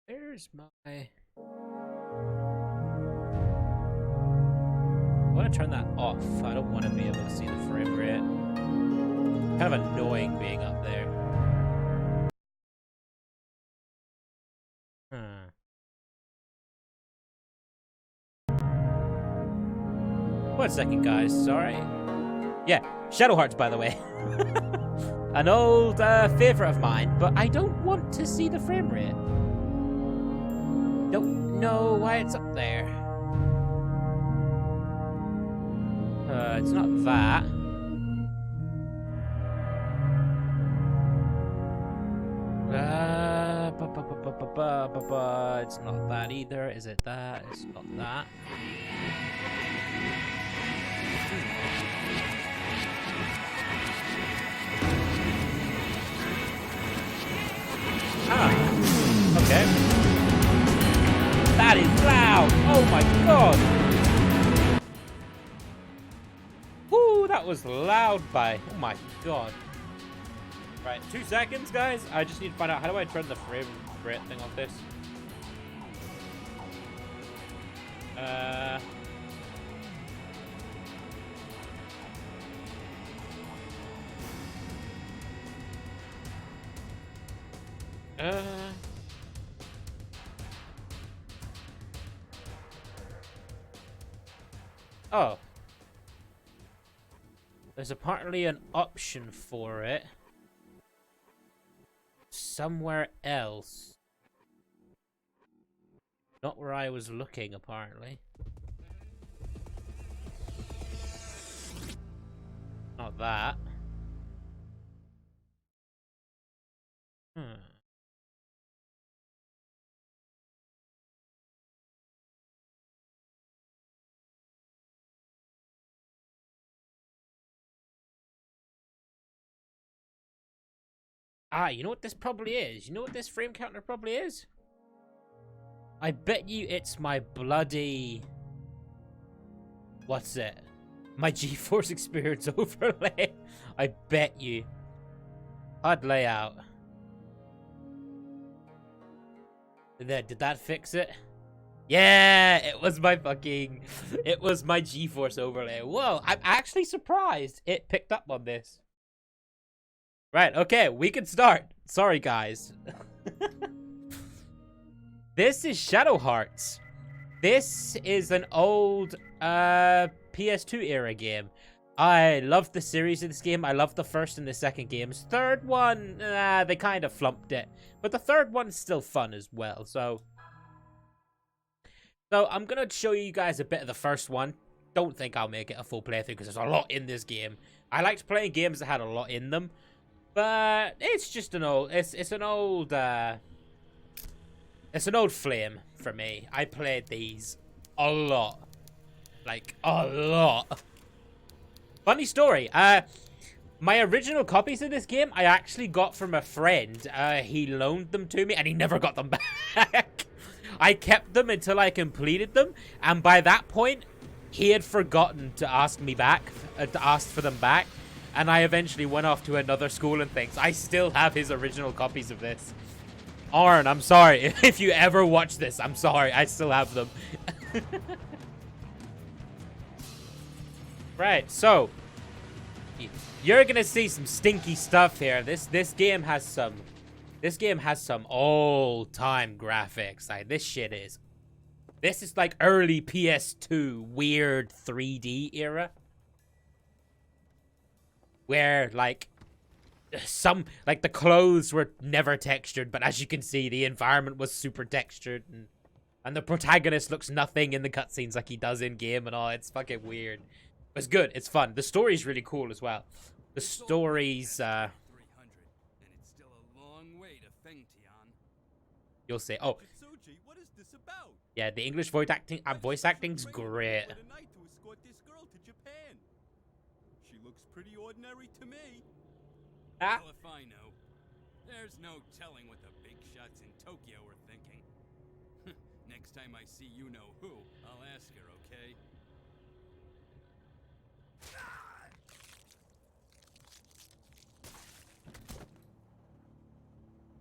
Where's my... I want to turn that off. I don't want to be able to see the frame rate. Kind of annoying being up there. One second, guys. Sorry. Yeah, Shadow Hearts, by the way. An old favorite of mine, but I don't want to see the frame rate. Don't know why it's up there. It's not that. It's not that either. Is it that? It's not that. Ah, okay. That is loud. Oh my god. Woo, that was loud by. Oh my god. Right, 2 seconds, guys. I just need to find out, how do I turn the frame rate thing off this? Oh. There's apparently an option for it. Somewhere else. Not where I was looking, apparently. Not that. Ah, you know what this probably is? You know what this frame counter probably is? I bet you it's my bloody... What's it? My GeForce Experience overlay. I bet you. HUD layout. There, did that fix it? Yeah, it was my fucking... It was my GeForce overlay. Whoa, I'm actually surprised it picked up on this. Right, okay, we can start. Sorry, guys. This is Shadow Hearts. This is an old PS2 era game. I loved the series of this game. I loved the first and the second games. Third one, they kind of flumped it. But the third one's still fun as well. So I'm going to show you guys a bit of the first one. Don't think I'll make it a full playthrough because there's a lot in this game. I liked playing games that had a lot in them. But it's just an old, it's an old flame for me. I played these a lot. Like, a lot. Funny story, my original copies of this game, I actually got from a friend. He loaned them to me, and he never got them back. I kept them until I completed them, and by that point, he had forgotten to ask me back, to ask for them back. And I eventually went off to another school and things. I still have his original copies of this. Arn, I'm sorry. If you ever watch this, I'm sorry. I still have them. Right, so you're gonna see some stinky stuff here. This game has some old-time graphics. Like, this is like early PS2 weird 3D era. Where, like, the clothes were never textured, but as you can see, the environment was super textured, and the protagonist looks nothing in the cutscenes like he does in-game and all. It's fucking weird. It's good. It's fun. The story's really cool as well. The story's, you'll say, oh. Yeah, the English voice acting's great. Pretty ordinary to me. Ah. Well, if I know, there's no telling what the big shots in Tokyo were thinking. Next time I see you know who, I'll ask her, okay?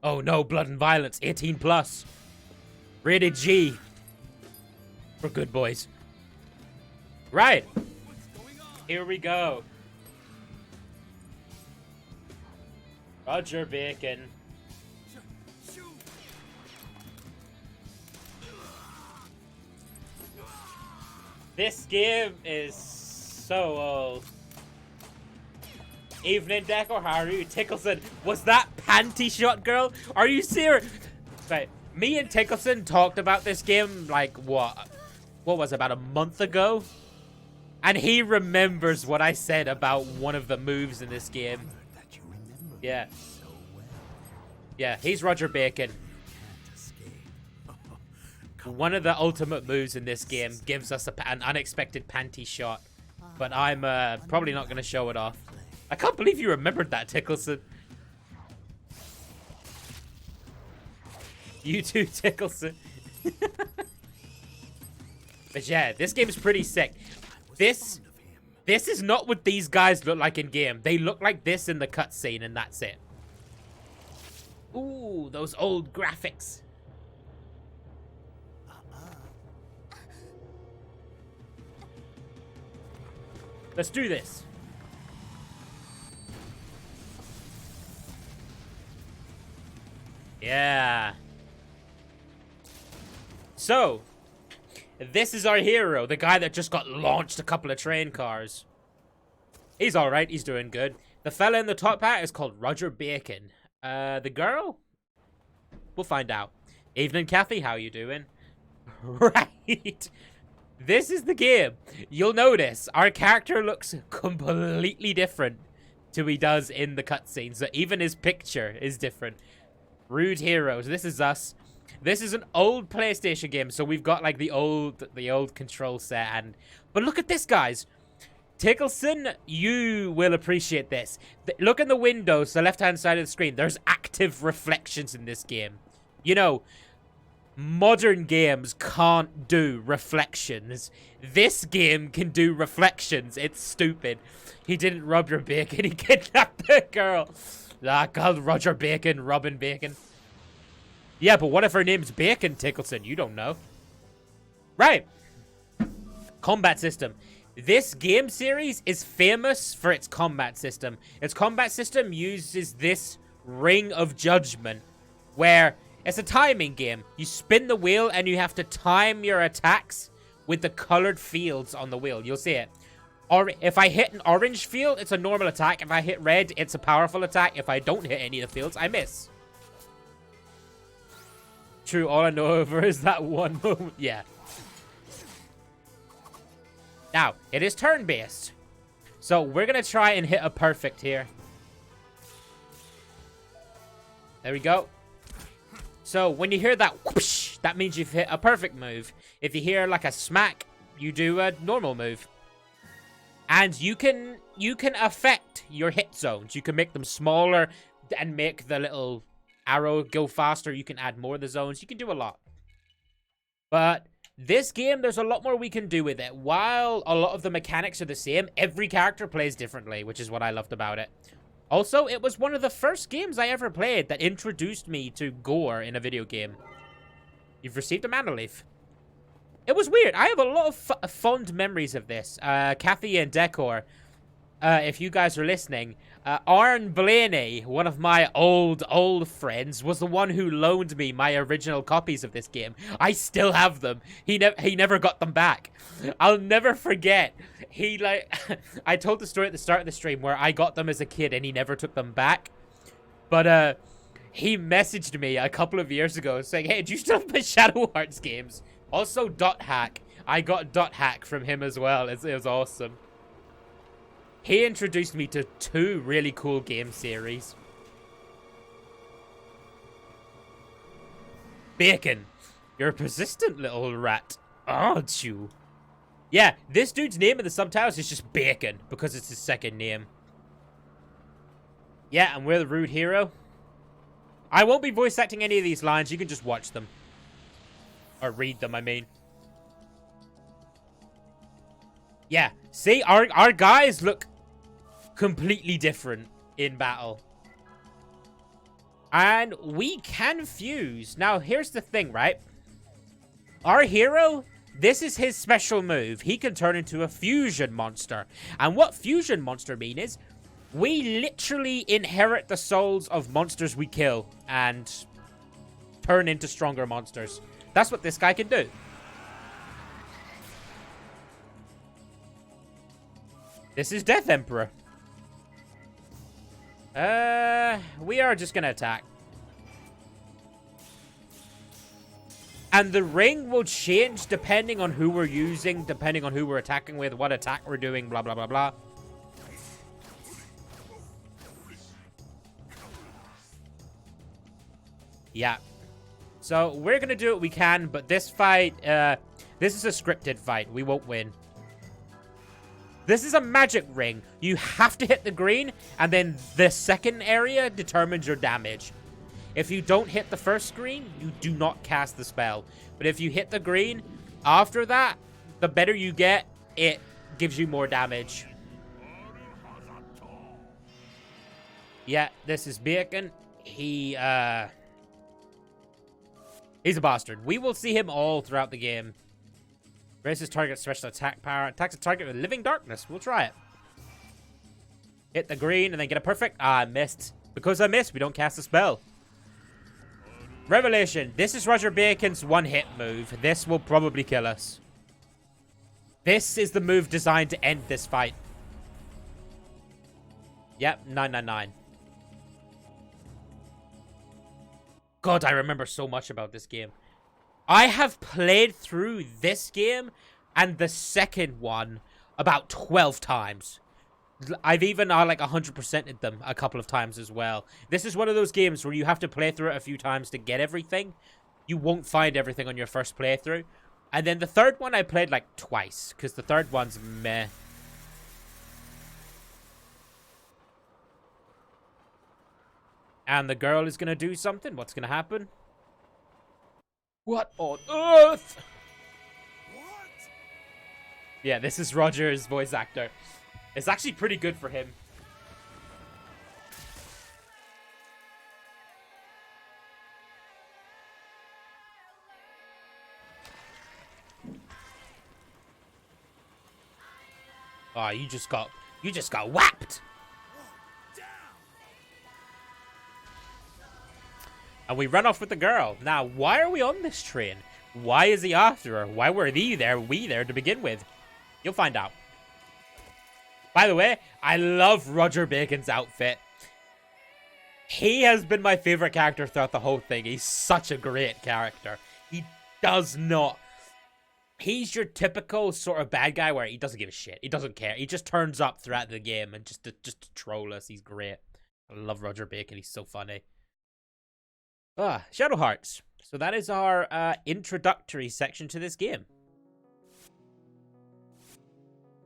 Oh no, blood and violence, 18 plus. Rated G. For good boys. Right. What's going on? Here we go. Roger Bacon. Shoot! This game is so old. Evening Decor, how are you? Tickleson, was that panty shot girl? Are you serious? Right, me and Tickleson talked about this game like what was it, about a month ago? And he remembers what I said about one of the moves in this game. That you remember Yeah. so well. Yeah, he's Roger Bacon. Can't escape. One of the ultimate moves in this game gives us an unexpected panty shot. But I'm probably not going to show it off. I can't believe you remembered that, Tickleson. You too, Tickleson. But yeah, this game is pretty sick. This is not what these guys look like in game. They look like this in the cutscene, and that's it. Ooh, those old graphics. Let's do this. Yeah. So, this is our hero, the guy that just got launched a couple of train cars. He's alright, he's doing good. The fella in the top hat is called Roger Bacon. The girl? We'll find out. Evening, Kathy, how you doing? Right. This is the game. You'll notice our character looks completely different to he does in the cutscenes. So even his picture is different. Rude Heroes. This is us. This is an old PlayStation game, so we've got like the old control set. But look at this, guys. Tickleson, you will appreciate this. Look in the windows, the left-hand side of the screen. There's active reflections in this game. You know, modern games can't do reflections. This game can do reflections. It's stupid. He didn't rob your bacon. He kidnapped the girl. Ah, called Roger Bacon, Robin Bacon. Yeah, but what if her name's Bacon, Tickleson? You don't know. Right. Combat system. This game series is famous for its combat system. Its combat system uses this Ring of Judgment, where it's a timing game. You spin the wheel and you have to time your attacks with the colored fields on the wheel. You'll see it. Or if I hit an orange field, it's a normal attack. If I hit red, it's a powerful attack. If I don't hit any of the fields, I miss. True, all I know over is that one moment. Yeah. Now, it is turn-based. So we're going to try and hit a perfect here. There we go. So when you hear that whoosh, that means you've hit a perfect move. If you hear like a smack, you do a normal move. And you can affect your hit zones. You can make them smaller and make the little arrow go faster. You can add more of the zones. You can do a lot. But this game, there's a lot more we can do with it. While a lot of the mechanics are the same, every character plays differently, which is what I loved about it. Also, it was one of the first games I ever played that introduced me to gore in a video game. You've received a mana leaf. It was weird. I have a lot of fond memories of this. Kathy and Decor, if you guys are listening, Arn Blaney, one of my old friends, was the one who loaned me my original copies of this game. I still have them. He never got them back. I'll never forget. I told the story at the start of the stream where I got them as a kid and he never took them back. But he messaged me a couple of years ago saying, "Hey, do you still have my Shadow Hearts games?" Also, Dot Hack. I got Dot Hack from him as well. It was awesome. He introduced me to 2 really cool game series. Bacon, you're a persistent little rat, aren't you? Yeah, this dude's name in the subtitles is just Bacon, because it's his second name. Yeah, and we're the Rude Hero. I won't be voice acting any of these lines, you can just watch them. Or read them, I mean. Yeah, see, our guys look completely different in battle. And we can fuse. Now, here's the thing, right? Our hero, this is his special move. He can turn into a fusion monster. And what fusion monster mean is, we literally inherit the souls of monsters we kill and turn into stronger monsters. That's what this guy can do. This is Death Emperor. We are just gonna attack. And the ring will change depending on who we're using, depending on who we're attacking with, what attack we're doing, blah, blah, blah, blah. Yeah. So, we're gonna do what we can, but this fight, this is a scripted fight. We won't win. This is a magic ring. You have to hit the green, and then the second area determines your damage. If you don't hit the first green, you do not cast the spell. But if you hit the green, after that, the better you get, it gives you more damage. Yeah, this is Bacon. He's a bastard. We will see him all throughout the game. Raises target special attack power. Attacks a target with living darkness. We'll try it. Hit the green and then get a perfect. Ah, I missed. Because I missed, we don't cast a spell. Revelation. This is Roger Bacon's one-hit move. This will probably kill us. This is the move designed to end this fight. Yep, 999. God, I remember so much about this game. I have played through this game and the second one about 12 times. I've even like 100%ed them a couple of times as well. This is one of those games where you have to play through it a few times to get everything. You won't find everything on your first playthrough. And then the third one I played like twice, because the third one's meh. And the girl is going to do something. What's going to happen? What on earth? What? Yeah, this is Roger's voice actor. It's actually pretty good for him. Oh, you just got whapped. And we run off with the girl. Now, why are we on this train? Why is he after her? Why were we there to begin with? You'll find out. By the way, I love Roger Bacon's outfit. He has been my favorite character throughout the whole thing. He's such a great character. He does not... He's your typical sort of bad guy where he doesn't give a shit. He doesn't care. He just turns up throughout the game and just to troll us. He's great. I love Roger Bacon. He's so funny. Shadow Hearts. So that is our introductory section to this game.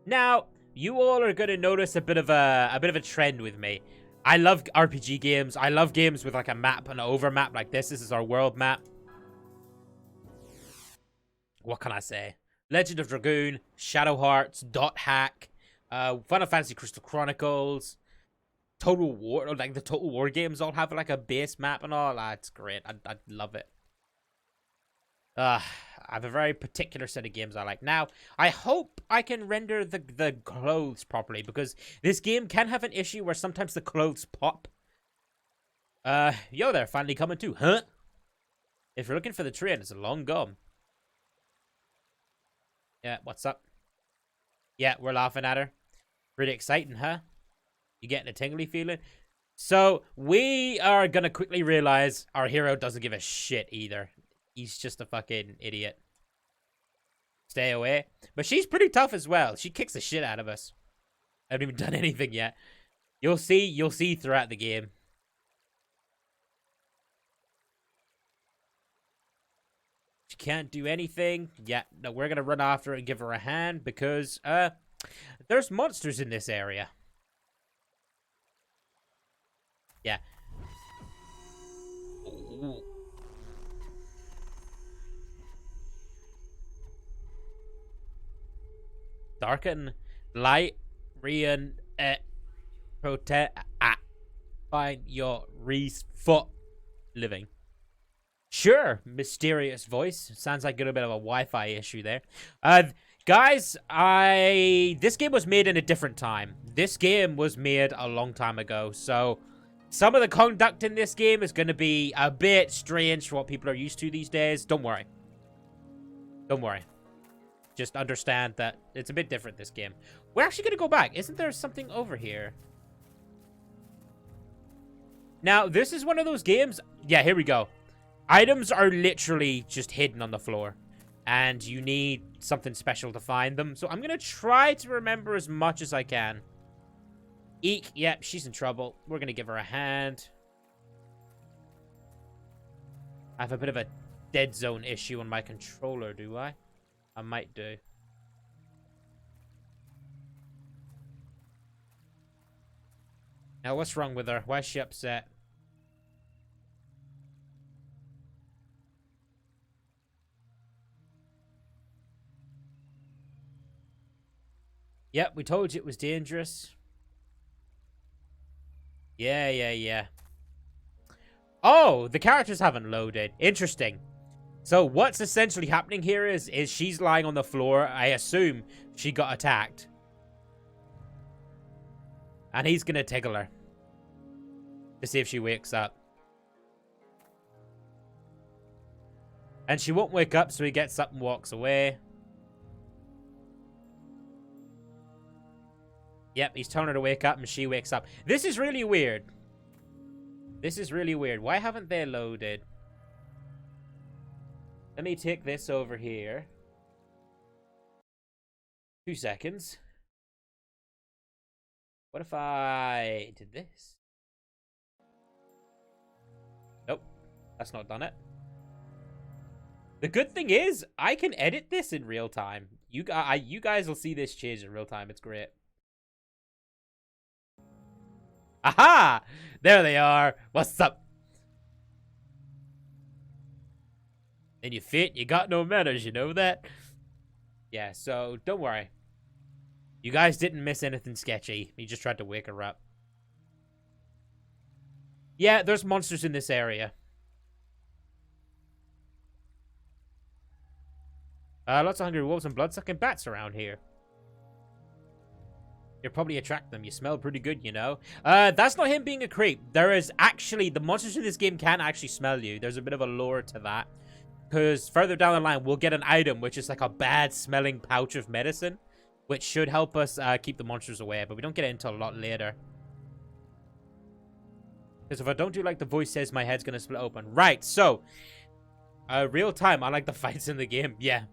Now, you all are going to notice a bit of a trend with me. I love RPG games. I love games with like a map, an overmap like this. This is our world map. What can I say? Legend of Dragoon, Shadow Hearts, Dot Hack, Final Fantasy Crystal Chronicles, Total War, like the Total War games all have like a base map and all. It's great. I love it. I have a very particular set of games I like. Now, I hope I can render the clothes properly, because this game can have an issue where sometimes the clothes pop. Yo there, finally coming too, huh? If you're looking for the train, it's a long gone. Yeah, what's up? Yeah, we're laughing at her. Pretty exciting, huh? You getting a tingly feeling? So, we are gonna quickly realize our hero doesn't give a shit either. He's just a fucking idiot. Stay away. But she's pretty tough as well. She kicks the shit out of us. I haven't even done anything yet. You'll see throughout the game. She can't do anything. Yeah, no, we're gonna run after her and give her a hand because there's monsters in this area. Yeah. Ooh. Darken, light, Rian, protect, find your foot living. Sure, mysterious voice. Sounds like a little bit of a Wi-Fi issue there. Guys, this game was made in a different time. This game was made a long time ago, so some of the conduct in this game is going to be a bit strange for what people are used to these days. Don't worry. Don't worry. Just understand that it's a bit different, this game. We're actually going to go back. Isn't there something over here? Now, this is one of those games. Yeah, here we go. Items are literally just hidden on the floor. And you need something special to find them. So I'm going to try to remember as much as I can. Eek. Yep, she's in trouble. We're going to give her a hand. I have a bit of a dead zone issue on my controller, do I? I might do. Now, what's wrong with her? Why is she upset? Yep, we told you it was dangerous. Yeah. Oh, the characters haven't loaded. Interesting. So what's essentially happening here is she's lying on the floor. I assume she got attacked. And he's going to tickle her. To see if she wakes up. And she won't wake up, so he gets up and walks away. Yep, he's telling her to wake up and she wakes up. This is really weird. This is really weird. Why haven't they loaded? Let me take this over here. 2 seconds. What if I did this? Nope. That's not done it. The good thing is, I can edit this in real time. You guys will see this change in real time. It's great. Aha! There they are. What's up? And you fit, you got no manners, you know that? Yeah, so don't worry. You guys didn't miss anything sketchy. You just tried to wake her up. Yeah, there's monsters in this area. Lots of hungry wolves and blood-sucking bats around here. You'll probably attract them. You smell pretty good, you know. That's not him being a creep. There is actually... The monsters in this game can actually smell you. There's a bit of a lore to that. Because further down the line, we'll get an item, which is like a bad-smelling pouch of medicine. Which should help us keep the monsters away. But we don't get it until a lot later. Because if I don't do like the voice says, my head's going to split open. Right, so... real time. I like the fights in the game. Yeah.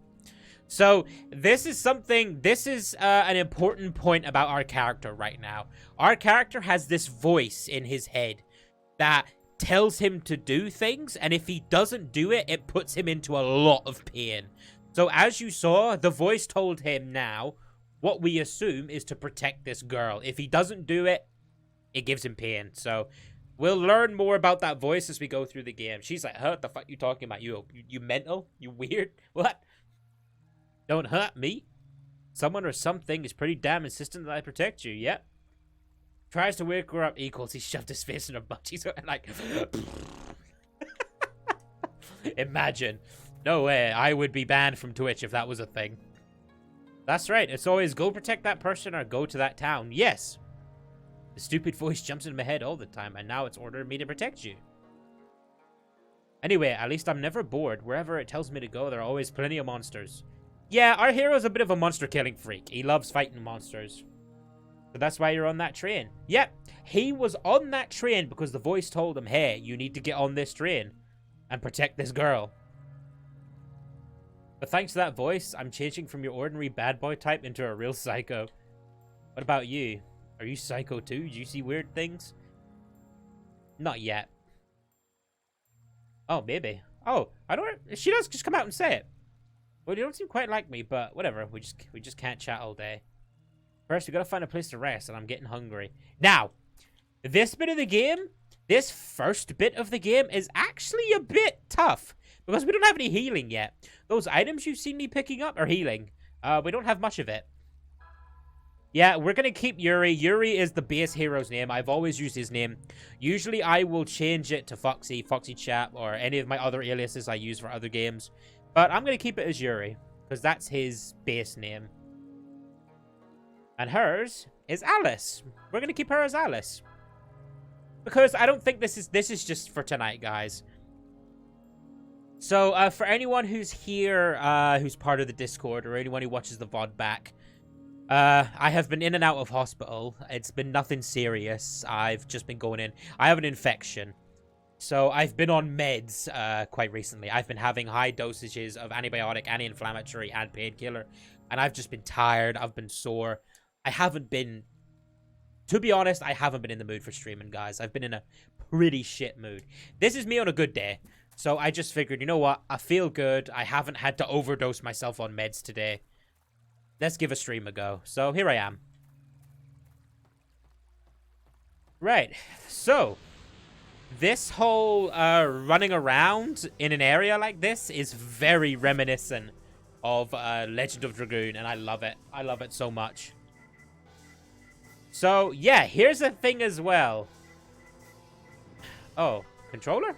So, this is an important point about our character right now. Our character has this voice in his head that tells him to do things, and if he doesn't do it, it puts him into a lot of pain. So, as you saw, the voice told him now, what we assume is to protect this girl. If he doesn't do it, it gives him pain. So, we'll learn more about that voice as we go through the game. She's like, huh, what the fuck you talking about? You mental? You weird? What? Don't hurt me. Someone or something is pretty damn insistent that I protect you. Yep. Tries to wake her up equals he shoved his face in her butt. He's like... Imagine. No way. I would be banned from Twitch if that was a thing. That's right. It's always go protect that person or go to that town. Yes. The stupid voice jumps in my head all the time, and now it's ordering me to protect you. Anyway, at least I'm never bored. Wherever it tells me to go, there are always plenty of monsters. Yeah, our hero's a bit of a monster-killing freak. He loves fighting monsters. So that's why you're on that train. Yep, he was on that train because the voice told him, hey, you need to get on this train and protect this girl. But thanks to that voice, I'm changing from your ordinary bad boy type into a real psycho. What about you? Are you psycho too? Do you see weird things? Not yet. Oh, maybe. Oh, I don't... She does just come out and say it. Well, you don't seem quite like me, but whatever. We just can't chat all day. First, we gotta find a place to rest, and I'm getting hungry. Now, this bit of the game, this first bit of the game is actually a bit tough. Because we don't have any healing yet. Those items you've seen me picking up are healing. We don't have much of it. Yeah, we're going to keep Yuri. Yuri is the base hero's name. I've always used his name. Usually, I will change it to Foxy, Foxy Chap, or any of my other aliases I use for other games. But I'm going to keep it as Yuri, because that's his base name. And hers is Alice. We're going to keep her as Alice. Because I don't think this is just for tonight, guys. So, for anyone who's here, who's part of the Discord, or anyone who watches the VOD back, I have been in and out of hospital. It's been nothing serious. I've just been going in. I have an infection. So I've been on meds quite recently. I've been having high dosages of antibiotic, anti-inflammatory, and painkiller. And I've just been tired. I've been sore. I haven't been... To be honest, I haven't been in the mood for streaming, guys. I've been in a pretty shit mood. This is me on a good day. So I just figured, you know what? I feel good. I haven't had to overdose myself on meds today. Let's give a stream a go. So, here I am. Right. So, this whole running around in an area like this is very reminiscent of Legend of Dragoon, and I love it. I love it so much. So, yeah, here's the thing as well. Oh, controller?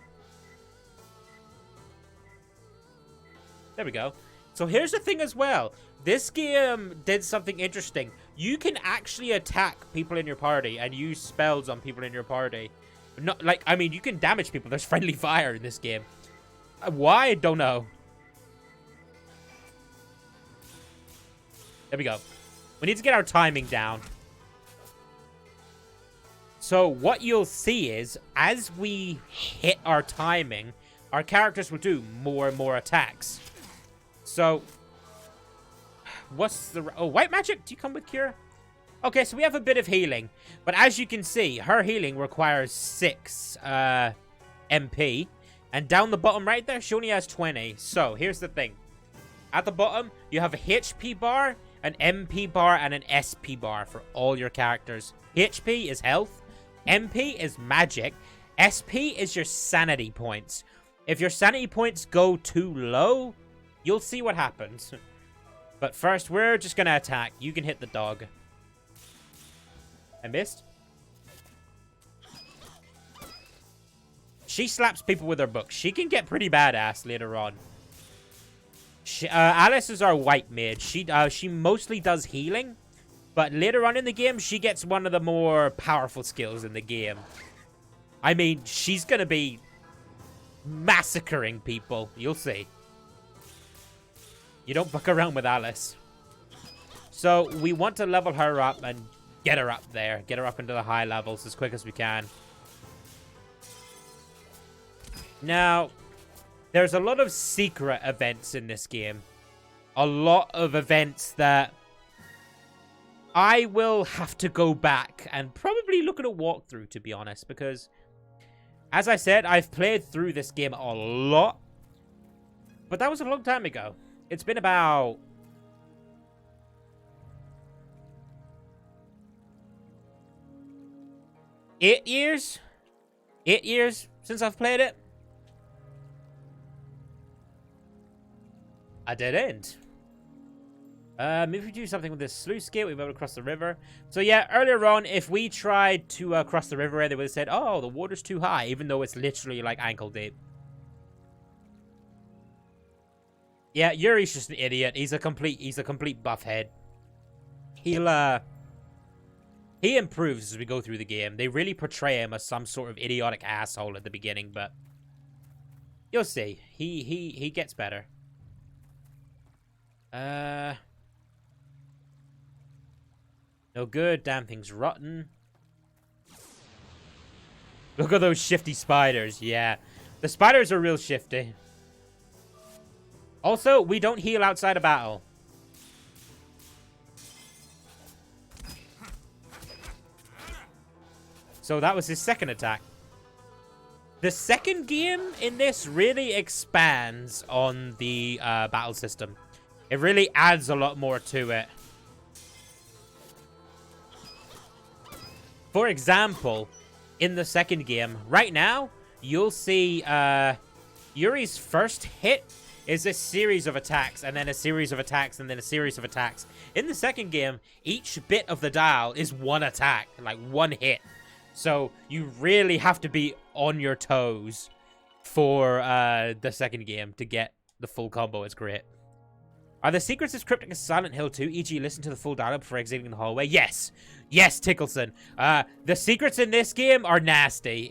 There we go. So, here's the thing as well. This game did something interesting. You can actually attack people in your party and use spells on people in your party. Not like, I mean, you can damage people. There's friendly fire in this game. Why? I don't know. There we go. We need to get our timing down. So what you'll see is, as we hit our timing, our characters will do more and more attacks. So... What's the... Oh, white magic? Do you come with cure? Okay, so we have a bit of healing. But as you can see, her healing requires 6 MP. And down the bottom right there, she only has 20. So, here's the thing. At the bottom, you have a HP bar, an MP bar, and an SP bar for all your characters. HP is health. MP is magic. SP is your sanity points. If your sanity points go too low, you'll see what happens. But first, we're just going to attack. You can hit the dog. I missed. She slaps people with her book. She can get pretty badass later on. Alice is our white mage. She mostly does healing. But later on in the game, she gets one of the more powerful skills in the game. I mean, she's going to be massacring people. You'll see. You don't fuck around with Alice. So, we want to level her up and get her up there. Get her up into the high levels as quick as we can. Now, there's a lot of secret events in this game. A lot of events that I will have to go back and probably look at a walkthrough, to be honest. Because, as I said, I've played through this game a lot. But that was a long time ago. It's been about... eight years? 8 years since I've played it? A dead end. Maybe we do something with this sluice gate, we'll be able to cross the river. So yeah, earlier on, if we tried to cross the river, they would have said, oh, the water's too high, even though it's literally like ankle deep. Yeah, Yuri's just an idiot. He's a complete buffhead. He improves as we go through the game. They really portray him as some sort of idiotic asshole at the beginning, but you'll see. He gets better. No good. Damn thing's rotten. Look at those shifty spiders. Yeah. The spiders are real shifty. Also, we don't heal outside of battle. So that was his second attack. The second game in this really expands on the battle system. It really adds a lot more to it. For example, in the second game, right now, you'll see Yuri's first hit is a series of attacks, and then a series of attacks, and then a series of attacks. In the second game, each bit of the dial is one attack, like one hit. So you really have to be on your toes for the second game to get the full combo. It's great. Are the secrets as cryptic as Silent Hill 2, e.g. listen to the full dialogue before exiting the hallway? Yes. Yes, Tickleson. The secrets in this game are nasty.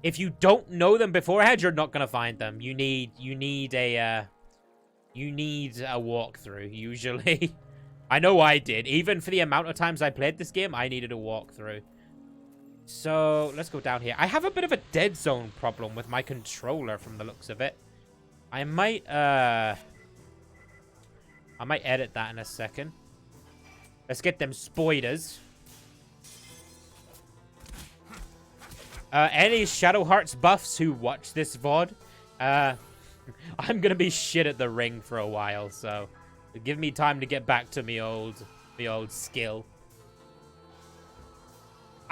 If you don't know them beforehand, you're not gonna find them. You need a walkthrough, usually. I know I did. Even for the amount of times I played this game, I needed a walkthrough. So, let's go down here. I have a bit of a dead zone problem with my controller from the looks of it. I might edit that in a second. Let's get them spoiders. Any Shadow Hearts buffs who watch this VOD, I'm gonna be shit at the ring for a while, so give me time to get back to me old skill.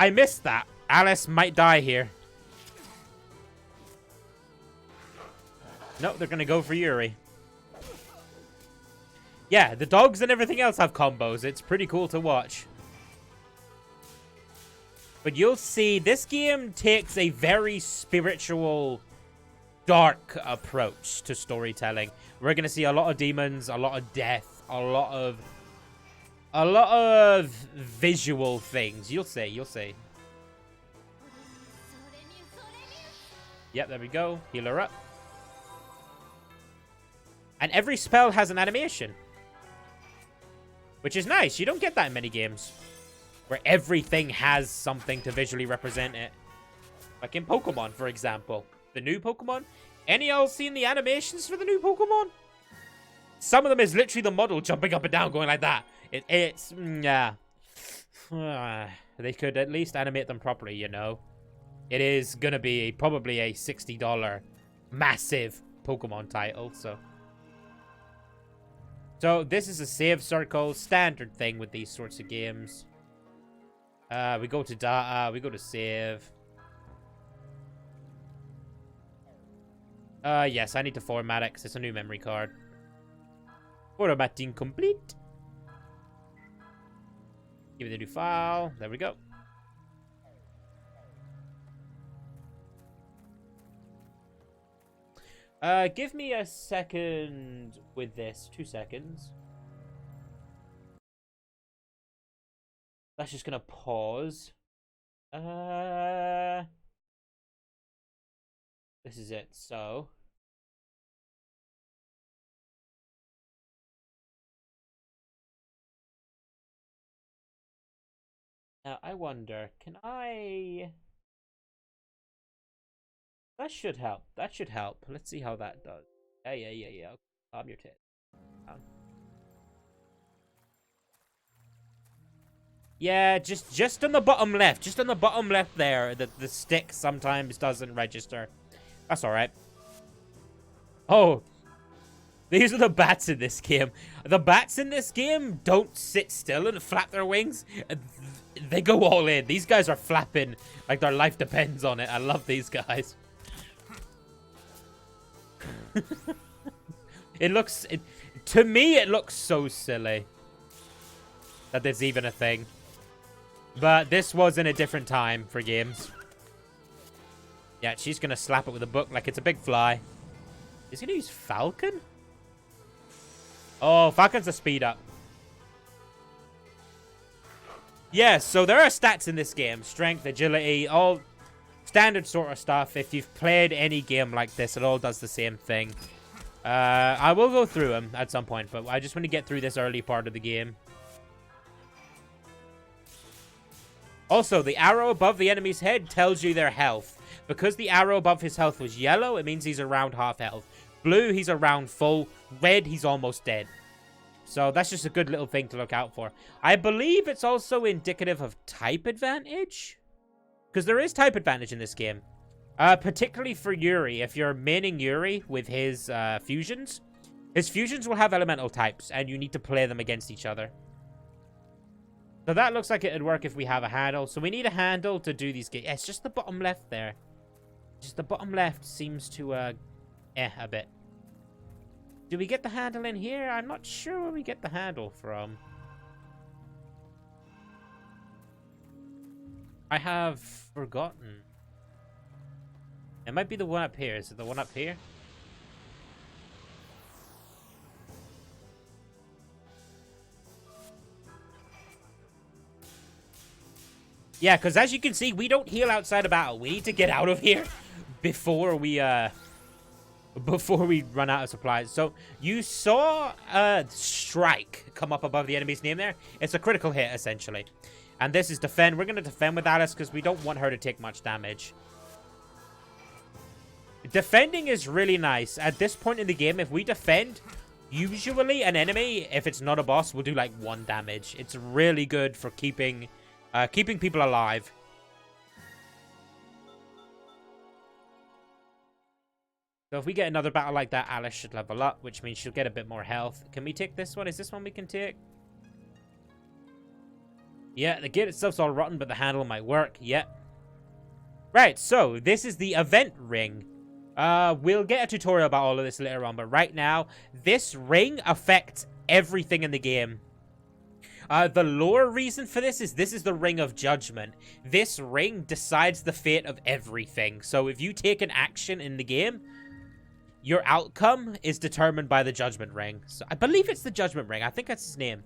I missed that. Alice might die here. No, they're gonna go for Yuri. Yeah, the dogs and everything else have combos. It's pretty cool to watch. But you'll see, this game takes a very spiritual, dark approach to storytelling. We're gonna see a lot of demons, a lot of death, a lot of visual things. You'll see, you'll see. Yep, there we go. Heal her up. And every spell has an animation, which is nice. You don't get that in many games, where everything has something to visually represent it. Like in Pokemon, for example. The new Pokemon. Any of y'all seen the animations for the new Pokemon? Some of them is literally the model jumping up and down, going like that. It's... yeah. They could at least animate them properly, you know. It is gonna be probably a $60 massive Pokemon title, so... So, this is a save circle. Standard thing with these sorts of games. We go to data. We go to save. Yes, I need to format it because it's a new memory card. Formatting complete. Give it a new file. There we go. Give me a second with this. 2 seconds. That's just gonna pause. This is it, so. Now, I wonder, can I... That should help. That should help. Let's see how that does. Yeah. Calm your tits. Yeah, just on the bottom left. Just on the bottom left there. The stick sometimes doesn't register. That's alright. Oh. These are the bats in this game. The bats in this game don't sit still and flap their wings. They go all in. These guys are flapping like their life depends on it. I love these guys. To me, it looks so silly that there's even a thing. But this was in a different time for games. Yeah, she's gonna slap it with a book like it's a big fly. Is he gonna use Falcon? Oh, Falcon's a speed up. Yeah, so there are stats in this game. Strength, agility, all standard sort of stuff. If you've played any game like this, it all does the same thing. I will go through them at some point, but I just want to get through this early part of the game. Also, the arrow above the enemy's head tells you their health. Because the arrow above his health was yellow, it means he's around half health. Blue, he's around full. Red, he's almost dead. So that's just a good little thing to look out for. I believe it's also indicative of type advantage. Because there is type advantage in this game. Particularly for Yuri. If you're maining Yuri with his fusions, his fusions will have elemental types, and you need to play them against each other. So that looks like it'd work if we have a handle. So we need a handle to do these games. Yeah, it's just the bottom left there. Just the bottom left seems to, a bit. Do we get the handle in here? I'm not sure where we get the handle from. I have forgotten. It might be the one up here. Is it the one up here? Yeah, because as you can see, we don't heal outside of battle. We need to get out of here before we run out of supplies. So you saw strike come up above the enemy's name there. It's a critical hit, essentially. And this is defend. We're going to defend with Alice because we don't want her to take much damage. Defending is really nice. At this point in the game, if we defend, usually an enemy, if it's not a boss, will do like 1 damage. It's really good for keeping people alive. So if we get another battle like that, Alice should level up, which means she'll get a bit more health. Can we take this one? Is this one we can take? Yeah, the gate itself's all rotten, but the handle might work. Yeah. Right, so this is the event ring. We'll get a tutorial about all of this later on, but right now, this ring affects everything in the game. The lore reason for this is the Ring of Judgment. This ring decides the fate of everything. So if you take an action in the game, your outcome is determined by the Judgment Ring. So I believe it's the Judgment Ring. I think that's his name.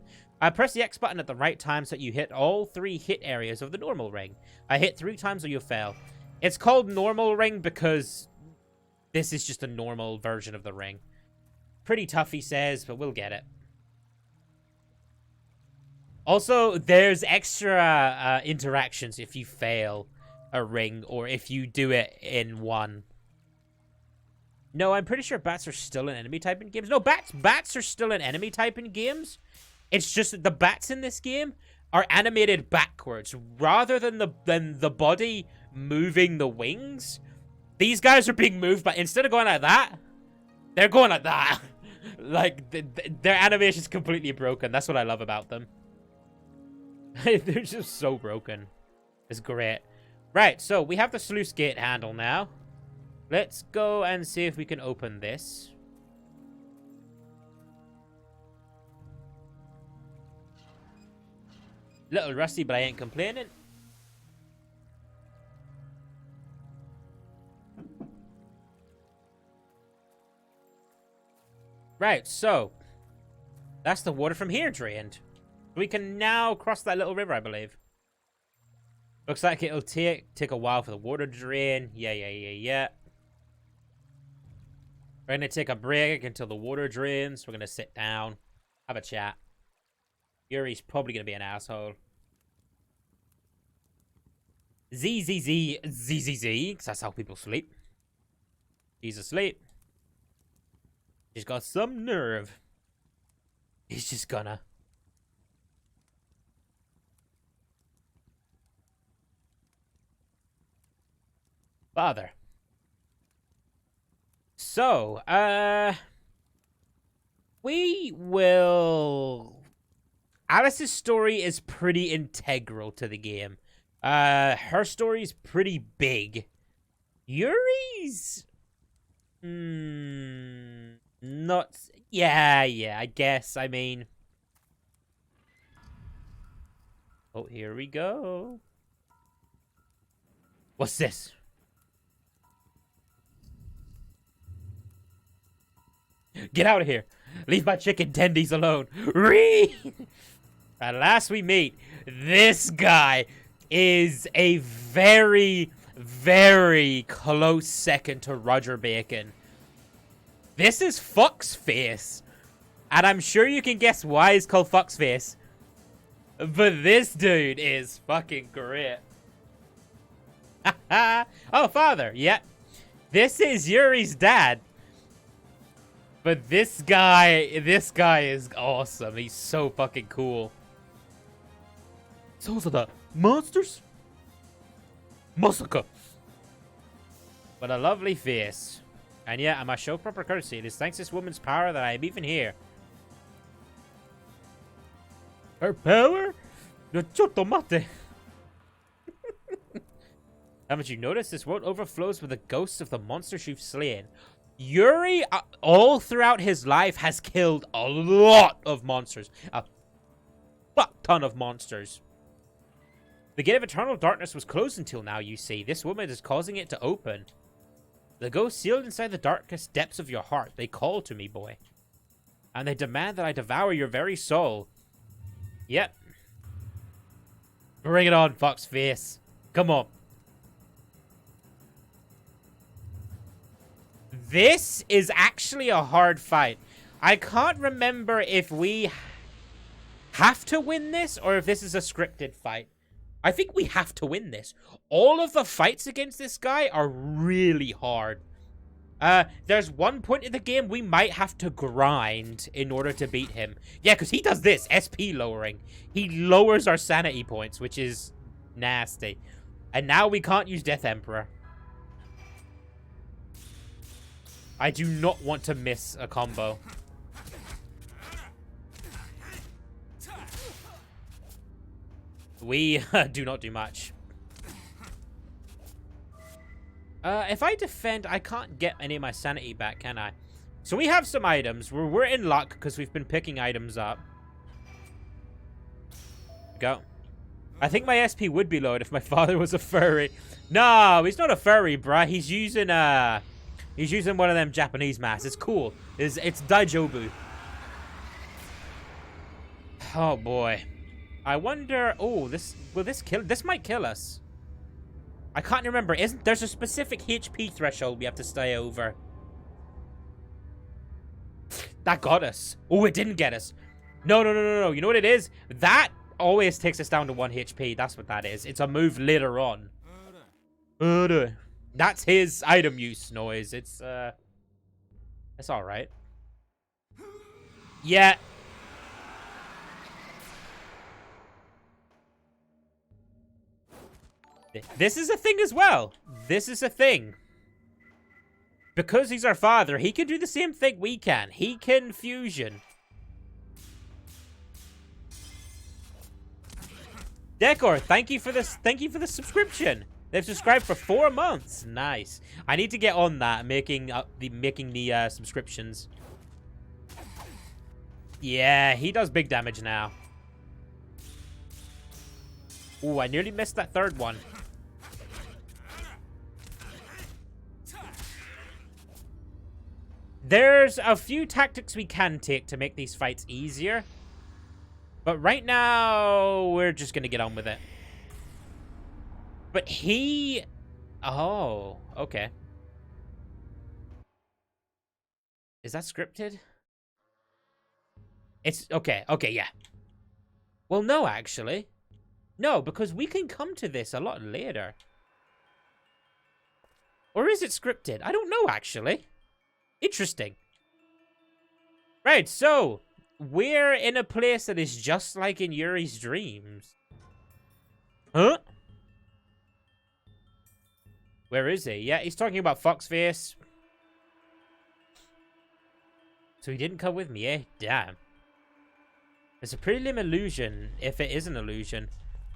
Press the X button at the right time so that you hit all 3 hit areas of the normal ring. Hit 3 times or you'll fail. It's called normal ring because this is just a normal version of the ring. Pretty tough, he says, but we'll get it. Also, there's extra interactions if you fail a ring or if you do it in one. No, I'm pretty sure bats are still an enemy type in games. No, bats are still an enemy type in games. It's just that the bats in this game are animated backwards rather than the body moving the wings. These guys are being moved, but instead of going like that, they're going like that. Like their animation's completely broken. That's what I love about them. They're just so broken. It's great. Right, so we have the sluice gate handle now. Let's go and see if we can open this. Little rusty, but I ain't complaining. Right, so that's the water from here drained. We can now cross that little river, I believe. Looks like it'll take a while for the water to drain. Yeah. We're gonna take a break until the water drains. We're gonna sit down, have a chat. Yuri's probably gonna be an asshole. Z, because that's how people sleep. He's asleep. He's got some nerve. He's just gonna. Father. So, we will... Alice's story is pretty integral to the game. Her story's pretty big. Yuri's... not... Yeah, I guess. I mean... Oh, here we go. What's this? Get out of here. Leave my chicken tendies alone. At last we meet. This guy is a very, very close second to Roger Bacon. This is Foxface. And I'm sure you can guess why he's called Foxface. But this dude is fucking great. Oh, father. Yep. This is Yuri's dad. But this guy is awesome. He's so fucking cool. So those are the monsters? Massacre. But a lovely face. And yeah, I must show proper courtesy. It is thanks to this woman's power that I am even here. Her power? The chotomate. Haven't you noticed this world overflows with the ghosts of the monsters you've slain? Yuri, all throughout his life, has killed a lot of monsters. A fuck ton of monsters. The gate of eternal darkness was closed until now, you see. This woman is causing it to open. The ghost sealed inside the darkest depths of your heart. They call to me, boy. And they demand that I devour your very soul. Yep. Bring it on, Foxface. Come on. This is actually a hard fight. I can't remember if we have to win this or if this is a scripted fight. I think we have to win this. All of the fights against this guy are really hard. There's one point in the game we might have to grind in order to beat him. Yeah, because he does this, SP lowering. He lowers our sanity points, which is nasty. And now we can't use Death Emperor. I do not want to miss a combo. We do not do much. If I defend, I can't get any of my sanity back, can I? So we have some items. We're in luck because we've been picking items up. Go. I think my SP would be lowered if my father was a furry. No, he's not a furry, bruh. He's using one of them Japanese masks. It's cool. It's Daijobu. Oh boy. I wonder. Oh, this might kill us. I can't remember. There's a specific HP threshold we have to stay over? That got us. Oh, it didn't get us. No. You know what it is? That always takes us down to 1 HP. That's what that is. It's a move later on. That's his item use noise. It's all right. Yeah. This is a thing as well. This is a thing. Because he's our father, he can do the same thing we can. He can fusion. Decor, thank you for this. Thank you for the subscription. They've subscribed for 4 months. Nice. I need to get on that, making the subscriptions. Yeah, he does big damage now. Ooh, I nearly missed that third one. There's a few tactics we can take to make these fights easier. But right now, we're just going to get on with it. But he... Oh, okay. Is that scripted? It's... Okay, yeah. Well, no, actually. No, because we can come to this a lot later. Or is it scripted? I don't know, actually. Interesting. Right, so we're in a place that is just like in Yuri's dreams. Huh? Where is he? Yeah, he's talking about Foxface. So he didn't come with me, eh? Damn. It's a pretty lame illusion, if it is an illusion.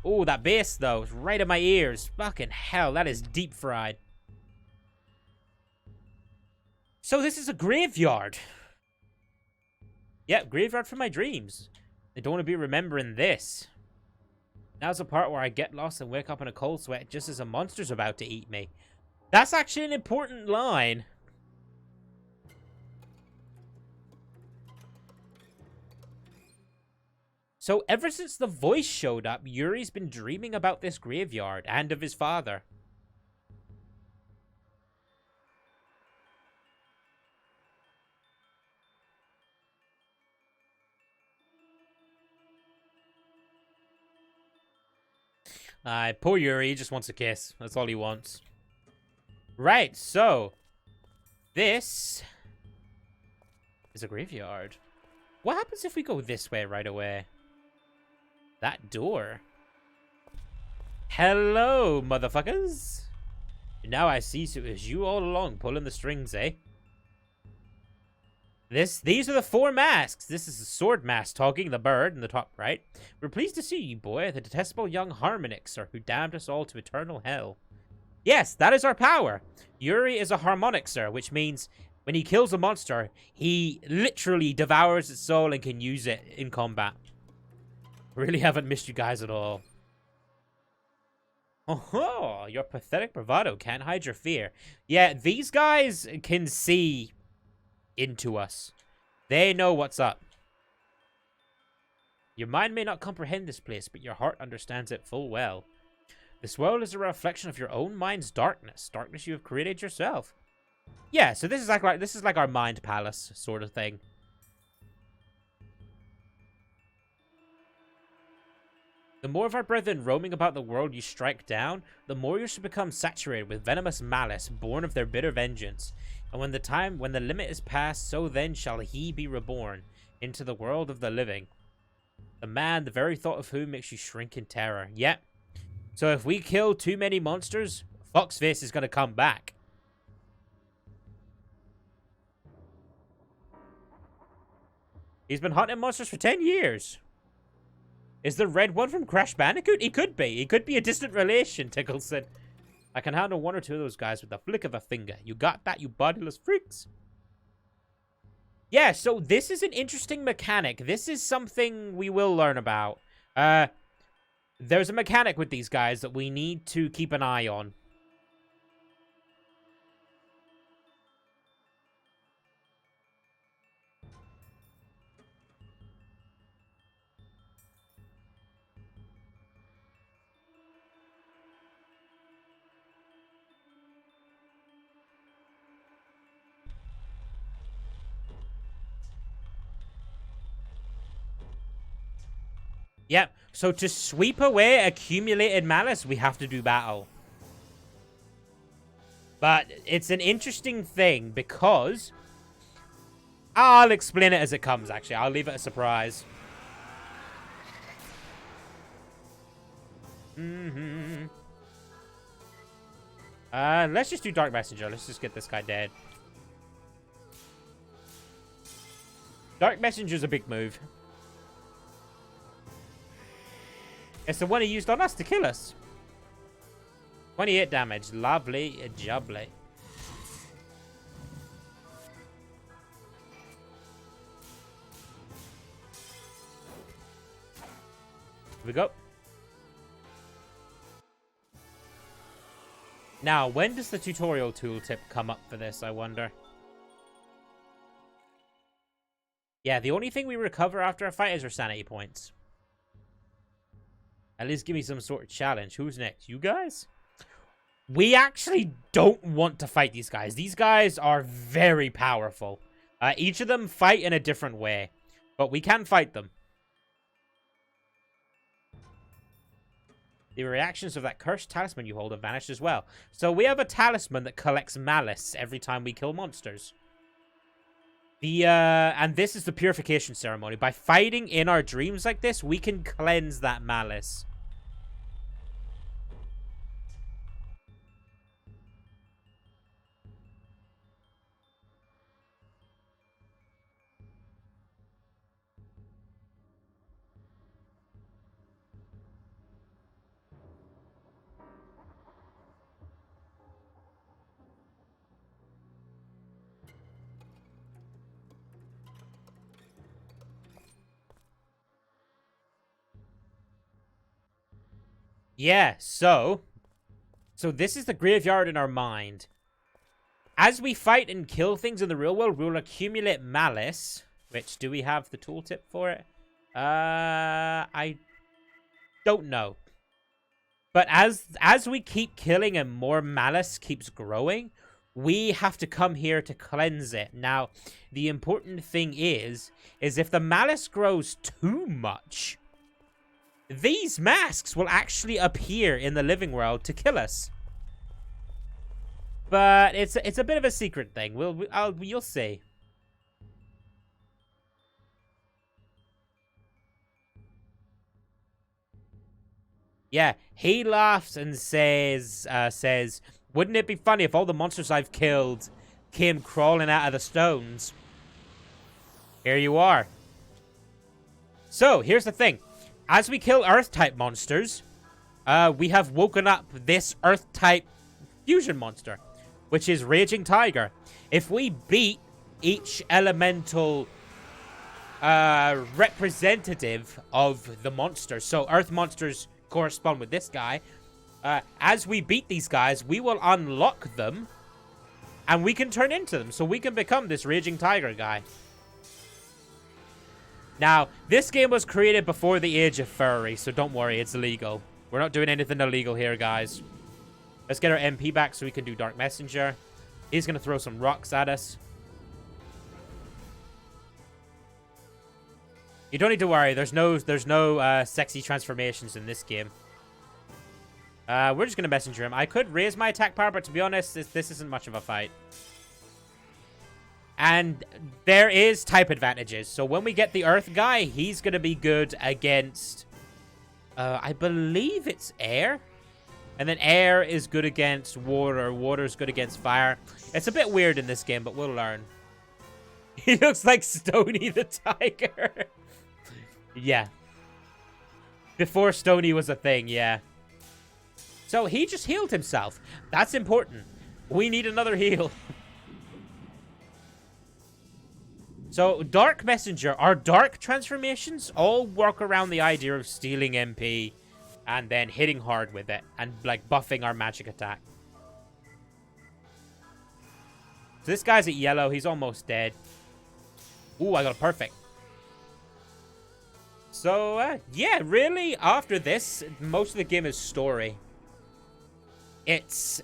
Oh, that bass, though, is right in my ears. Fucking hell, that is deep fried. So this is a graveyard. Yep, graveyard for my dreams. I don't want to be remembering this. Now's the part where I get lost and wake up in a cold sweat just as a monster's about to eat me. That's actually an important line. So ever since the voice showed up, Yuri's been dreaming about this graveyard and of his father. Poor Yuri, he just wants a kiss. That's all he wants. Right, so this is a graveyard. What happens if we go this way right away? That door. Hello, motherfuckers. Now I see, so it was you all along pulling the strings, eh? These are the 4 masks. This is the sword mask talking, the bird in the top right. We're pleased to see you, boy, the detestable young harmonixer who damned us all to eternal hell. Yes, that is our power. Yuri is a harmonixer, which means When he kills a monster, he literally devours its soul and can use it in combat. Really haven't missed you guys at all. Oh, your pathetic bravado can't hide your fear. Yeah, these guys can see into us. They know what's up. Your mind may not comprehend this place, but your heart understands it full well. This world is a reflection of your own mind's darkness. Darkness you have created yourself. Yeah, so this is like our mind palace sort of thing. The more of our brethren roaming about the world you strike down, the more you should become saturated with venomous malice, born of their bitter vengeance. And when the limit is passed, so then shall he be reborn into the world of the living. The man, the very thought of whom makes you shrink in terror. Yep. So if we kill too many monsters, Foxface is going to come back. He's been hunting monsters for 10 years. Is the red one from Crash Bandicoot? He could be. He could be a distant relation, Tickleson. I can handle one or two of those guys with the flick of a finger. You got that, you bodiless freaks? Yeah, so this is an interesting mechanic. This is something we will learn about. There's a mechanic with these guys that we need to keep an eye on. Yep, so to sweep away accumulated malice, we have to do battle. But it's an interesting thing because... I'll explain it as it comes, actually. I'll leave it a surprise. Let's just do Dark Messenger. Let's just get this guy dead. Dark Messenger's a big move. It's the one he used on us to kill us. 28 damage. Lovely jubbly. Here we go. Now, when does the tutorial tooltip come up for this, I wonder? Yeah, the only thing we recover after a fight is our sanity points. At least give me some sort of challenge. Who's next? You guys? We actually don't want to fight these guys. These guys are very powerful. Each of them fight in a different way. But we can fight them. The reactions of that cursed talisman you hold have vanished as well. So we have a talisman that collects malice every time we kill monsters. And this is the purification ceremony. By fighting in our dreams like this, we can cleanse that malice. Yeah, so this is the graveyard in our mind. As we fight and kill things in the real world, we'll accumulate malice. Which, do we have the tooltip for it? I don't know. But as we keep killing and more malice keeps growing, we have to come here to cleanse it. Now, the important thing is if the malice grows too much, these masks will actually appear in the living world to kill us. But it's a bit of a secret thing. You'll see. Yeah, he laughs and says, wouldn't it be funny if all the monsters I've killed came crawling out of the stones? Here you are. So, here's the thing. As we kill Earth-type monsters, we have woken up this Earth-type fusion monster. which is Raging Tiger. If we beat each elemental representative of the monsters, so earth monsters correspond with this guy, as we beat these guys, we will unlock them, and we can turn into them, so we can become this Raging Tiger guy. Now, this game was created before the age of furry, so don't worry, it's illegal. We're not doing anything illegal here, guys. Let's get our MP back so we can do Dark Messenger. He's going to throw some rocks at us. You don't need to worry. There's no sexy transformations in this game. We're just going to messenger him. I could raise my attack power, but to be honest, this isn't much of a fight. And there is type advantages. So when we get the Earth guy, he's going to be good against... I believe it's air. And then air is good against water. Water is good against fire. It's a bit weird in this game, but we'll learn. He looks like Stony the Tiger. Yeah. Before Stony was a thing, yeah. So he just healed himself. That's important. We need another heal. So, Dark Messenger, our dark transformations all work around the idea of stealing MP and then hitting hard with it and, like, buffing our magic attack. So this guy's at yellow. He's almost dead. Ooh, I got a perfect. So, yeah, really, after this, most of the game is story. It's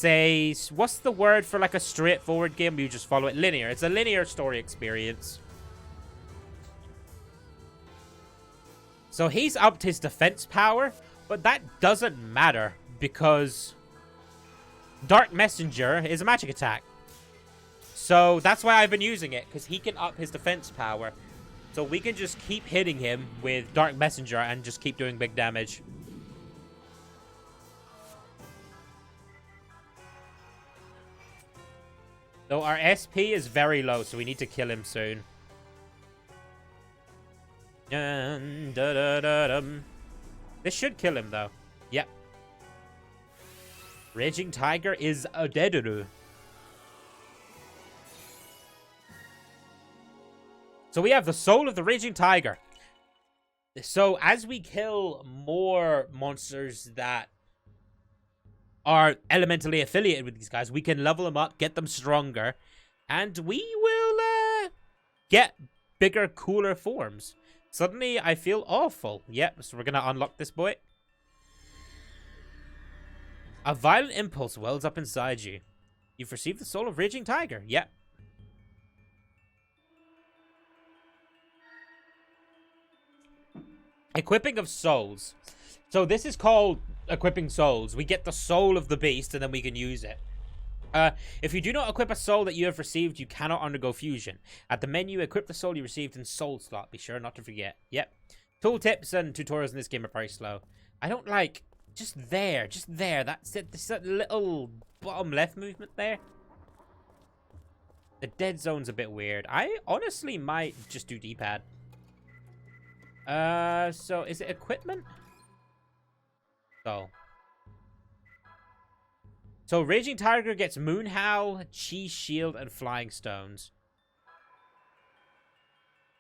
a... What's the word for, like, a straightforward game where you just follow it? Linear. It's a linear story experience. So he's upped his defense power, but that doesn't matter because Dark Messenger is a magic attack. So that's why I've been using it, because he can up his defense power. So we can just keep hitting him with Dark Messenger and just keep doing big damage. So our SP is very low, so we need to kill him soon. This should kill him, though. Yep. Raging Tiger is a deadaru. So we have the Soul of the Raging Tiger. So as we kill more monsters that are elementally affiliated with these guys, we can level them up, get them stronger, and we will get bigger, cooler forms. Suddenly, I feel awful. Yep, so we're going to unlock this boy. A violent impulse wells up inside you. You've received the Soul of Raging Tiger. Yep. Equipping of souls. So this is called equipping souls. We get the soul of the beast and then we can use it. If you do not equip a soul that you have received, you cannot undergo fusion. At the menu, equip the soul you received in soul slot. Be sure not to forget. Yep. Tooltips and tutorials in this game are very slow. I don't like... Just there. That's it. That little bottom left movement there. The dead zone's a bit weird. I honestly might just do D-pad. So is it equipment? So Raging Tiger gets Moon Howl, Chi Shield, and Flying Stones.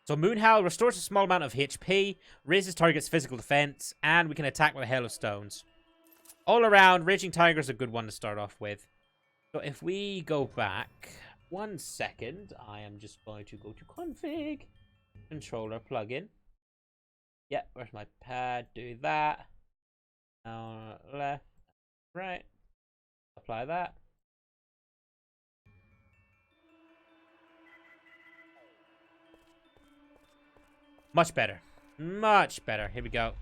So Moon Howl restores a small amount of HP, raises target's physical defense, and we can attack with a Hail of Stones. All around, Raging Tiger is a good one to start off with. So if we go back 1 second, I am just going to go to config, controller plugin. Yeah, where's my pad? Do that. Now left, right. Apply that. Much better. Much better. Here we go.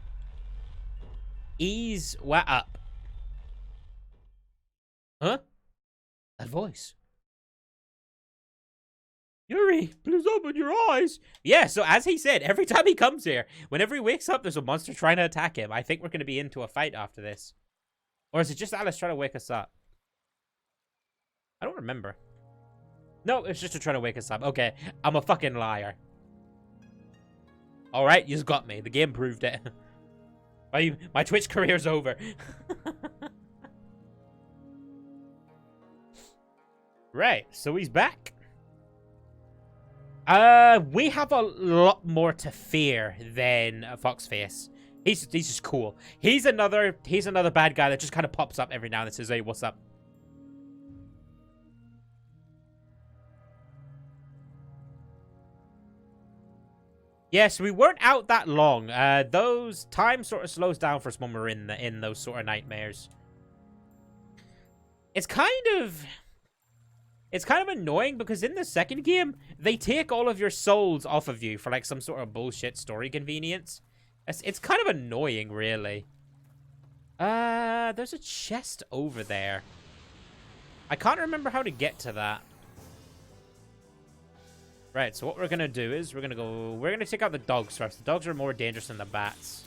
Ease up. Huh? That voice. Yuri, please open your eyes. Yeah, so as he said, every time he comes here, whenever he wakes up, there's a monster trying to attack him. I think we're going to be into a fight after this. Or is it just Alice trying to wake us up? I don't remember. No, it's just to try to wake us up. Okay, I'm a fucking liar. Alright, you just got me. The game proved it. My Twitch career's over. Right, so he's back. We have a lot more to fear than Foxface. He's just cool. He's another bad guy that just kind of pops up every now and then and says, "Hey, what's up?" Yes, we weren't out that long. Those time sort of slows down for us when we're in those sort of nightmares. It's kind of annoying because in the second game, they take all of your souls off of you for like some sort of bullshit story convenience. It's kind of annoying, really. There's a chest over there. I can't remember how to get to that. Right, so what we're gonna do is we're gonna take out the dogs first. The dogs are more dangerous than the bats.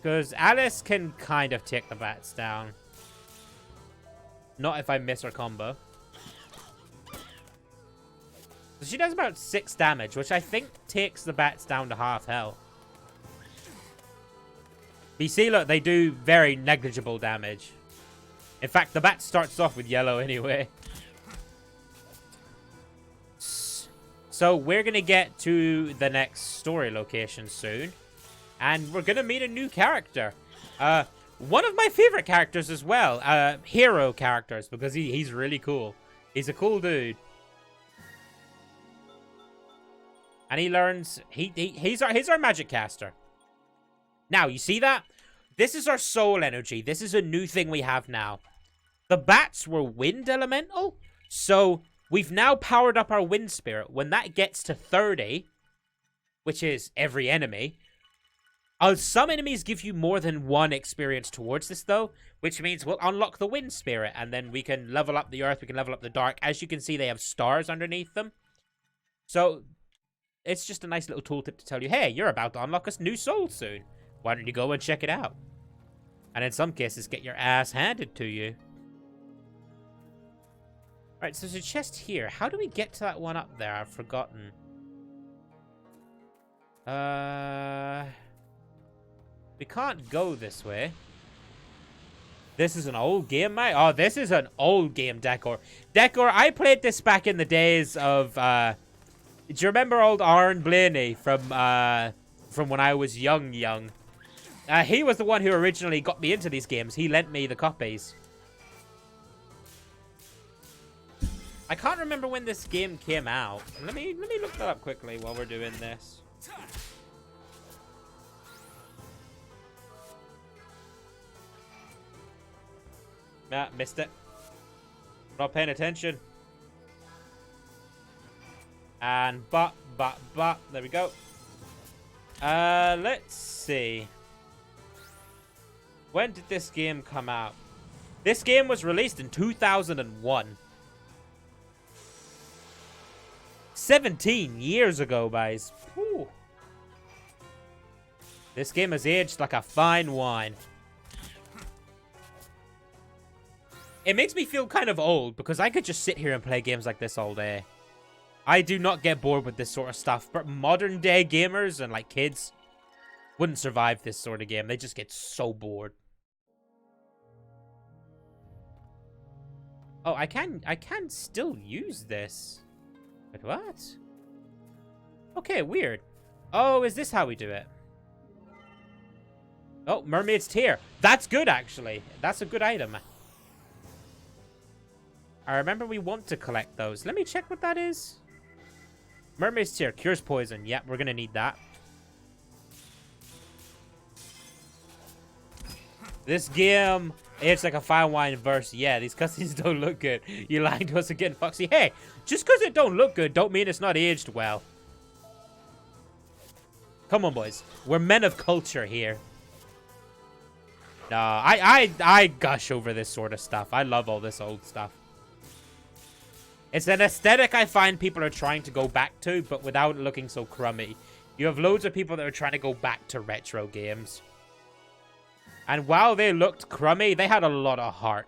Because Alice can kind of take the bats down. Not if I miss her combo. So she does about 6 damage, which I think takes the bats down to half health. But you see, look, they do very negligible damage. In fact, the bat starts off with yellow anyway. So we're going to get to the next story location soon. And we're going to meet a new character. One of my favorite characters as well. Hero characters, because he's really cool. He's a cool dude. And he learns... He's our magic caster. Now, you see that? This is our soul energy. This is a new thing we have now. The bats were wind elemental. So, we've now powered up our wind spirit. When that gets to 30, which is every enemy... some enemies give you more than 1 experience towards this, though, which means we'll unlock the wind spirit, and then we can level up the earth, we can level up the dark. As you can see, they have stars underneath them. So, it's just a nice little tooltip to tell you, hey, you're about to unlock a new soul soon. Why don't you go and check it out? And in some cases, get your ass handed to you. Alright, so there's a chest here. How do we get to that one up there? I've forgotten. We can't go this way. This is an old game, mate. Oh, this is an old game, Decor. Decor, I played this back in the days of, do you remember old Aaron Blaney from when I was young? He was the one who originally got me into these games. He lent me the copies. I can't remember when this game came out. Let me look that up quickly while we're doing this. Nah, missed it. Not paying attention. And but. There we go. Let's see. When did this game come out? This game was released in 2001. 17 years ago, guys. Whew. This game has aged like a fine wine. It makes me feel kind of old because I could just sit here and play games like this all day. I do not get bored with this sort of stuff, but modern day gamers and like kids wouldn't survive this sort of game. They just get so bored. Oh, I can still use this. Wait, what? Okay, weird. Oh, is this how we do it? Oh, Mermaid's Tear. That's good, actually. That's a good item. I remember we want to collect those. Let me check what that is. Mermaid's Tear. Cures poison. Yep, we're going to need that. This game, it's like a fine wine verse. Yeah, these cutscenes don't look good. You lying to us again, Foxy. Hey, just because it don't look good don't mean it's not aged well. Come on, boys. We're men of culture here. No, I gush over this sort of stuff. I love all this old stuff. It's an aesthetic I find people are trying to go back to, but without looking so crummy. You have loads of people that are trying to go back to retro games. And while they looked crummy, they had a lot of heart.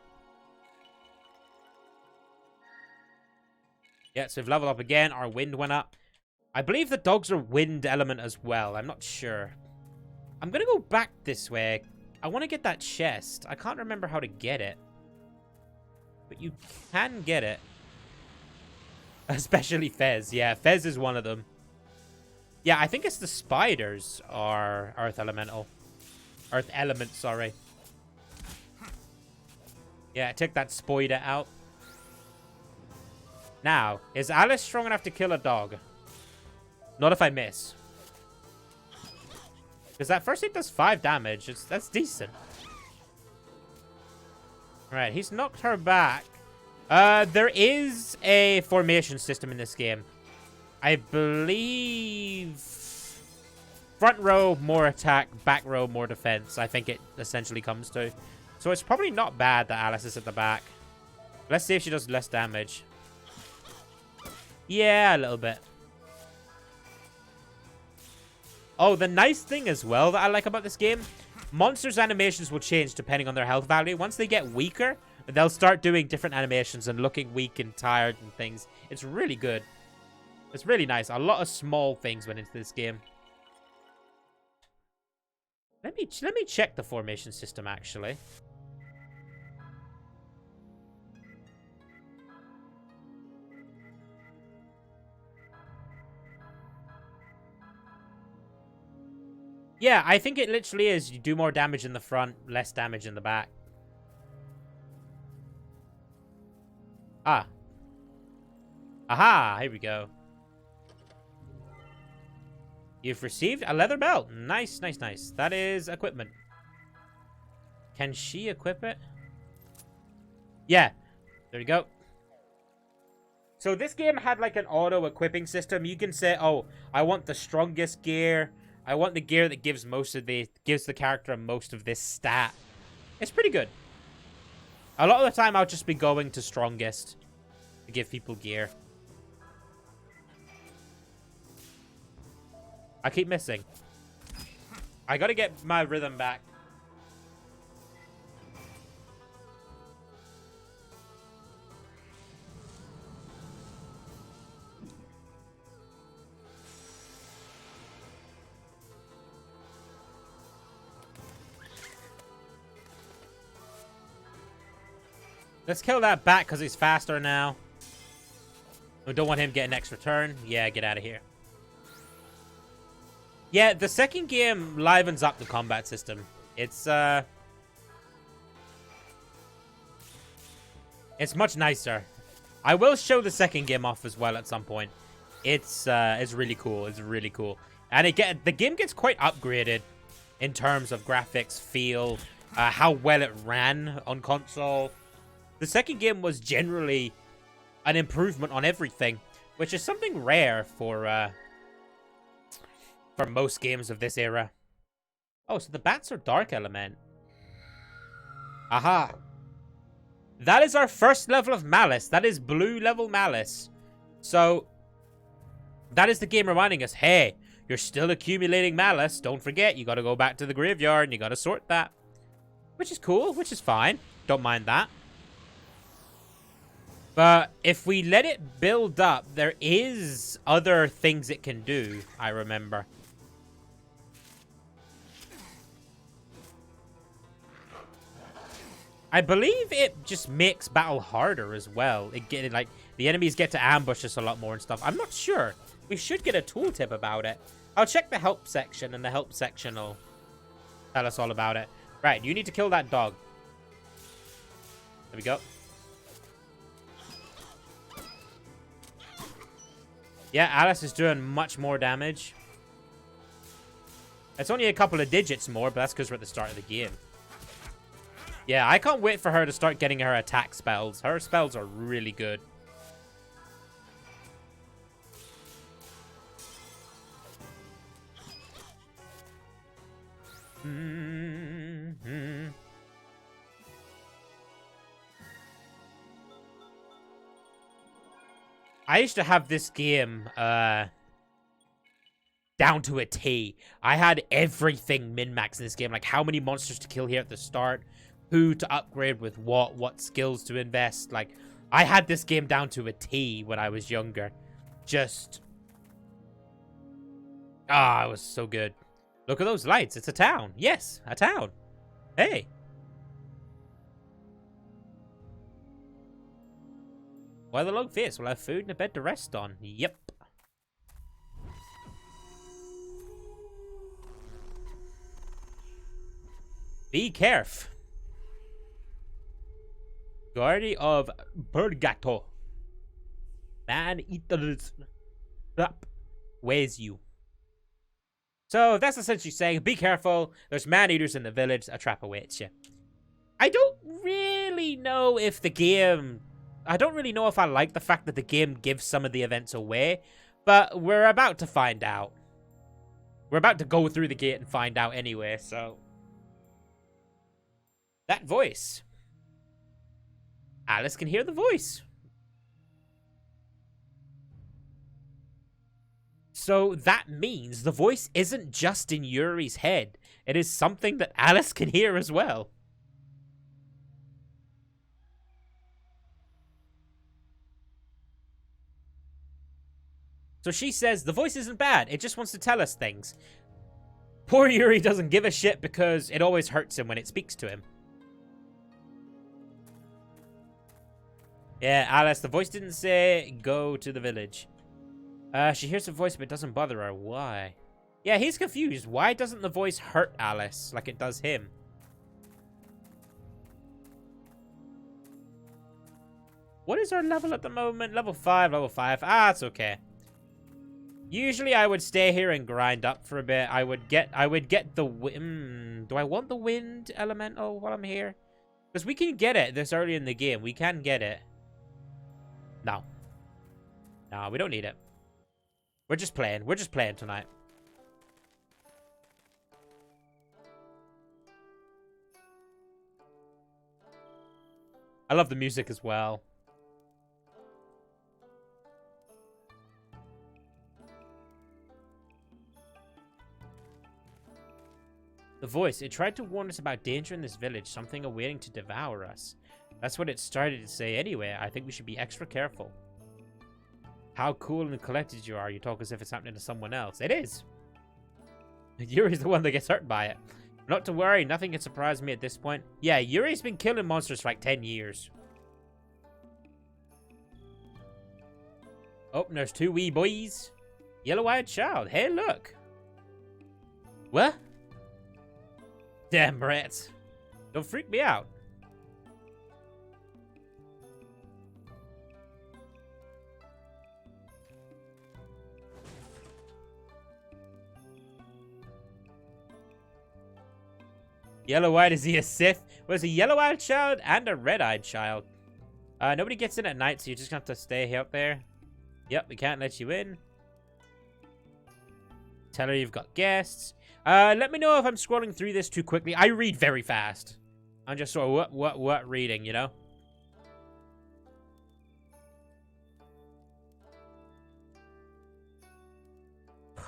Yeah, so we've leveled up again. Our wind went up. I believe the dogs are wind element as well. I'm not sure. I'm going to go back this way. I want to get that chest. I can't remember how to get it. But you can get it. Especially Fez. Yeah, Fez is one of them. Yeah, I think it's the spiders are Earth Elemental. Earth Element, sorry. Yeah, take that spider out. Now, is Alice strong enough to kill a dog? Not if I miss. Because that first hit does 5 damage. That's decent. Right, he's knocked her back. There is a formation system in this game. I believe front row, more attack, back row, more defense. I think it essentially comes to. So it's probably not bad that Alice is at the back. Let's see if she does less damage. Yeah, a little bit. Oh, the nice thing as well that I like about this game, monsters' animations will change depending on their health value. Once they get weaker, they'll start doing different animations and looking weak and tired and things. It's really good. It's really nice. A lot of small things went into this game. Let me check the formation system, actually. Yeah, I think it literally is. You do more damage in the front, less damage in the back. Ah. Aha, here we go. You've received a leather belt. Nice, nice, nice. That is equipment. Can she equip it? Yeah. There you go. So this game had like an auto-equipping system. You can say, oh, I want the strongest gear. I want the gear that gives the character most of this stat. It's pretty good. A lot of the time, I'll just be going to strongest to give people gear. I keep missing. I gotta get my rhythm back. Let's kill that bat because he's faster now. We don't want him getting extra turn. Yeah, get out of here. Yeah, the second game livens up the combat system. It's much nicer. I will show the second game off as well at some point. It's really cool. It's really cool. And the game gets quite upgraded in terms of graphics, feel, how well it ran on console. The second game was generally an improvement on everything, which is something rare for most games of this era. Oh, so the bats are dark element. Aha. That is our first level of Malice. That is blue level Malice. So, that is the game reminding us, hey, you're still accumulating Malice. Don't forget, you gotta go back to the graveyard and you gotta sort that. Which is cool, which is fine. Don't mind that. But if we let it build up, there is other things it can do, I remember. I believe it just makes battle harder as well. Like, the enemies get to ambush us a lot more and stuff. I'm not sure. We should get a tooltip about it. I'll check the help section, and the help section will tell us all about it. Right, you need to kill that dog. There we go. Yeah, Alice is doing much more damage. It's only a couple of digits more, but that's because we're at the start of the game. Yeah, I can't wait for her to start getting her attack spells. Her spells are really good. I used to have this game down to a T. I had everything min-max in this game. Like how many monsters to kill here at the start, who to upgrade with what skills to invest. Like, I had this game down to a T when I was younger. Just... it was so good. Look at those lights. It's a town. Yes, a town. Hey. Why the long face? We'll have food and a bed to rest on. Yep. Be careful. Guardian of Purgato. Man eaters. Up. Where's you? So that's essentially saying, be careful. There's man-eaters in the village. A trap awaits you. I don't really know if the game... I don't really know if I like the fact that the game gives some of the events away. But we're about to find out. We're about to go through the gate and find out anyway, so... That voice. Alice can hear the voice. So that means the voice isn't just in Yuri's head. It is something that Alice can hear as well. So she says the voice isn't bad. It just wants to tell us things. Poor Yuri doesn't give a shit because it always hurts him when it speaks to him. Yeah, Alice, the voice didn't say go to the village. She hears the voice but it doesn't bother her. Why? Yeah, he's confused. Why doesn't the voice hurt Alice like it does him? What is our level at the moment? Level 5, level 5. Ah, it's okay. Usually I would stay here and grind up for a bit. I would get the do I want the wind elemental while I'm here? Because we can get it this early in the game. We can get it. No. No, we don't need it. We're just playing. We're just playing tonight. I love the music as well. The voice. It tried to warn us about danger in this village. Something awaiting to devour us. That's what it started to say anyway. I think we should be extra careful. How cool and collected you are. You talk as if it's happening to someone else. It is. Yuri's the one that gets hurt by it. Not to worry. Nothing can surprise me at this point. Yeah, Yuri's been killing monsters for like 10 years. Oh, there's two wee boys. Yellow-eyed child. Hey, look. What? Damn rats. Don't freak me out. Yellow-eyed, is he a Sith? Well, there's a yellow-eyed child and a red-eyed child. Nobody gets in at night, so you're just gonna have to stay out there. Yep, we can't let you in. Tell her you've got guests. Let me know if I'm scrolling through this too quickly. I read very fast. I'm just sort of what reading, you know?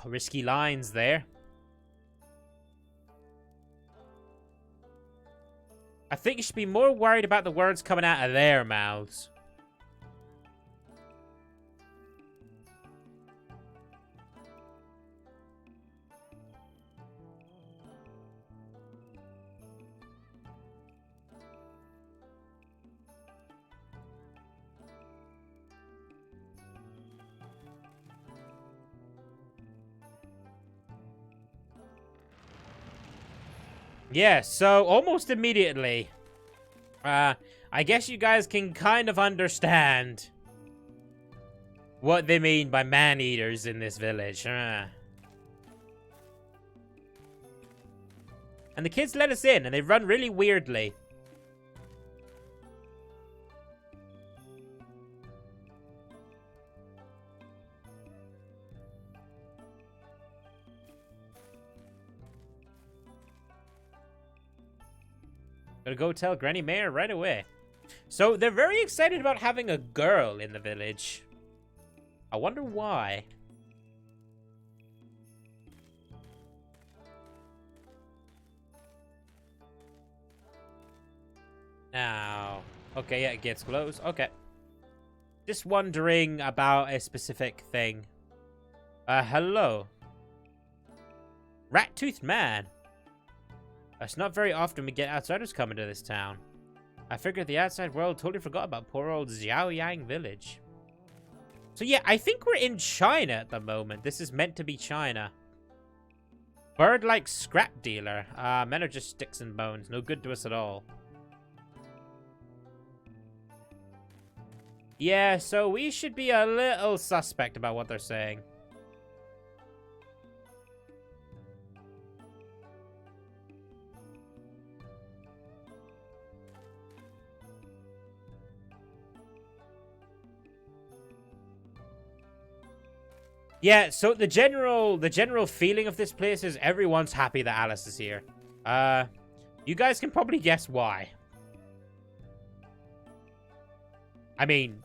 Risky lines there. I think you should be more worried about the words coming out of their mouths. Yeah, so almost immediately, I guess you guys can kind of understand what they mean by man-eaters in this village. And the kids let us in, and they run really weirdly. Gotta go tell Granny Mare right away. So they're very excited about having a girl in the village. I wonder why. Now, okay, yeah, it gets close. Okay. Just wondering about a specific thing. Hello. Rat-toothed man. It's not very often we get outsiders coming to this town. I figured the outside world totally forgot about poor old Xiaoyang village. So yeah, I think we're in China at the moment. This is meant to be China. Bird-like scrap dealer. Men are just sticks and bones. No good to us at all. Yeah, so we should be a little suspect about what they're saying. Yeah, so the general feeling of this place is everyone's happy that Alice is here. You guys can probably guess why. I mean,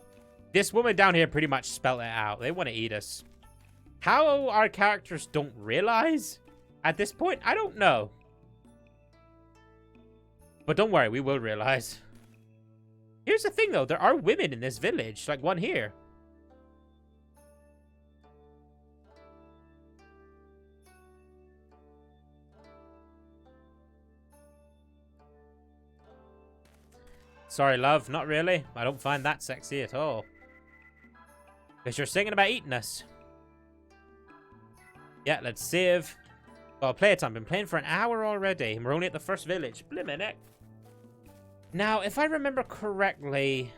this woman down here pretty much spelled it out. They want to eat us. How our characters don't realize at this point, I don't know. But don't worry, we will realize. Here's the thing, though. There are women in this village, like one here. Sorry, love. Not really. I don't find that sexy at all. Because you're singing about eating us. Yeah, let's save. Oh, playtime. Been playing for an hour already. And we're only at the first village. Blimmin' heck. Now, if I remember correctly...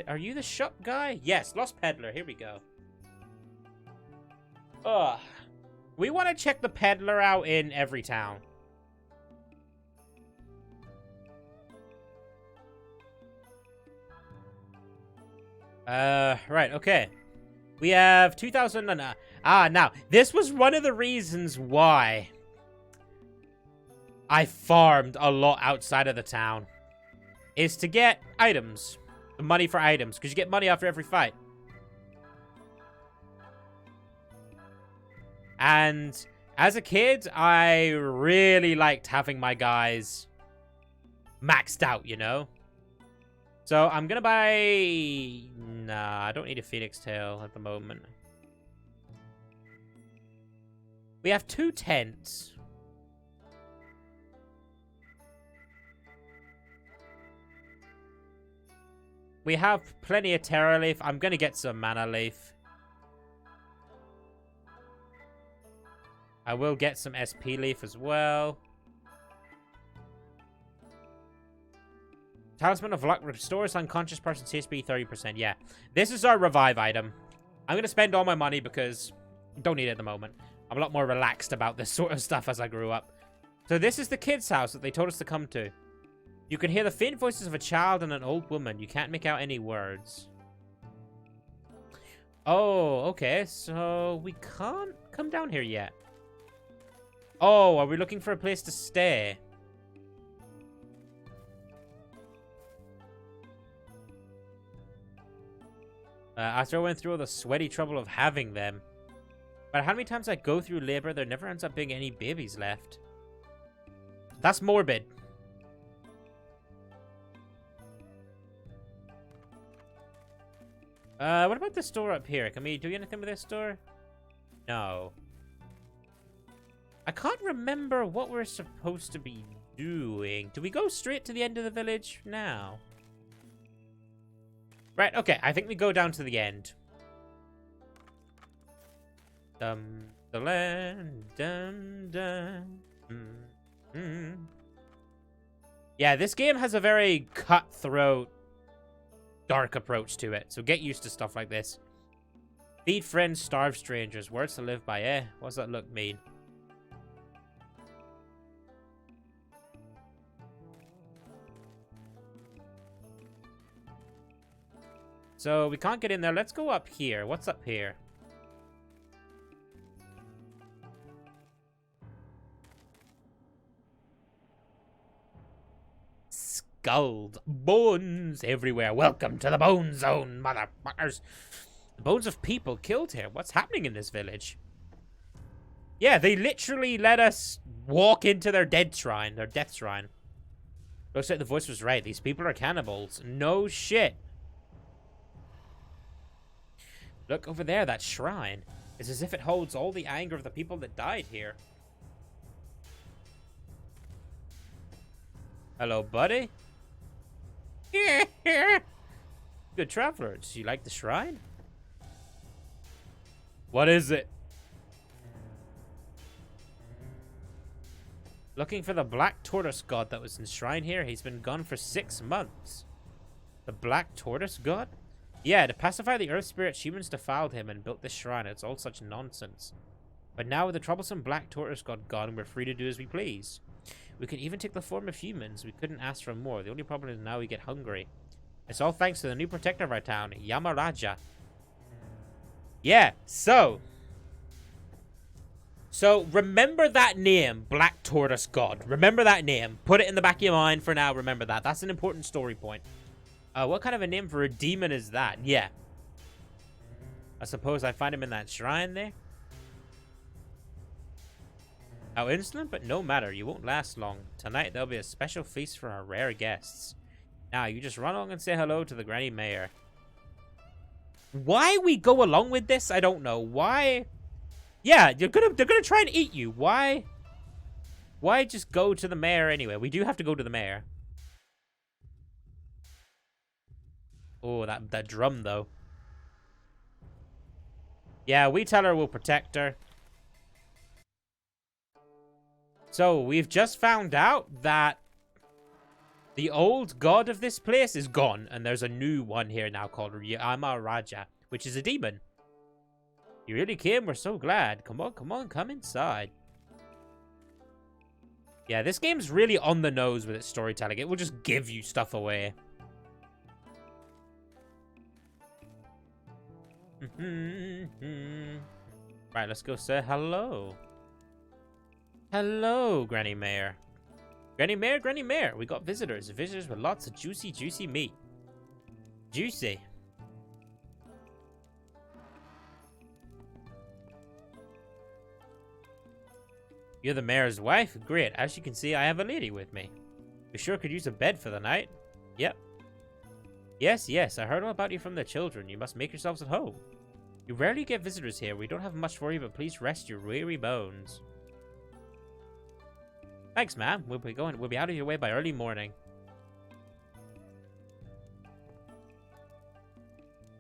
Are you the shop guy? Yes, Lost Peddler. Here we go. Ugh. We want to check the peddler out in every town. Right, okay. We have 2,000 and... now, this was one of the reasons why I farmed a lot outside of the town. Is to get items. The money for items. Because you get money after every fight. And as a kid, I really liked having my guys maxed out, you know? So, I'm gonna buy... Nah, I don't need a Phoenix Tail at the moment. We have 2 tents. We have plenty of Terra Leaf. I'm gonna get some Mana Leaf. I will get some SP Leaf as well. Talisman of Luck restores unconscious person's HP 30%. Yeah. This is our revive item. I'm going to spend all my money because I don't need it at the moment. I'm a lot more relaxed about this sort of stuff as I grew up. So this is the kid's house that they told us to come to. You can hear the faint voices of a child and an old woman. You can't make out any words. Oh, okay. So we can't come down here yet. Oh, are we looking for a place to stay? After I went through all the sweaty trouble of having them. But how many times I go through labor, there never ends up being any babies left. That's morbid. What about this door up here? Can we do anything with this door? No. I can't remember what we're supposed to be doing. Do we go straight to the end of the village now? Right, okay. I think we go down to the end. The land, dun, dun, Yeah, this game has a very cutthroat, dark approach to it. So get used to stuff like this. Feed friends, starve strangers. Words to live by, eh? What does that look mean? So, we can't get in there. Let's go up here. What's up here? Skulls. Bones everywhere. Welcome to the Bone Zone, motherfuckers. The bones of people killed here. What's happening in this village? Yeah, they literally let us walk into their dead shrine. Their death shrine. Looks like the voice was right. These people are cannibals. No shit. Look over there, that shrine. It's as if it holds all the anger of the people that died here. Hello, buddy. Good traveler. Do you like the shrine? What is it? Looking for the Black Tortoise God that was enshrined here. He's been gone for 6 months. The Black Tortoise God? Yeah, to pacify the Earth spirits, humans defiled him and built this shrine. It's all such nonsense. But now with the troublesome Black Tortoise God gone, we're free to do as we please. We can even take the form of humans. We couldn't ask for more. The only problem is now we get hungry. It's all thanks to the new protector of our town, Yamaraja. Yeah, so remember that name, Black Tortoise God. Remember that name. Put it in the back of your mind for now. Remember that. That's an important story point. What kind of a name for a demon is that? Yeah. I suppose I find him in that shrine there. How insolent, but no matter. You won't last long. Tonight there'll be a special feast for our rare guests. Now, you just run along and say hello to the Granny Mayor. Why we go along with this, I don't know. Why? Yeah, they're gonna try and eat you. Why? Why just go to the mayor anyway? We do have to go to the mayor. Oh, that drum though. Yeah, we tell her we'll protect her. So we've just found out that the old god of this place is gone, and there's a new one here now called Yamaraja, which is a demon. You really came? We're so glad. Come on, come inside. Yeah, this game's really on the nose with its storytelling. It will just give you stuff away. Right, let's go say hello. Hello, Granny Mayor. Granny Mayor, Granny Mayor. We got visitors. Visitors with lots of juicy meat. Juicy. You're the mayor's wife? Great. As you can see, I have a lady with me. We sure could use a bed for the night. Yep. Yes. I heard all about you from the children. You must make yourselves at home. You rarely get visitors here. We don't have much for you, but please rest your weary bones. Thanks, ma'am. We'll be out of your way by early morning.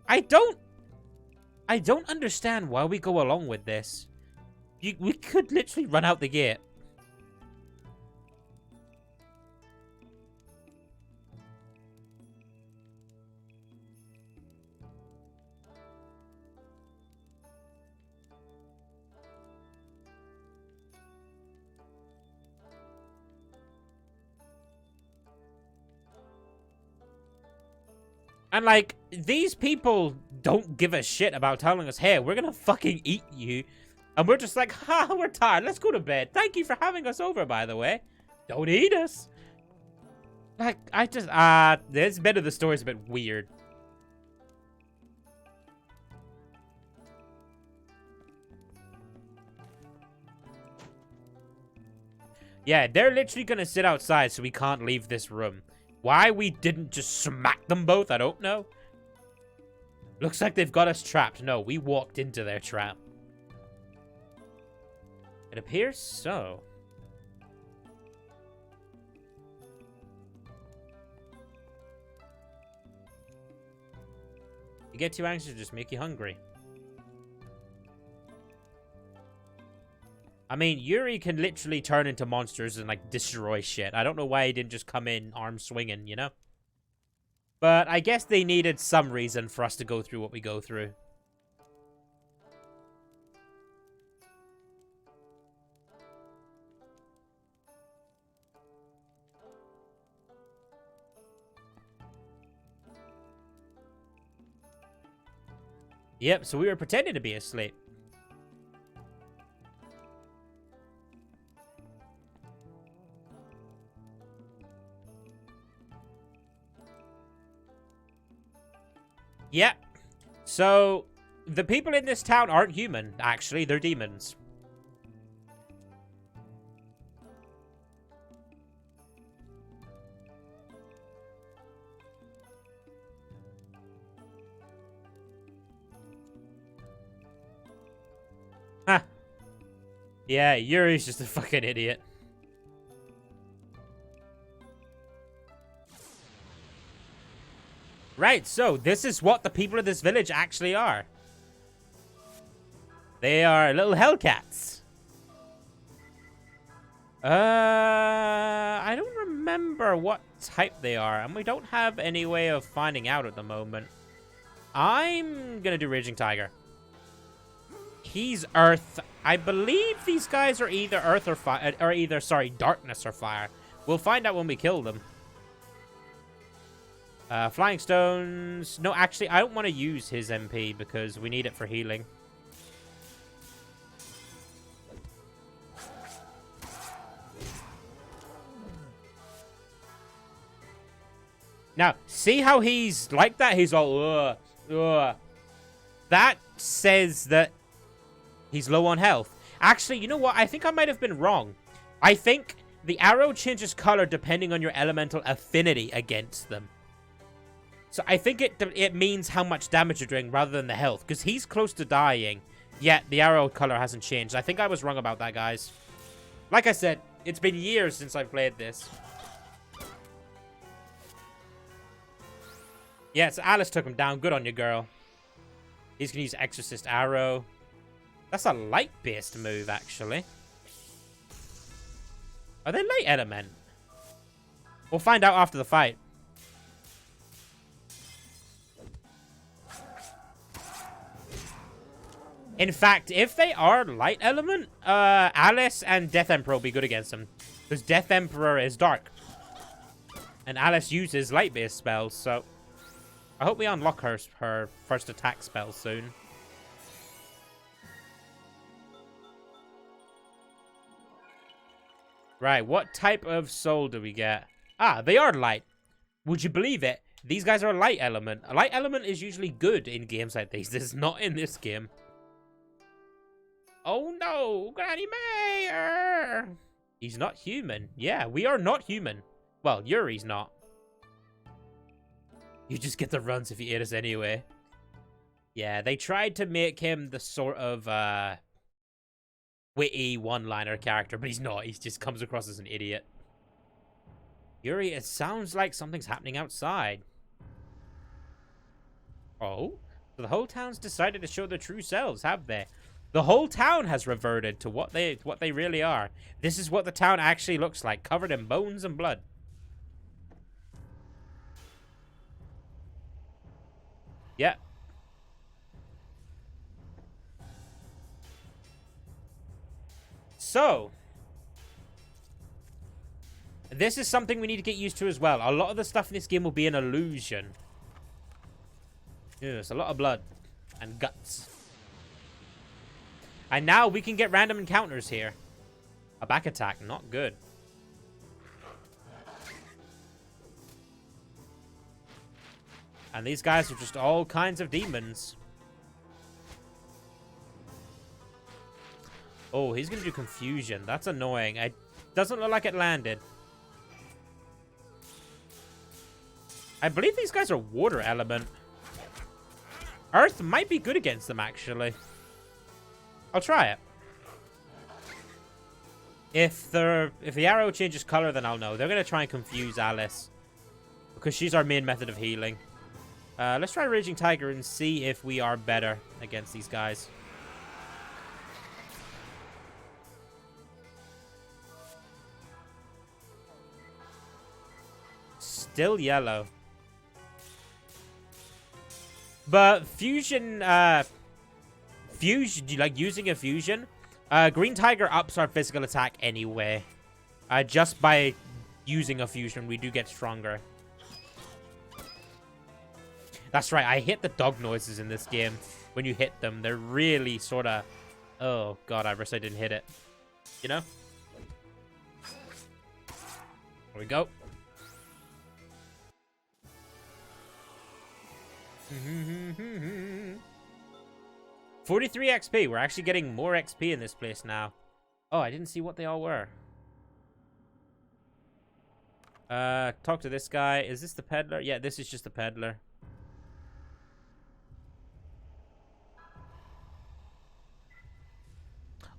I don't understand why we go along with this. We could literally run out the gate. And, like, these people don't give a shit about telling us, hey, we're gonna fucking eat you. And we're just like, ha, we're tired. Let's go to bed. Thank you for having us over, by the way. Don't eat us. Like, this bit of the story's a bit weird. Yeah, they're literally gonna sit outside so we can't leave this room. Why we didn't just smack them both, I don't know. Looks like they've got us trapped. No, we walked into their trap. It appears so. You get too anxious to just make you hungry. I mean, Yuri can literally turn into monsters and, like, destroy shit. I don't know why he didn't just come in arms swinging, you know? But I guess they needed some reason for us to go through what we go through. Yep, so we were pretending to be asleep. Yeah. So, the people in this town aren't human, actually. They're demons. Huh. Yeah, Yuri's just a fucking idiot. Right, so this is what the people of this village actually are. They are little Hellcats. I don't remember what type they are, and we don't have any way of finding out at the moment. I'm gonna do Raging Tiger. He's Earth. I believe these guys are either Earth or fire, or either, sorry, Darkness or Fire. We'll find out when we kill them. Flying Stones. No, actually, I don't want to use his MP because we need it for healing. Now, see how he's like that? He's all, ugh, ugh. That says that he's low on health. Actually, you know what? I think I might have been wrong. I think the arrow changes color depending on your elemental affinity against them. So I think it means how much damage you're doing rather than the health. Because he's close to dying, yet the arrow color hasn't changed. I think I was wrong about that, guys. Like I said, it's been years since I played this. Yeah, so Alice took him down. Good on you, girl. He's going to use Exorcist Arrow. That's a light-based move, actually. Are they light element? We'll find out after the fight. In fact, if they are light element, Alice and Death Emperor will be good against them. Because Death Emperor is dark. And Alice uses light-based spells, so I hope we unlock her first attack spell soon. Right, what type of soul do we get? Ah, they are light. Would you believe it? These guys are a light element. A light element is usually good in games like these. This is not in this game. Oh no, Granny May! He's not human. Yeah, we are not human. Well, Yuri's not. You just get the runs if you hit us anyway. Yeah, they tried to make him the sort of witty one-liner character, but he's not. He just comes across as an idiot. Yuri, it sounds like something's happening outside. Oh? So the whole town's decided to show their true selves, have they? The whole town has reverted to what they really are. This is what the town actually looks like, covered in bones and blood. Yeah. So, this is something we need to get used to as well. A lot of the stuff in this game will be an illusion. Yes, a lot of blood and guts. And now we can get random encounters here. A back attack, not good. And these guys are just all kinds of demons. Oh, he's going to do confusion. That's annoying. It doesn't look like it landed. I believe these guys are water element. Earth might be good against them, actually. I'll try it. If the arrow changes color, then I'll know. They're going to try and confuse Alice. Because she's our main method of healing. Let's try Raging Tiger and see if we are better against these guys. Still yellow. But fusion, like using a fusion, Green Tiger ups our physical attack anyway. Just by using a fusion, we do get stronger. That's right, I hit the dog noises in this game. When you hit them, they're really sort of... Oh, God, I wish I didn't hit it. You know? There we go. 43 XP. We're actually getting more XP in this place now. Oh, I didn't see what they all were. Talk to this guy. Is this the peddler? Yeah, this is just the peddler.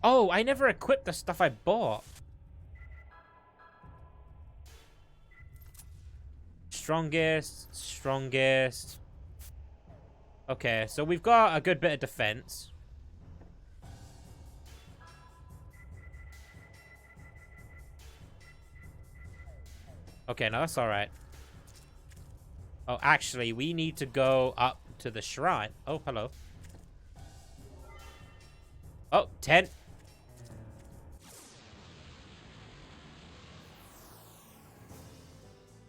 Oh, I never equipped the stuff I bought. Strongest. Strongest. Okay, so we've got a good bit of defense. Okay, no, that's alright. Oh, actually, we need to go up to the shrine. Oh, hello. Oh, 10.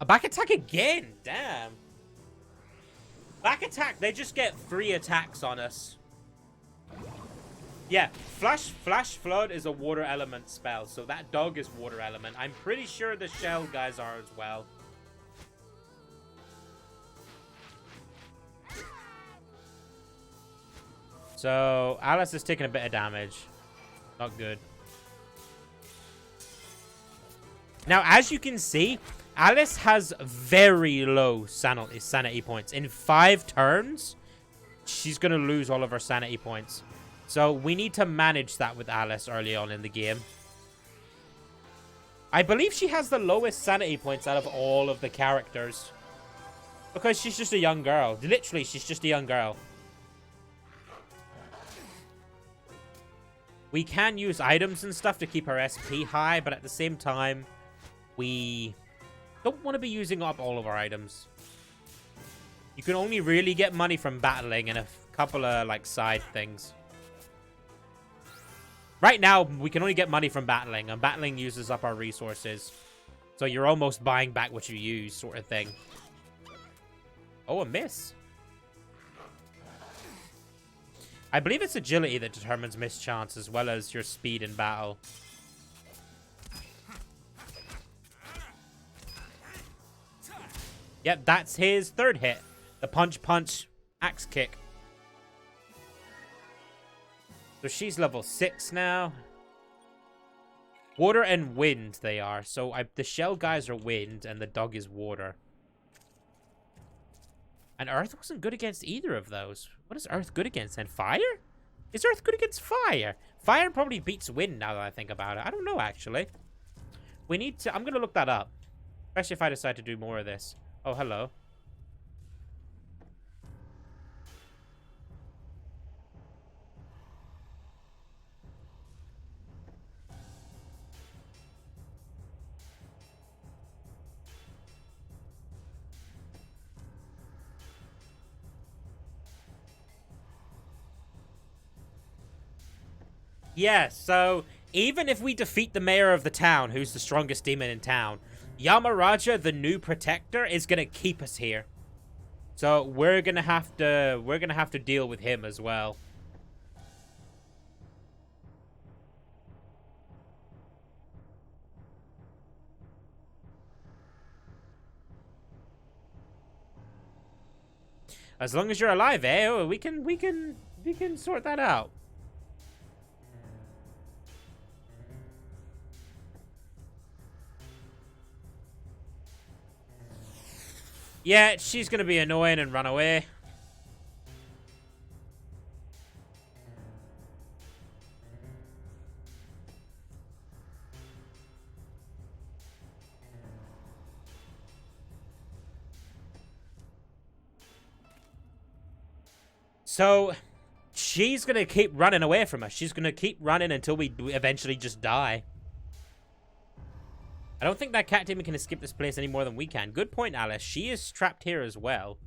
A back attack again. Damn. Back attack. They just get 3 attacks on us. Yeah. Flash Flood is a water element spell. So that dog is water element. I'm pretty sure the shell guys are as well. So Alice is taking a bit of damage. Not good. Now, as you can see, Alice has very low sanity points. In 5 turns, she's going to lose all of her sanity points. So we need to manage that with Alice early on in the game. I believe she has the lowest sanity points out of all of the characters. Because she's just a young girl. Literally, she's just a young girl. We can use items and stuff to keep her SP high, but at the same time, we don't want to be using up all of our items. You can only really get money from battling and a couple of, like, side things. Right now, we can only get money from battling, and battling uses up our resources. So you're almost buying back what you use, sort of thing. Oh, a miss. I believe it's agility that determines miss chance as well as your speed in battle. Yep, that's his 3rd hit. The punch, axe kick. So she's level 6 now. Water and wind they are. So the shell guys are wind and the dog is water. And Earth wasn't good against either of those. What is Earth good against? And fire? Is Earth good against fire? Fire probably beats wind now that I think about it. I don't know, actually. We need to... I'm going to look that up. Especially if I decide to do more of this. Oh, hello. Yeah, so even if we defeat the mayor of the town, who's the strongest demon in town, Yamaraja, the new protector, is gonna keep us here. So we're gonna have to deal with him as well. As long as you're alive, eh? Oh, we can sort that out. Yeah, she's gonna be annoying and run away. So, she's gonna keep running away from us. She's gonna keep running until we eventually just die. I don't think that cat demon can escape this place any more than we can. Good point, Alice. She is trapped here as well.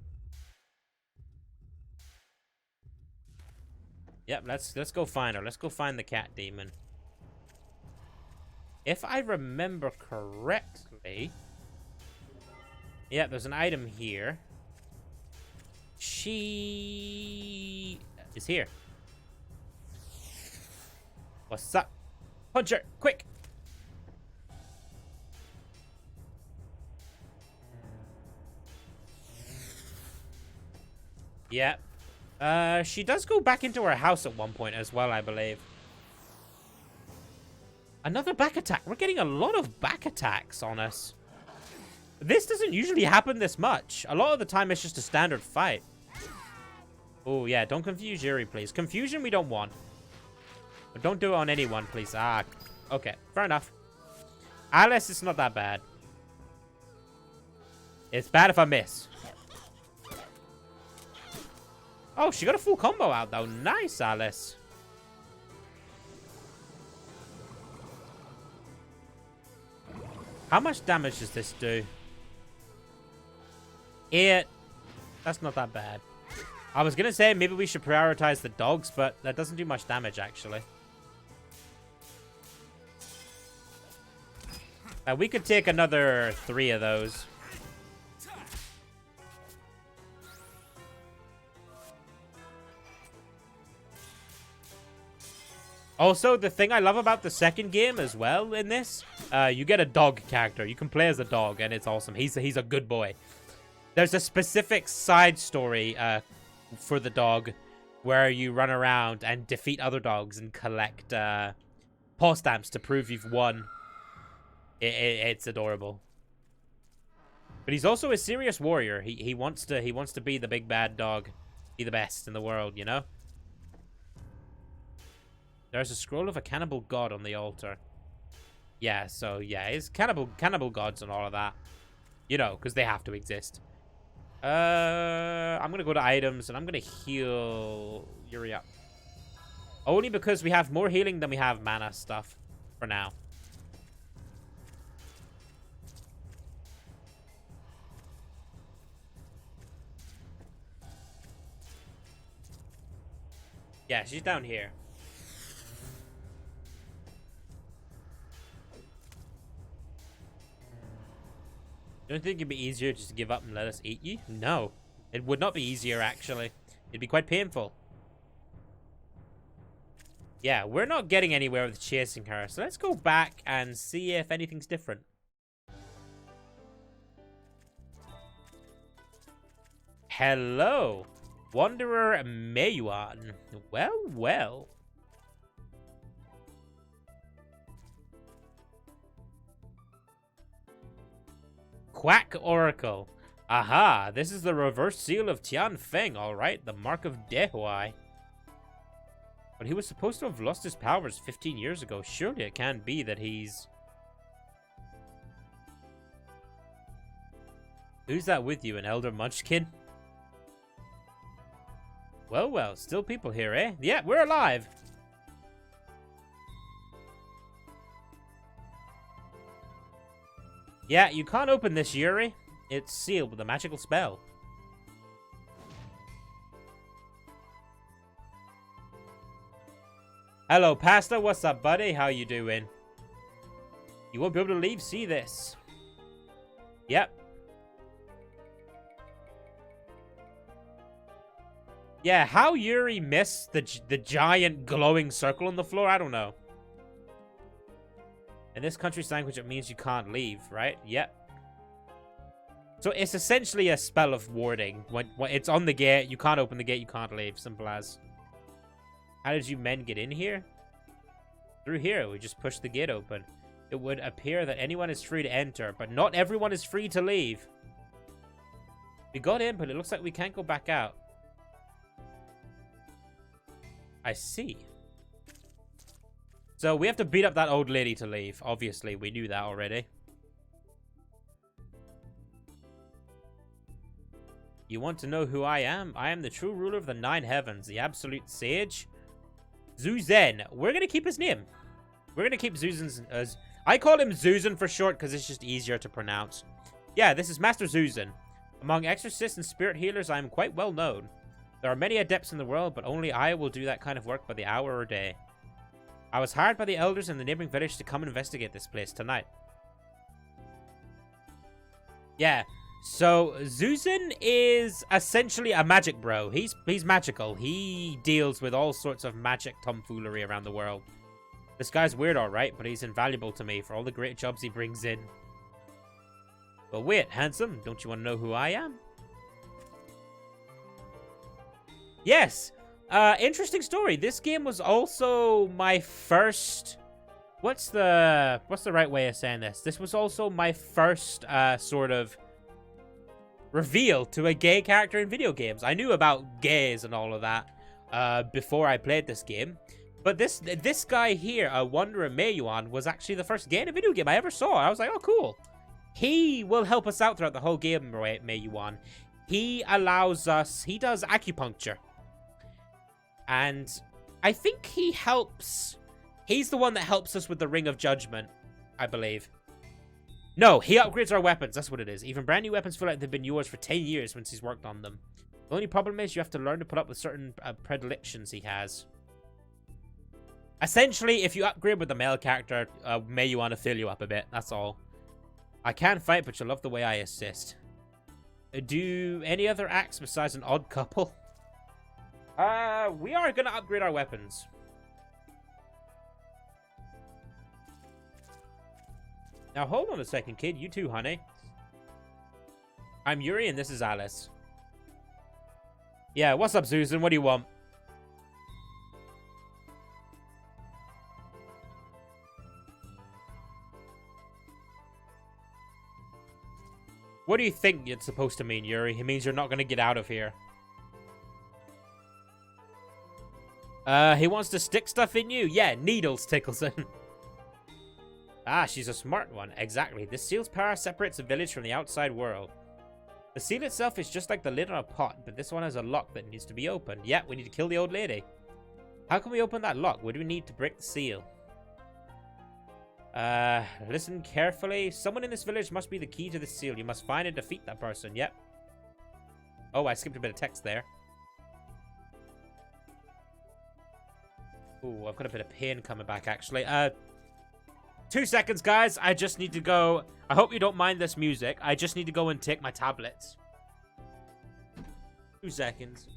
Yep, let's go find her. Let's go find the cat demon. If I remember correctly... Yeah, there's an item here. She is here. What's up? Punch her! Quick! Yeah. She does go back into her house at one point as well, I believe. Another back attack. We're getting a lot of back attacks on us. This doesn't usually happen this much. A lot of the time, it's just a standard fight. Oh, yeah. Don't confuse Yuri, please. Confusion we don't want. But don't do it on anyone, please. Ah, okay. Fair enough. Alice, it's not that bad. It's bad if I miss. Oh, she got a full combo out, though. Nice, Alice. How much damage does this do? 8. That's not that bad. I was going to say maybe we should prioritize the dogs, but that doesn't do much damage, actually. We could take another 3 of those. Also, the thing I love about the second game as well in this, you get a dog character. You can play as a dog, and it's awesome. He's a good boy. There's a specific side story for the dog where you run around and defeat other dogs and collect paw stamps to prove you've won. It's adorable. But he's also a serious warrior. He wants to be the big bad dog, be the best in the world, you know? There's a scroll of a cannibal god on the altar. Yeah, so yeah, it's cannibal gods and all of that. You know, because they have to exist. I'm gonna go to items and I'm gonna heal Yuri up. Only because we have more healing than we have mana stuff for now. Yeah, she's down here. Don't think it'd be easier just to give up and let us eat you? No. It would not be easier, actually. It'd be quite painful. Yeah, we're not getting anywhere with chasing her. So let's go back and see if anything's different. Hello. Wanderer Mayuan. Well, well. Quack Oracle. Aha, this is the reverse seal of Tian Feng, alright, the mark of Dehuai. But he was supposed to have lost his powers 15 years ago. Surely it can't be that he's... Who's that with you, an elder munchkin? Well, well, still people here, eh? Yeah, we're alive. Yeah, you can't open this, Yuri. It's sealed with a magical spell. Hello, Pastor. What's up, buddy? How you doing? You won't be able to leave. See this. Yep. Yeah, how Yuri missed the giant glowing circle on the floor, I don't know. In this country's language, it means you can't leave, right? Yep. So it's essentially a spell of warding. When it's on the gate, you can't open the gate, you can't leave. Simple as. How did you men get in here? Through here, we just push the gate open. It would appear that anyone is free to enter, but not everyone is free to leave. We got in, but it looks like we can't go back out. I see. So we have to beat up that old lady to leave. Obviously, we knew that already. You want to know who I am? I am the true ruler of the Nine Heavens, the absolute sage. Zuzen. We're going to keep his name. We're going to keep Zuzen's... I call him Zuzen for short because it's just easier to pronounce. Yeah, this is Master Zuzen. Among exorcists and spirit healers, I am quite well known. There are many adepts in the world, but only I will do that kind of work by the hour or day. I was hired by the elders in the neighboring village to come investigate this place tonight. Yeah, so Zuzen is essentially a magic bro. He's magical. He deals with all sorts of magic tomfoolery around the world. This guy's weird, alright, but he's invaluable to me for all the great jobs he brings in. But wait, handsome, don't you want to know who I am? Yes! Interesting story. This game was also my first... What's the right way of saying this? This was also my first sort of reveal to a gay character in video games. I knew about gays and all of that before I played this game. But this guy here, Wanderer Mayuan, was actually the first gay in a video game I ever saw. I was like, oh, cool. He will help us out throughout the whole game, Mei Yuan. He allows us... He does acupuncture. And I think he helps... He's the one that helps us with the Ring of Judgment, I believe. No, he upgrades our weapons. That's what it is. Even brand new weapons feel like they've been yours for 10 years once he's worked on them. The only problem is you have to learn to put up with certain predilections he has. Essentially, if you upgrade with the male character, Mei Yuan to fill you up a bit. That's all. I can fight, but you love the way I assist. Do any other acts besides an odd couple? We are going to upgrade our weapons. Now, hold on a second, kid. You too, honey. I'm Yuri, and this is Alice. Yeah, what's up, Susan? What do you want? What do you think it's supposed to mean, Yuri? It means you're not going to get out of here. He wants to stick stuff in you? Yeah, needles, Tickleson. Ah, she's a smart one. Exactly. This seal's power separates the village from the outside world. The seal itself is just like the lid on a pot, but this one has a lock that needs to be opened. Yeah, we need to kill the old lady. How can we open that lock? What do we need to break the seal? Listen carefully. Someone in this village must be the key to the seal. You must find and defeat that person. Yep. Oh, I skipped a bit of text there. Ooh, I've got a bit of pain coming back, actually. 2 seconds, guys. I just need to go. I hope you don't mind this music. I just need to go and take my tablets. 2 seconds.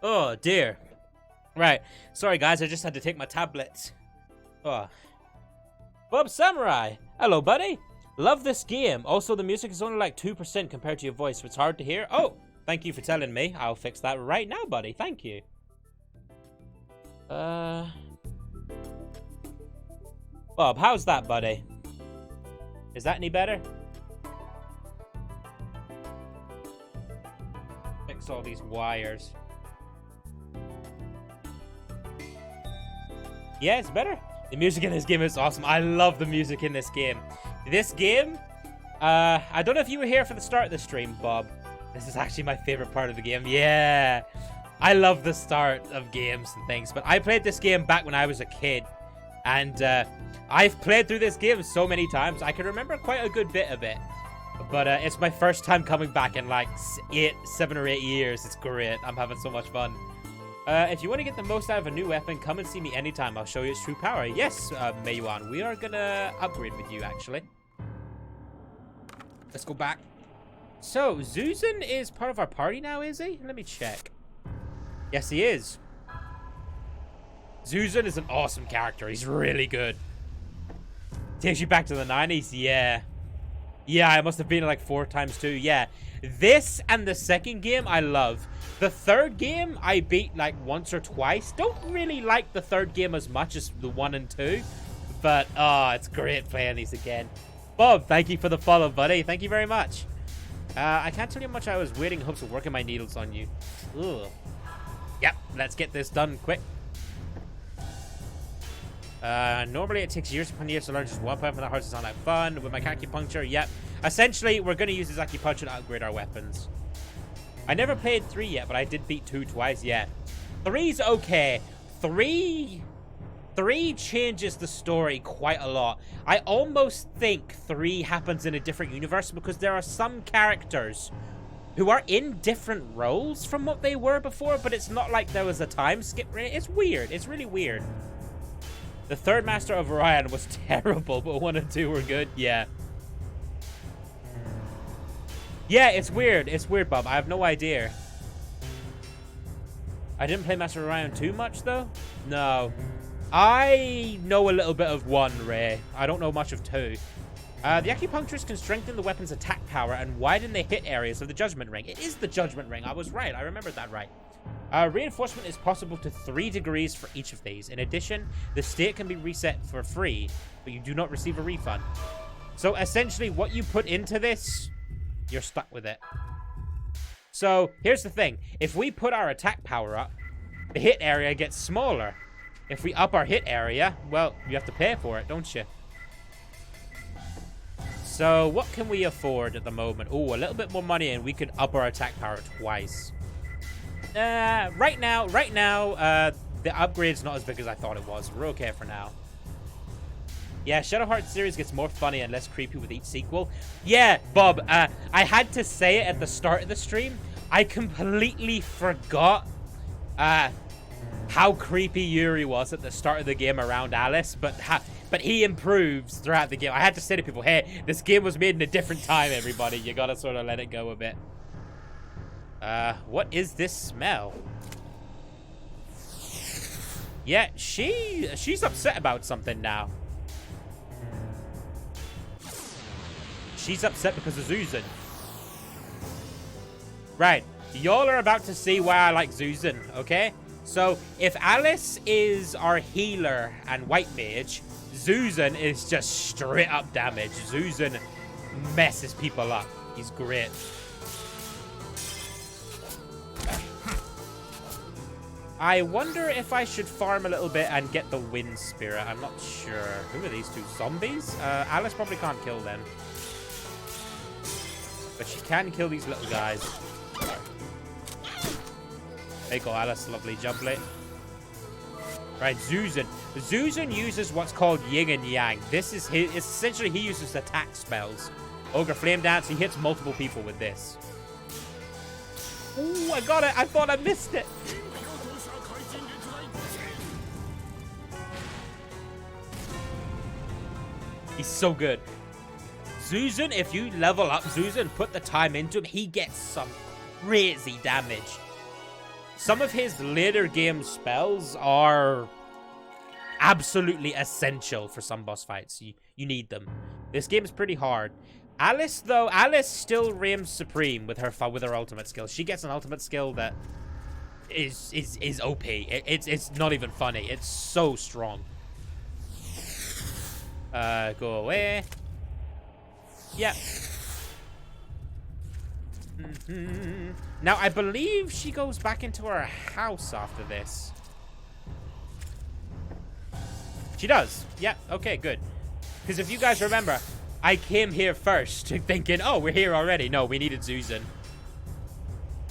Oh, dear. Right. Sorry, guys. I just had to take my tablets. Oh. Bob Samurai. Hello, buddy. Love this game. Also, the music is only like 2% compared to your voice, so it's hard to hear. Oh, thank you for telling me. I'll fix that right now, buddy. Thank you. Bob, how's that, buddy? Is that any better? Fix all these wires. Yeah, it's better. The music in this game is awesome. I love the music in this game. This game, I don't know if you were here for the start of the stream, Bob. This is actually my favorite part of the game. Yeah. I love the start of games and things, but I played this game back when I was a kid. And I've played through this game so many times. I can remember quite a good bit of it. But it's my first time coming back in like 7 or 8 years. It's great. I'm having so much fun. If you want to get the most out of a new weapon, come and see me anytime. I'll show you its true power. Yes, Mei Yuan, we are gonna upgrade with you, actually. Let's go back. So, Zuzan is part of our party now, is he? Let me check. Yes, he is. Zuzan is an awesome character. He's really good. Takes you back to the 90s? Yeah. Yeah, I must have been like 4 times too. Yeah. This and the second game I love. The third game I beat like once or twice. Don't really like the third game as much as the 1 and 2. But, it's great playing these again. Bob, thank you for the follow, buddy. Thank you very much. I can't tell you how much I was waiting in hopes of working my needles on you. Ugh. Yep, let's get this done quick. Normally it takes years upon years to learn just one weapon that hurts. It's not like fun. With my acupuncture, yep. Essentially, we're going to use this acupuncture to upgrade our weapons. I never played 3 yet, but I did beat 2 twice, yeah. 3's okay. 3 changes the story quite a lot. I almost think 3 happens in a different universe because there are some characters who are in different roles from what they were before, but it's not like there was a time skip. It's weird. It's really weird. The third Master of Orion was terrible, but 1 and 2 were good. Yeah. Yeah, it's weird. It's weird, Bob. I have no idea. I didn't play Master of Orion too much, though. No. I know a little bit of 1, Ray. I don't know much of 2. The acupuncturist can strengthen the weapon's attack power and widen the hit areas of the Judgment Ring. It is the Judgment Ring. I was right. I remembered that right. Reinforcement is possible to 3 degrees for each of these. In addition, the state can be reset for free, but you do not receive a refund. So essentially, what you put into this, you're stuck with it. So here's the thing. If we put our attack power up, the hit area gets smaller. If we up our hit area, well, you have to pay for it, don't you? So what can we afford at the moment? Oh, a little bit more money and we could up our attack power twice. Right now, the upgrade's not as big as I thought it was. We're okay for now. Yeah, Shadow Heart series gets more funny and less creepy with each sequel. Yeah, Bob, I had to say it at the start of the stream. I completely forgot how creepy Yuri was at the start of the game around Alice, but he improves throughout the game. I had to say to people, hey, this game was made in a different time, everybody. You gotta sort of let it go a bit. What is this smell? Yeah, she's upset about something now. She's upset because of Zuzan. Right, y'all are about to see why I like Zuzan, okay? So, if Alice is our healer and white mage, Zuzan is just straight up damage. Zuzan messes people up. He's great. I wonder if I should farm a little bit and get the Wind Spirit. I'm not sure. Who are these 2? Zombies? Alice probably can't kill them. But she can kill these little guys. There you go, Alice. Lovely jumplet. Right, Zuzan. Zuzan uses what's called Yin and Yang. This is his. Essentially, he uses attack spells. Ogre Flame Dance. He hits multiple people with this. Ooh, I got it. I thought I missed it. He's so good. Zuzan, if you level up Zuzan, put the time into him, he gets some crazy damage. Some of his later game spells are absolutely essential for some boss fights. You need them. This game is pretty hard. Alice, though, Alice still reigns supreme with her ultimate skill. She gets an ultimate skill that is OP. It's not even funny. It's so strong. Go away. Yeah. Now, I believe she goes back into her house after this. She does. Yeah, okay, good. Because if you guys remember, I came here first thinking, oh, we're here already. No, we needed Zuzan.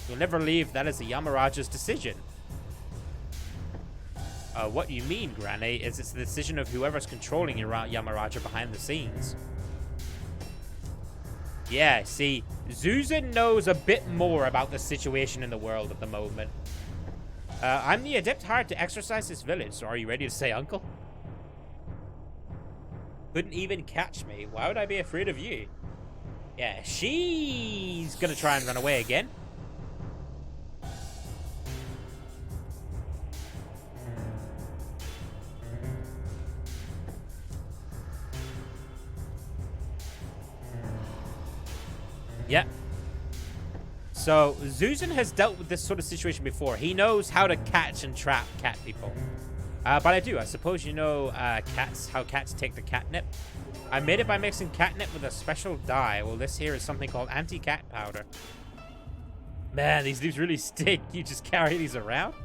You'll never leave. That is the Yamaraja's decision. What you mean, Granny, is it's the decision of whoever's controlling Yamaraja behind the scenes. Yeah, see, Zuzan knows a bit more about the situation in the world at the moment. I'm the adept hired to exorcise this village, so are you ready to say uncle? Couldn't even catch me. Why would I be afraid of you? Yeah, she's gonna try and run away again. Yeah. So, Zuzan has dealt with this sort of situation before. He knows how to catch and trap cat people. But I suppose you know how cats take the catnip. I made it by mixing catnip with a special dye. Well, this here is something called anti-cat powder. Man, these leaves really stink. You just carry these around?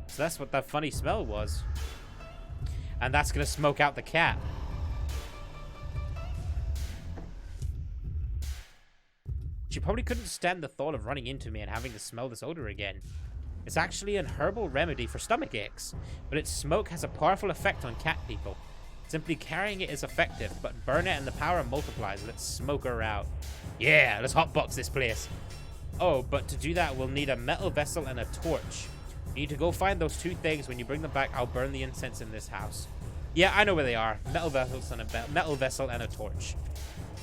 So that's what that funny smell was. And that's going to smoke out the cat. She probably couldn't stand the thought of running into me and having to smell this odor again. It's actually an herbal remedy for stomach aches, but its smoke has a powerful effect on cat people. Simply carrying it is effective, but burn it and the power multiplies. Let's smoke her out. Yeah, let's hotbox this place. Oh, but to do that, we'll need a metal vessel and a torch. You need to go find those two things. When you bring them back, I'll burn the incense in this house. Yeah, I know where they are. Metal vessels and a metal vessel and a torch.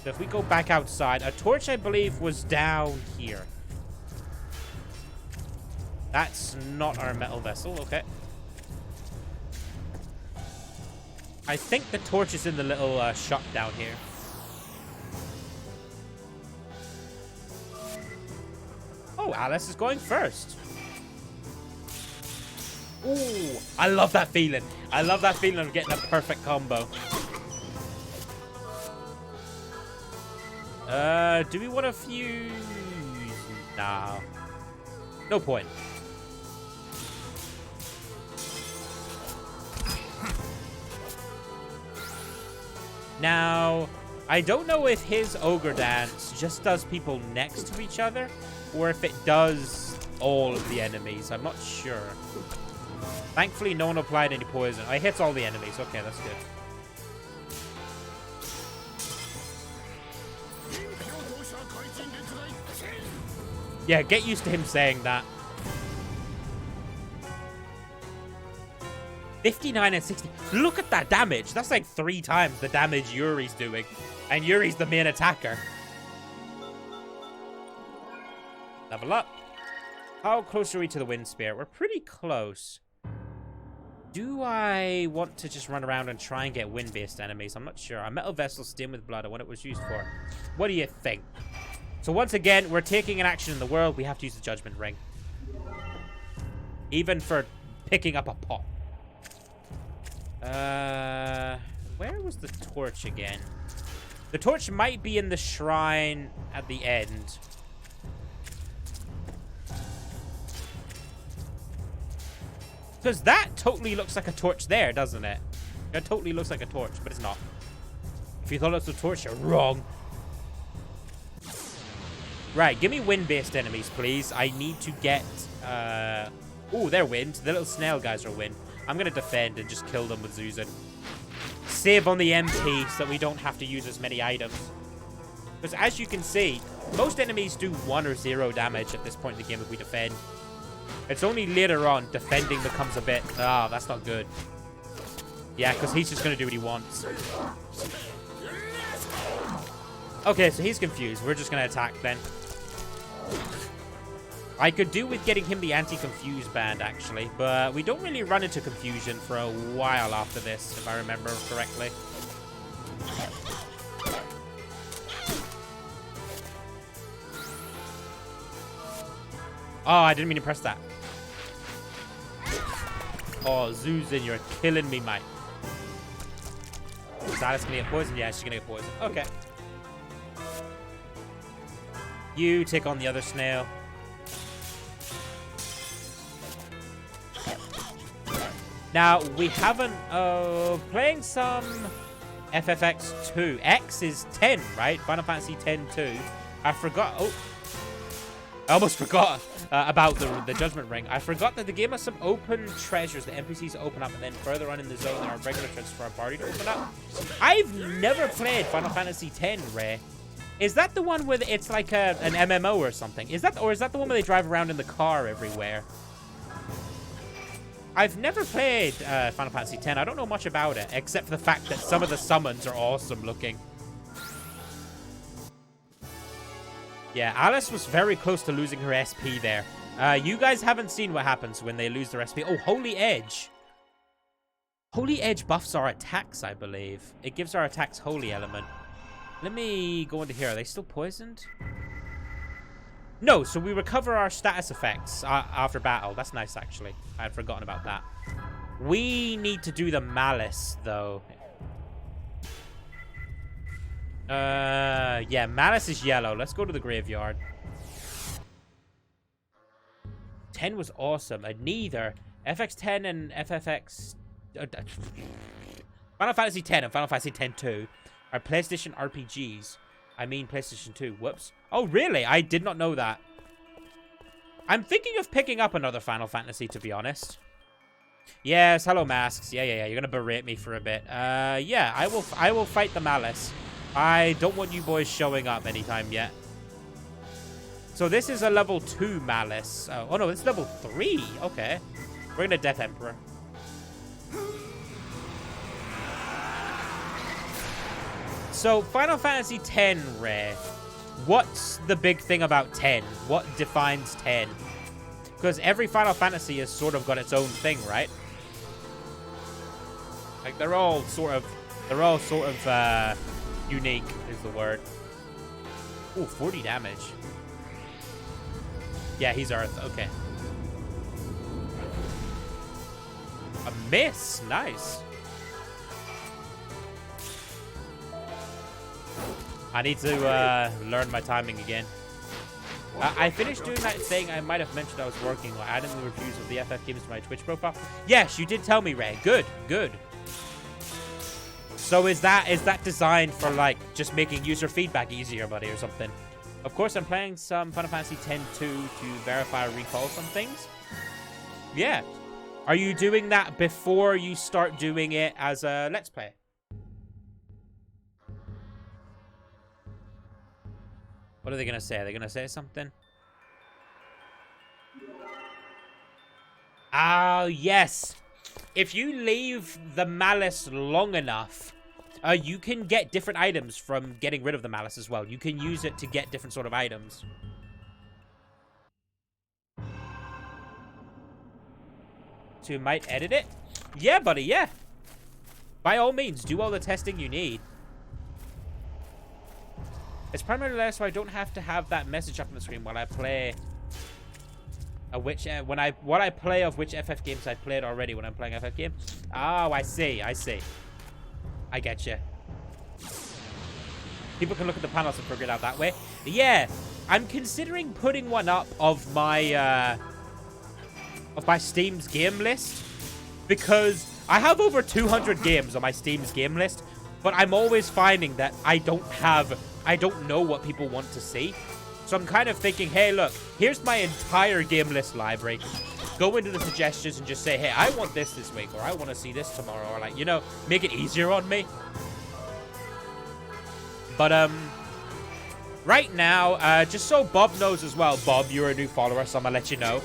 So if we go back outside, a torch, I believe, was down here. That's not our metal vessel. Okay. I think the torch is in the little shop down here. Oh, Alice is going first. Ooh, I love that feeling. I love that feeling of getting a perfect combo. Do we want to fuse? Nah. No point. Now, I don't know if his ogre dance just does people next to each other, or if it does all of the enemies. I'm not sure. Thankfully, no one applied any poison. I hit all the enemies. Okay, that's good. Yeah, get used to him saying that. 59 and 60. Look at that damage. That's like 3 times the damage Yuri's doing. And Yuri's the main attacker. Level up. How close are we to the Wind Spirit? We're pretty close. Do I want to just run around and try and get wind-based enemies? I'm not sure. Our metal vessel stained with blood and what it was used for. What do you think? So once again, we're taking an action in the world. We have to use the Judgment Ring. Even for picking up a pot. Where was the torch again? The torch might be in the shrine at the end. Because that totally looks like a torch there, doesn't it? It totally looks like a torch, but it's not. If you thought it was a torch, you're wrong. Right, give me wind-based enemies, please. I need to get... Oh, they're wind. The little snail guys are wind. I'm going to defend and just kill them with Zuzan. Save on the MP so that we don't have to use as many items. Because as you can see, most enemies do 1 or 0 damage at this point in the game if we defend. It's only later on defending becomes a bit... Ah, that's not good. Yeah, because he's just going to do what he wants. Okay, so he's confused. We're just going to attack then. I could do with getting him the anti-confuse band, actually. But we don't really run into confusion for a while after this, if I remember correctly. Oh, I didn't mean to press that. Oh, Zuzan, you're killing me, mate. Is Alice gonna get poisoned? Yeah, she's gonna get poisoned. Okay. You take on the other snail. Now, we haven't... playing some FFX 2. X is 10, right? Final Fantasy 10-2. I forgot... Oh. I almost forgot about the Judgment Ring. I forgot that the game has some open treasures that NPCs open up, and then further on in the zone there are regular treasures for our party to open up. I've never played Final Fantasy X, Ray. Is that the one where it's like an MMO or something? Is that the one where they drive around in the car everywhere? I've never played Final Fantasy X. I don't know much about it, except for the fact that some of the summons are awesome looking. Yeah, Alice was very close to losing her SP there. You guys haven't seen what happens when they lose their SP. Oh, Holy Edge. Holy Edge buffs our attacks, I believe. It gives our attacks Holy Element. Let me go into here. Are they still poisoned? No, so we recover our status effects after battle. That's nice, actually. I had forgotten about that. We need to do the Malice, though. Yeah, Malice is yellow. Let's go to the graveyard. 10 was awesome. And neither FX10 and FFX Final Fantasy X and Final Fantasy X-2 are PlayStation RPGs. I mean PlayStation 2. Whoops. Oh, really? I did not know that. I'm thinking of picking up another Final Fantasy, to be honest. Yes, hello, Masks. Yeah. You're gonna berate me for a bit. Yeah, I will fight the Malice. I don't want you boys showing up anytime yet. So this is a level 2 Malice. Oh no, it's level 3. Okay. We're gonna Death Emperor. So, Final Fantasy X, Ray. What's the big thing about 10? What defines 10? Because every Final Fantasy has sort of got its own thing, right? Like, they're all sort of unique, is the word. Ooh, 40 damage. Yeah, he's Earth. Okay. A miss. Nice. I need to learn my timing again. I finished doing that thing I might have mentioned I was working on, adding the reviews of the FF games to my Twitch profile. Yes, you did tell me, Ray. Good, good. So is that designed for, like, just making user feedback easier, buddy, or something? Of course, I'm playing some Final Fantasy X-2 to verify or recall some things. Yeah. Are you doing that before you start doing it as a Let's Play? What are they going to say? Are they going to say something? Oh, yes. If you leave the Malice long enough, you can get different items from getting rid of the Malice as well. You can use it to get different sort of items. So you might edit it? Yeah, buddy, yeah. By all means, do all the testing you need. It's primarily there so I don't have to have that message up on the screen while I play what I play of which FF games I've played already when I'm playing FF game. Oh, I see. I get you. People can look at the panels and figure it out that way. Yeah, I'm considering putting one up of my Steam's game list because I have over 200 games on my Steam's game list, but I'm always finding that I don't know what people want to see. So I'm kind of thinking, hey, look, here's my entire game list library. Go into the suggestions and just say, hey, I want this week, or I want to see this tomorrow, or, like, you know, make it easier on me. But, right now, just so Bob knows as well, Bob, you're a new follower, so I'm gonna let you know.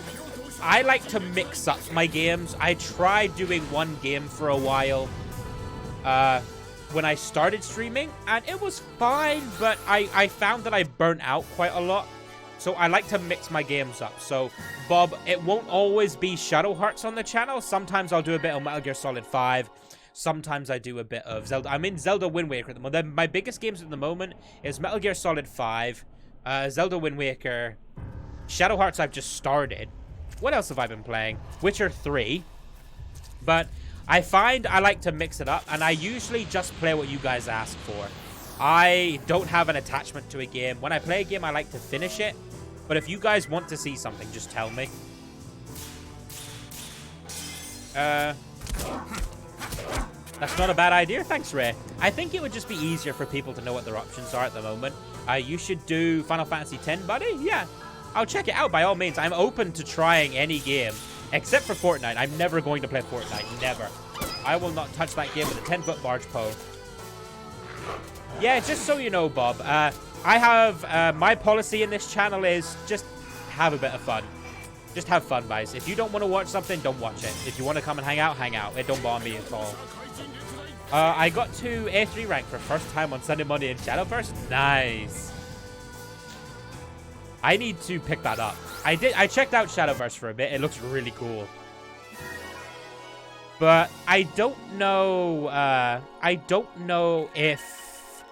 I like to mix up my games. I tried doing one game for a while, when I started streaming, and it was fine, but I found that I burnt out quite a lot. So I like to mix my games up. So, Bob, it won't always be Shadow Hearts on the channel. Sometimes I'll do a bit of Metal Gear Solid 5. Sometimes I do a bit of Zelda. I'm in Zelda Wind Waker at the moment. My biggest games at the moment is Metal Gear Solid 5, Zelda Wind Waker, Shadow Hearts I've just started. What else have I been playing? Witcher 3. But I find I like to mix it up, and I usually just play what you guys ask for. I don't have an attachment to a game. When I play a game, I like to finish it. But if you guys want to see something, just tell me. That's not a bad idea. Thanks, Ray. I think it would just be easier for people to know what their options are at the moment. You should do Final Fantasy X, buddy. Yeah, I'll check it out by all means. I'm open to trying any game. Except for Fortnite. I'm never going to play Fortnite. Never. I will not touch that game with a 10-foot barge pole. Yeah, just so you know, Bob. I have... my policy in this channel is just have a bit of fun. Just have fun, guys. If you don't want to watch something, don't watch it. If you want to come and hang out, hang out. It don't bother me at all. I got to A3 rank for first time on Sunday, Monday in Shadowverse. Nice. I need to pick that up. I checked out Shadowverse for a bit. It looks really cool. But I don't know if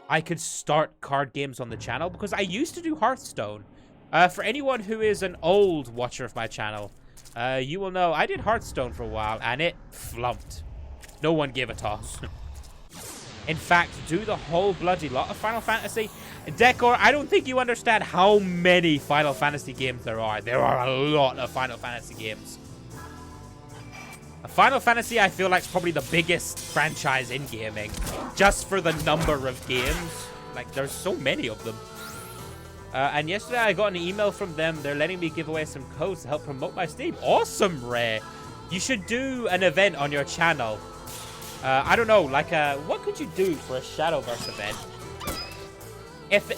I could start card games on the channel because I used to do Hearthstone. For anyone who is an old watcher of my channel, you will know I did Hearthstone for a while and it flumped. No one gave a toss. In fact, do the whole bloody lot of Final Fantasy. Decor, I don't think you understand how many Final Fantasy games there are. There are a lot of Final Fantasy games. Final Fantasy, I feel like, is probably the biggest franchise in gaming. Just for the number of games. Like, there's so many of them. And yesterday, I got an email from them. They're letting me give away some codes to help promote my Steam. Awesome, Ray. You should do an event on your channel. I don't know, like, what could you do for a Shadowverse event?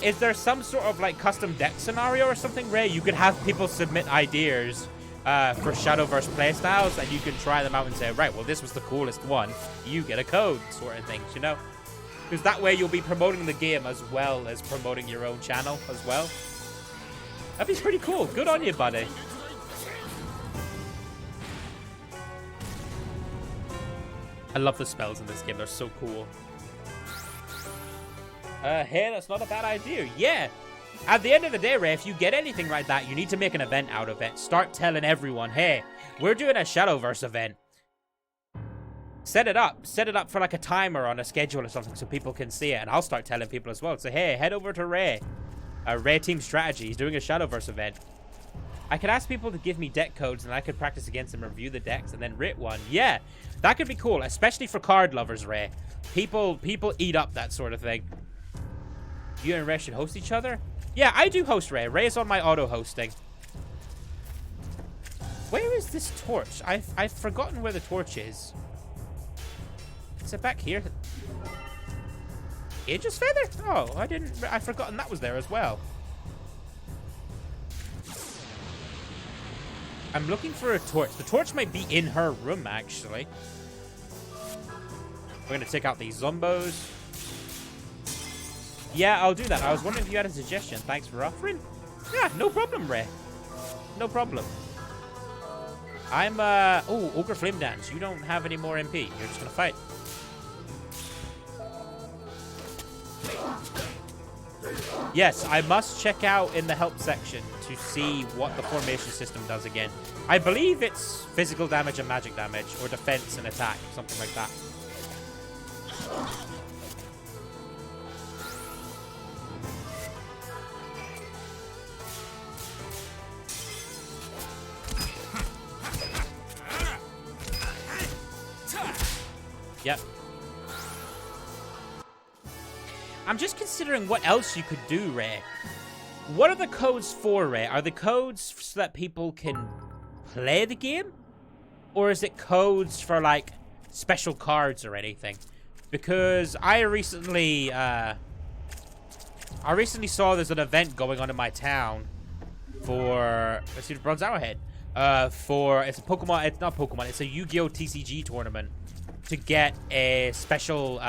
Is there some sort of, like, custom deck scenario or something, Ray? You could have people submit ideas for Shadowverse playstyles, and you can try them out and say, right, well, this was the coolest one. You get a code, sort of things, you know? Because that way you'll be promoting the game as well as promoting your own channel as well. That'd be pretty cool. Good on you, buddy. I love the spells in this game. They're so cool. Hey, that's not a bad idea. Yeah. At the end of the day, Ray, if you get anything like that, you need to make an event out of it. Start telling everyone, hey, we're doing a Shadowverse event. Set it up. Set it up for like a timer on a schedule or something so people can see it. And I'll start telling people as well. Say, hey, head over to Ray. Ray Team Strategy. He's doing a Shadowverse event. I could ask people to give me deck codes and I could practice against them, review the decks, and then rate one. Yeah, that could be cool, especially for card lovers, Ray. People eat up that sort of thing. You and Ray should host each other? Yeah, I do host Ray. Ray is on my auto-hosting. Where is this torch? I've forgotten where the torch is. Is it back here? Aegis Feather? Oh, I've forgotten that was there as well. I'm looking for a torch. The torch might be in her room, actually. We're going to take out these zombos. Yeah, I'll do that. I was wondering if you had a suggestion. Thanks for offering. Yeah, no problem, Ray. No problem. I'm, oh, Ogre Flame Dance. You don't have any more MP. You're just going to fight. Yes, I must check out in the help section to see what the formation system does again. I believe it's physical damage and magic damage, or defense and attack, something like that. Yep. I'm just considering what else you could do, Ray. What are the codes for, Ray? Are the codes so that people can play the game? Or is it codes for, like, special cards or anything? Because I recently saw there's an event going on in my town for, let's see, the Bronze Arrowhead. It's a Pokemon, it's not Pokemon, it's a Yu-Gi-Oh! TCG tournament to get a special,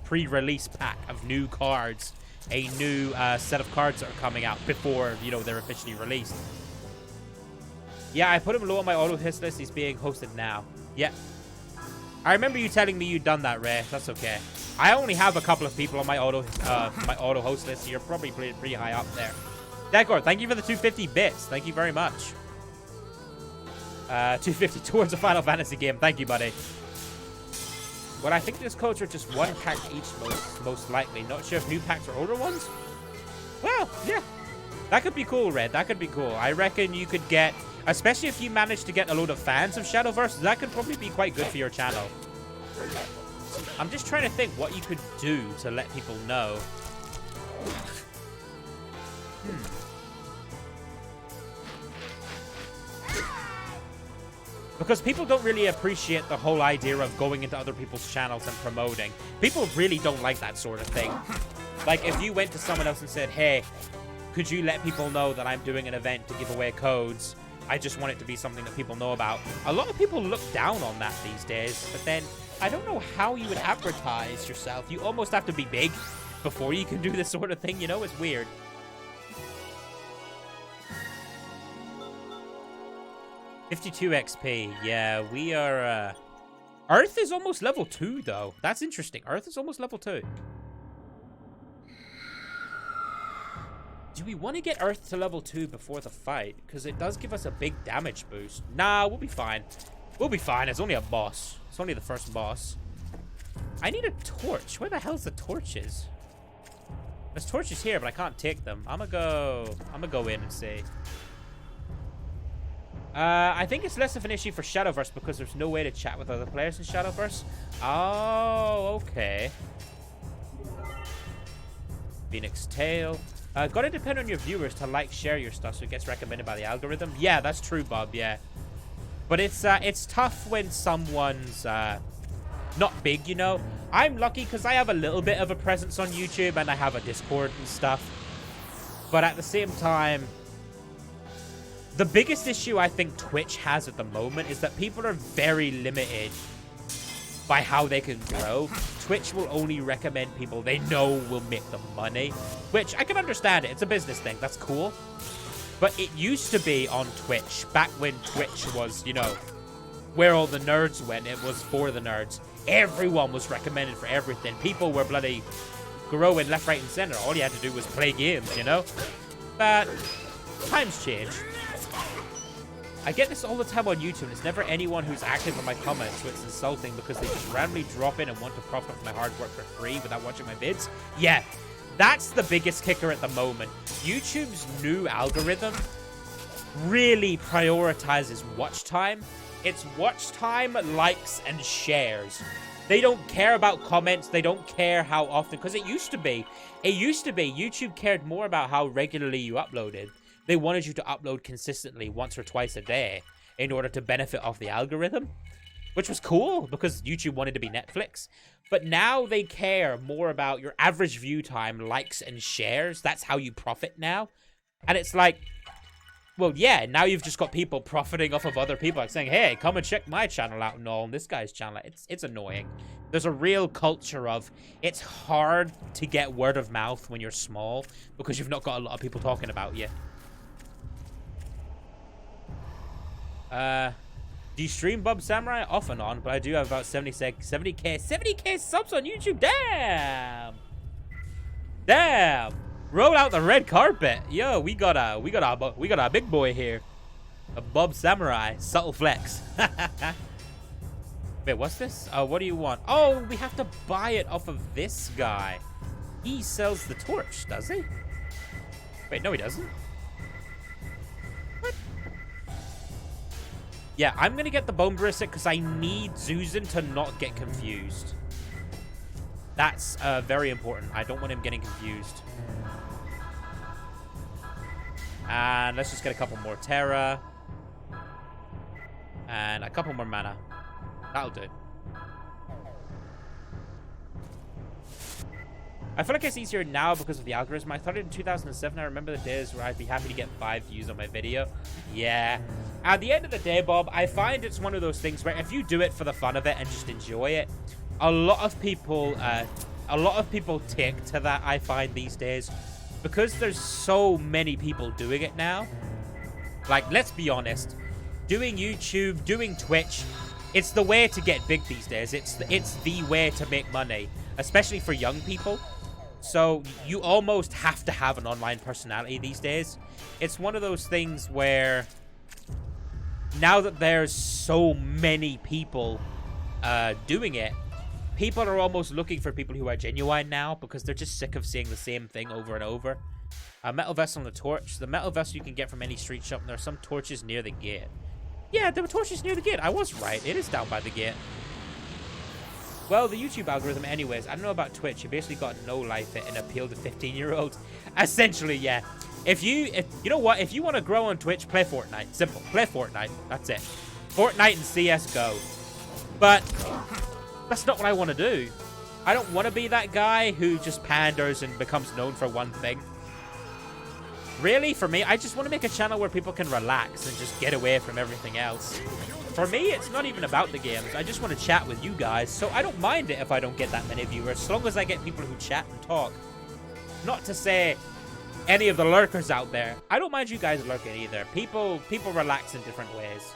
pre-release pack of new cards, a new set of cards that are coming out before, you know, they're officially released. Yeah, I put him low on my auto hit list. He's being hosted now. Yeah. I remember you telling me you'd done that, Ray. That's okay. I only have a couple of people on my auto host list, so you're probably pretty high up there. Decor, thank you for the 250 bits. Thank you very much. 250 towards a Final Fantasy game. Thank you, buddy. But I think these codes are just one pack each, most likely. Not sure if new packs or older ones. Well, yeah. That could be cool, Red. That could be cool. I reckon you could get, especially if you manage to get a load of fans of Shadowverse, that could probably be quite good for your channel. I'm just trying to think what you could do to let people know. Because people don't really appreciate the whole idea of going into other people's channels and promoting. People really don't like that sort of thing. Like, if you went to someone else and said, hey, could you let people know that I'm doing an event to give away codes? I just want it to be something that people know about. A lot of people look down on that these days, but then I don't know how you would advertise yourself. You almost have to be big before you can do this sort of thing, you know? It's weird. $52 XP. Yeah, we are, Earth is almost level 2, though. That's interesting. Earth is almost level 2. Do we want to get Earth to level 2 before the fight? Because it does give us a big damage boost. Nah, we'll be fine. We'll be fine. It's only a boss. It's only the first boss. I need a torch. Where the hell's the torches? There's torches here, but I can't take them. I'm gonna go in and see. I think it's less of an issue for Shadowverse because there's no way to chat with other players in Shadowverse. Oh, okay. Phoenix Tail. Gotta depend on your viewers to like, share your stuff so it gets recommended by the algorithm. Yeah, that's true, Bob, yeah. But it's tough when someone's not big, you know. I'm lucky because I have a little bit of a presence on YouTube and I have a Discord and stuff. But at the same time, the biggest issue I think Twitch has at the moment is that people are very limited by how they can grow. Twitch will only recommend people they know will make them money, which I can understand it. It's a business thing. That's cool. But it used to be on Twitch, back when Twitch was, you know, where all the nerds went. It was for the nerds. Everyone was recommended for everything. People were bloody growing left, right, and center. All you had to do was play games, you know? But times change. I get this all the time on YouTube, and it's never anyone who's active in my comments, so it's insulting because they just randomly drop in and want to profit from my hard work for free without watching my vids. Yeah, that's the biggest kicker at the moment. YouTube's new algorithm really prioritizes watch time. It's watch time, likes, and shares. They don't care about comments. They don't care how often, because it used to be YouTube cared more about how regularly you uploaded. They wanted you to upload consistently once or twice a day in order to benefit off the algorithm, which was cool because YouTube wanted to be Netflix. But now they care more about your average view time, likes, and shares. That's how you profit now. And it's like, well, yeah, now you've just got people profiting off of other people, like saying, hey, come and check my channel out and all, and this guy's channel. It's annoying. There's a real culture of, it's hard to get word of mouth when you're small because you've not got a lot of people talking about you. Do you stream Bub Samurai? Off and on, but I do have about 70k subs on YouTube. Damn. Roll out the red carpet. Yo, we got a big boy here. A Bub Samurai. Subtle flex. Wait, what's this? Oh, what do you want? Oh, we have to buy it off of this guy. He sells the torch, does he? Wait, no he doesn't. What? Yeah, I'm gonna get the Bone Brisket because I need Zuzan to not get confused. That's very important. I don't want him getting confused. And let's just get a couple more Terra. And a couple more mana. That'll do. I feel like it's easier now because of the algorithm. I thought it in 2007. I remember the days where I'd be happy to get 5 views on my video. Yeah. At the end of the day, Bob, I find it's one of those things where if you do it for the fun of it and just enjoy it, a lot of people take to that, I find, these days. Because there's so many people doing it now. Like, let's be honest. Doing YouTube, doing Twitch, it's the way to get big these days. It's the way to make money, especially for young people. So you almost have to have an online personality these days. It's one of those things where now that there's so many people doing it, people are almost looking for people who are genuine now because they're just sick of seeing the same thing over and over. Metal vest on the torch. The metal vest you can get from any street shop, and there are some torches near the gate. Yeah, there were torches near the gate. I was right. It is down by the gate. Well, the YouTube algorithm anyways, I don't know about Twitch. You basically got no life it and appeal to 15-year-olds. Essentially, yeah. If you know what? If you want to grow on Twitch, play Fortnite. Simple. Play Fortnite. That's it. Fortnite and CSGO. But that's not what I want to do. I don't want to be that guy who just panders and becomes known for one thing. Really, for me, I just want to make a channel where people can relax and just get away from everything else. For me, it's not even about the games. I just want to chat with you guys, so I don't mind it if I don't get that many viewers, as long as I get people who chat and talk. Not to say any of the lurkers out there. I don't mind you guys lurking either. People relax in different ways.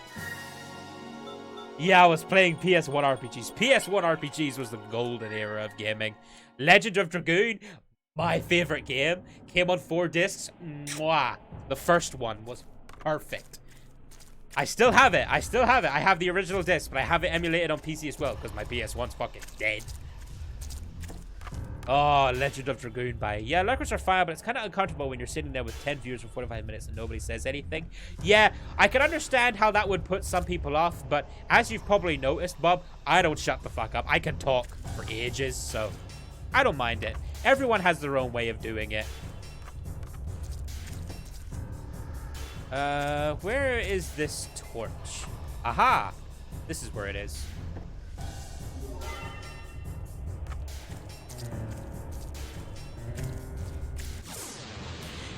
Yeah, I was playing PS1 RPGs. PS1 RPGs was the golden era of gaming. Legend of Dragoon, my favorite game, came on 4 discs. Mwah. The first one was perfect. I still have it. I have the original disc, but I have it emulated on PC as well because my PS1's fucking dead. Oh, Legend of Dragoon Bay. Yeah, lurkers are fine, but it's kind of uncomfortable when you're sitting there with 10 viewers for 45 minutes and nobody says anything. Yeah, I can understand how that would put some people off, but as you've probably noticed, Bob, I don't shut the fuck up. I can talk for ages, so I don't mind it. Everyone has their own way of doing it. Where is this torch? Aha! This is where it is.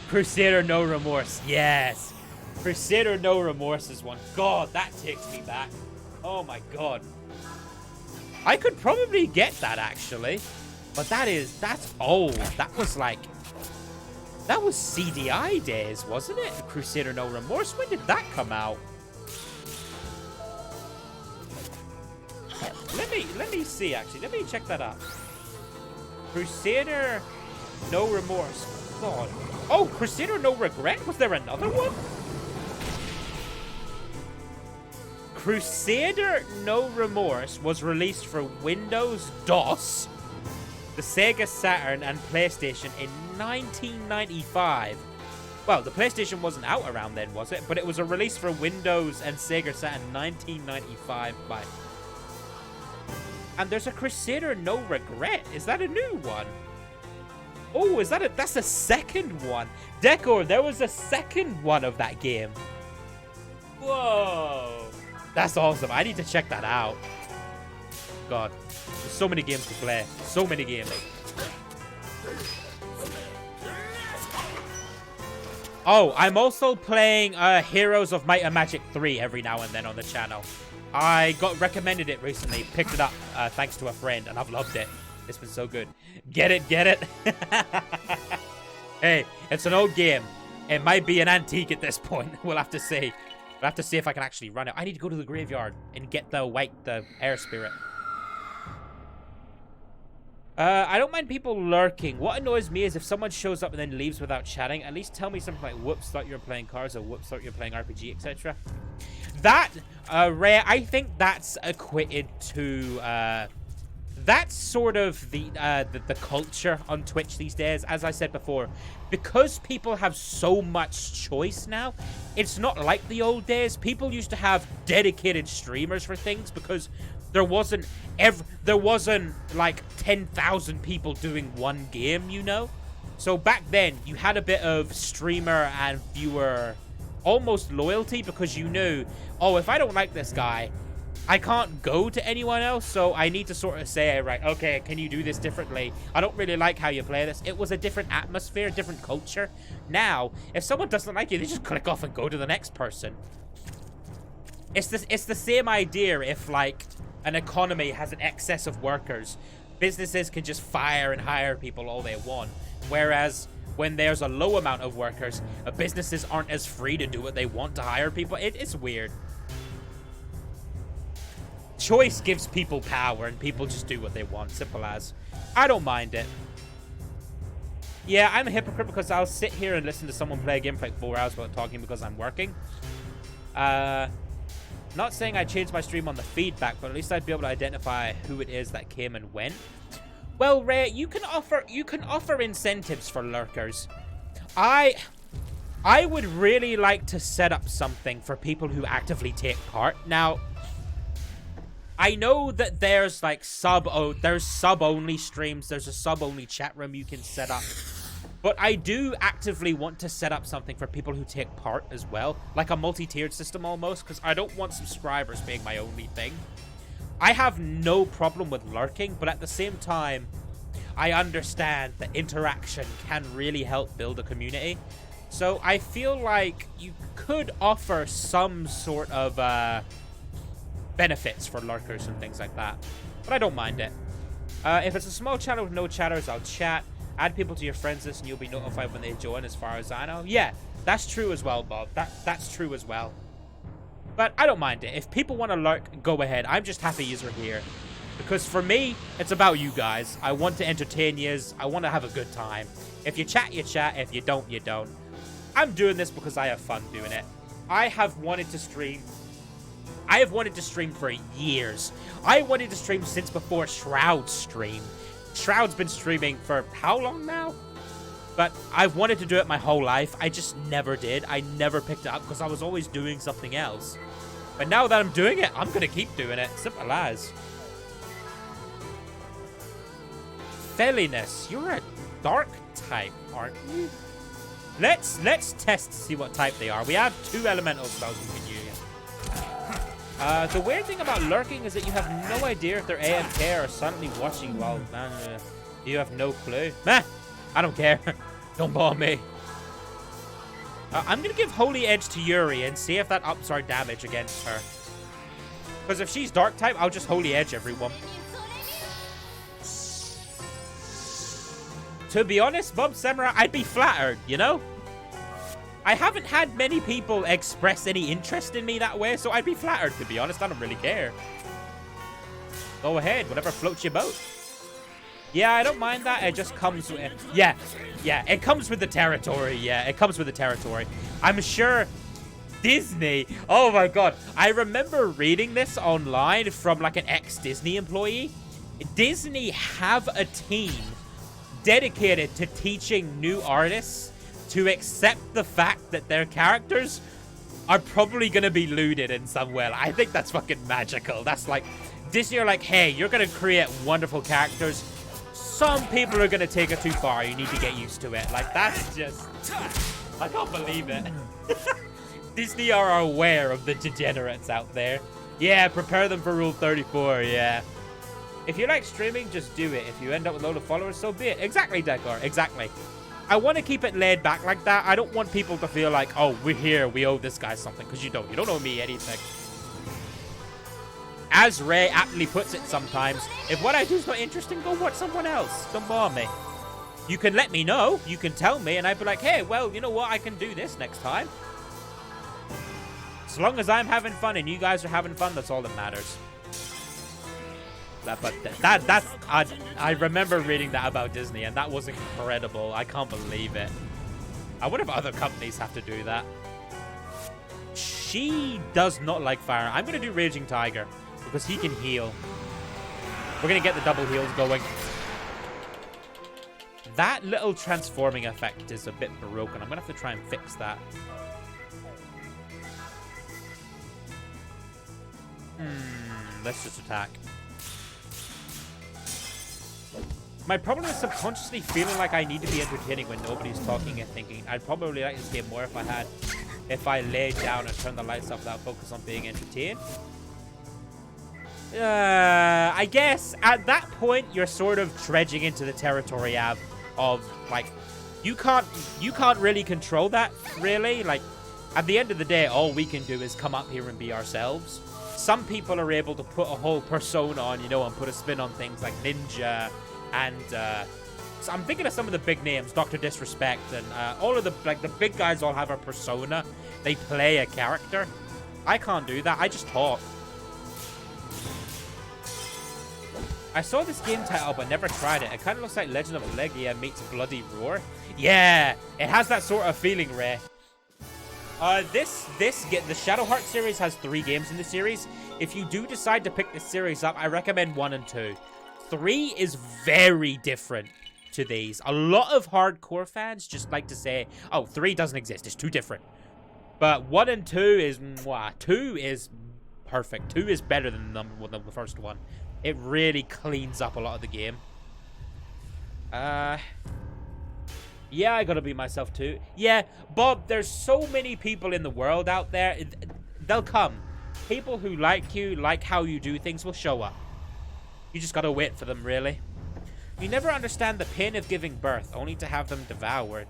Crusader No Remorse. Yes. Crusader No Remorse is one. God, that takes me back. Oh my god. I could probably get that actually. But that's old. That was CDI days, wasn't it? Crusader No Remorse. When did that come out? Let me see actually. Let me check that out. Crusader No Remorse. God. Oh, Crusader No Regret? Was there another one? Crusader No Remorse was released for Windows DOS, the Sega Saturn, and PlayStation in 1995. Well, the PlayStation wasn't out around then, was it? But it was a release for Windows and Sega Saturn in 1995 by... And there's a Crusader No Regret. Is that a new one? Oh, is that a... That's the second one. Decor, there was a second one of that game. Whoa. That's awesome. I need to check that out. God. There's so many games to play. So many games. Oh, I'm also playing Heroes of Might and Magic 3 every now and then on the channel. I got recommended it recently. Picked it up thanks to a friend, and I've loved it. It's been so good. Get it, get it? Hey, it's an old game. It might be an antique at this point. We'll have to see. We'll have to see if I can actually run it. I need to go to the graveyard and get the air spirit. I don't mind people lurking. What annoys me is if someone shows up and then leaves without chatting, at least tell me something like, whoops, thought you were playing cars, or whoops, thought you were playing RPG, etc. That, Rare, I think that's equated to, that's sort of the culture on Twitch these days. As I said before, because people have so much choice now, it's not like the old days. People used to have dedicated streamers for things because there wasn't like 10,000 people doing one game, you know? So back then, you had a bit of streamer and viewer almost loyalty because you knew, oh, if I don't like this guy, I can't go to anyone else, so I need to sort of say, right, okay, can you do this differently? I don't really like how you play this. It was a different atmosphere, different culture. Now, if someone doesn't like you, they just click off and go to the next person. It's the same idea if, like, an economy has an excess of workers. Businesses can just fire and hire people all they want. Whereas when there's a low amount of workers, businesses aren't as free to do what they want to hire people. It's weird. Choice gives people power, and people just do what they want. Simple as. I don't mind it. Yeah, I'm a hypocrite because I'll sit here and listen to someone play a game for like 4 hours without talking because I'm working. Not saying I changed my stream on the feedback, but at least I'd be able to identify who it is that came and went. Well, Ray, you can offer incentives for lurkers. I would really like to set up something for people who actively take part. Now, I know that there's like sub-only streams. There's a sub-only chat room you can set up. But I do actively want to set up something for people who take part as well. Like a multi-tiered system almost, because I don't want subscribers being my only thing. I have no problem with lurking, but at the same time, I understand that interaction can really help build a community. So I feel like you could offer some sort of benefits for lurkers and things like that. But I don't mind it. If it's a small channel with no chatters, I'll chat. Add people to your friends list and you'll be notified when they join, as far as I know. Yeah, that's true as well, Bob. That's true as well. But I don't mind it. If people want to lurk, go ahead. I'm just happy you're here. Because for me, it's about you guys. I want to entertain yous. I want to have a good time. If you chat, you chat. If you don't, you don't. I'm doing this because I have fun doing it. I have wanted to stream. I have wanted to stream for years. I wanted to stream since before Shroud streamed. Shroud's been streaming for how long now? But I've wanted to do it my whole life. I just never did. I never picked it up because I was always doing something else. But now that I'm doing it, I'm going to keep doing it. Simple as. Felinus, you're a dark type, aren't you? Let's test to see what type they are. We have 2 elemental spells we can use. The weird thing about lurking is that you have no idea if they're AFK or suddenly watching you while, man, you have no clue. Meh, I don't care. Don't bother me. I'm going to give Holy Edge to Yuri and see if that ups our damage against her. Because if she's dark type, I'll just Holy Edge everyone. To be honest, Bob Samurai, I'd be flattered, you know? I haven't had many people express any interest in me that way, so I'd be flattered, to be honest. I don't really care. Go ahead, whatever floats your boat. Yeah, I don't mind that. It just comes with... Yeah, it comes with the territory. Yeah, it comes with the territory. I'm sure Disney... Oh, my God. I remember reading this online from, like, an ex-Disney employee. Disney have a team dedicated to teaching new artists to accept the fact that their characters are probably going to be looted in some way. I think that's fucking magical. That's like, Disney are like, hey, you're going to create wonderful characters. Some people are going to take it too far. You need to get used to it. Like, that's just... I can't believe it. Disney are aware of the degenerates out there. Yeah, prepare them for Rule 34, yeah. If you like streaming, just do it. If you end up with a load of followers, so be it. Exactly, Dekar. Exactly. I want to keep it laid back like that. I don't want people to feel like, oh, we're here, we owe this guy something, because you don't. You don't owe me anything. As Ray aptly puts it sometimes, if what I do is not interesting, go watch someone else. Don't bother me. You can let me know. You can tell me, and I'd be like, hey, well, you know what? I can do this next time. As long as I'm having fun and you guys are having fun, that's all that matters. But I remember reading that about Disney, and that was incredible. I can't believe it. I wonder if other companies have to do that. She does not like fire. I'm going to do Raging Tiger because he can heal. We're going to get the double heals going. That little transforming effect is a bit broken. I'm going to have to try and fix that. Let's just attack. My problem is subconsciously feeling like I need to be entertaining when nobody's talking and thinking. I'd probably like this game more if I laid down and turned the lights off without focus on being entertained. I guess at that point you're sort of dredging into the territory of like you can't really control that really. Like at the end of the day, all we can do is come up here and be ourselves. Some people are able to put a whole persona on, you know, and put a spin on things like Ninja. And so I'm thinking of some of the big names, Dr. Disrespect, and all of the big guys all have a persona. They play a character. I can't do that. I just talk. I saw this game title but never tried it. It kind of looks like Legend of Legia meets Bloody Roar. Yeah, it has that sort of feeling, Ray. The Shadow Heart series has 3 games in the series. If you do decide to pick this series up, I recommend 1 and 2. 3 is very different to these. A lot of hardcore fans just like to say, oh, 3 doesn't exist. It's too different. But 1 and 2 is, 2 is perfect. 2 is better than the first one. It really cleans up a lot of the game. Yeah, I gotta be myself too. Yeah, Bob, there's so many people in the world out there. They'll come. People who like you, like how you do things, will show up. You just gotta wait for them, really. You never understand the pain of giving birth, only to have them devoured.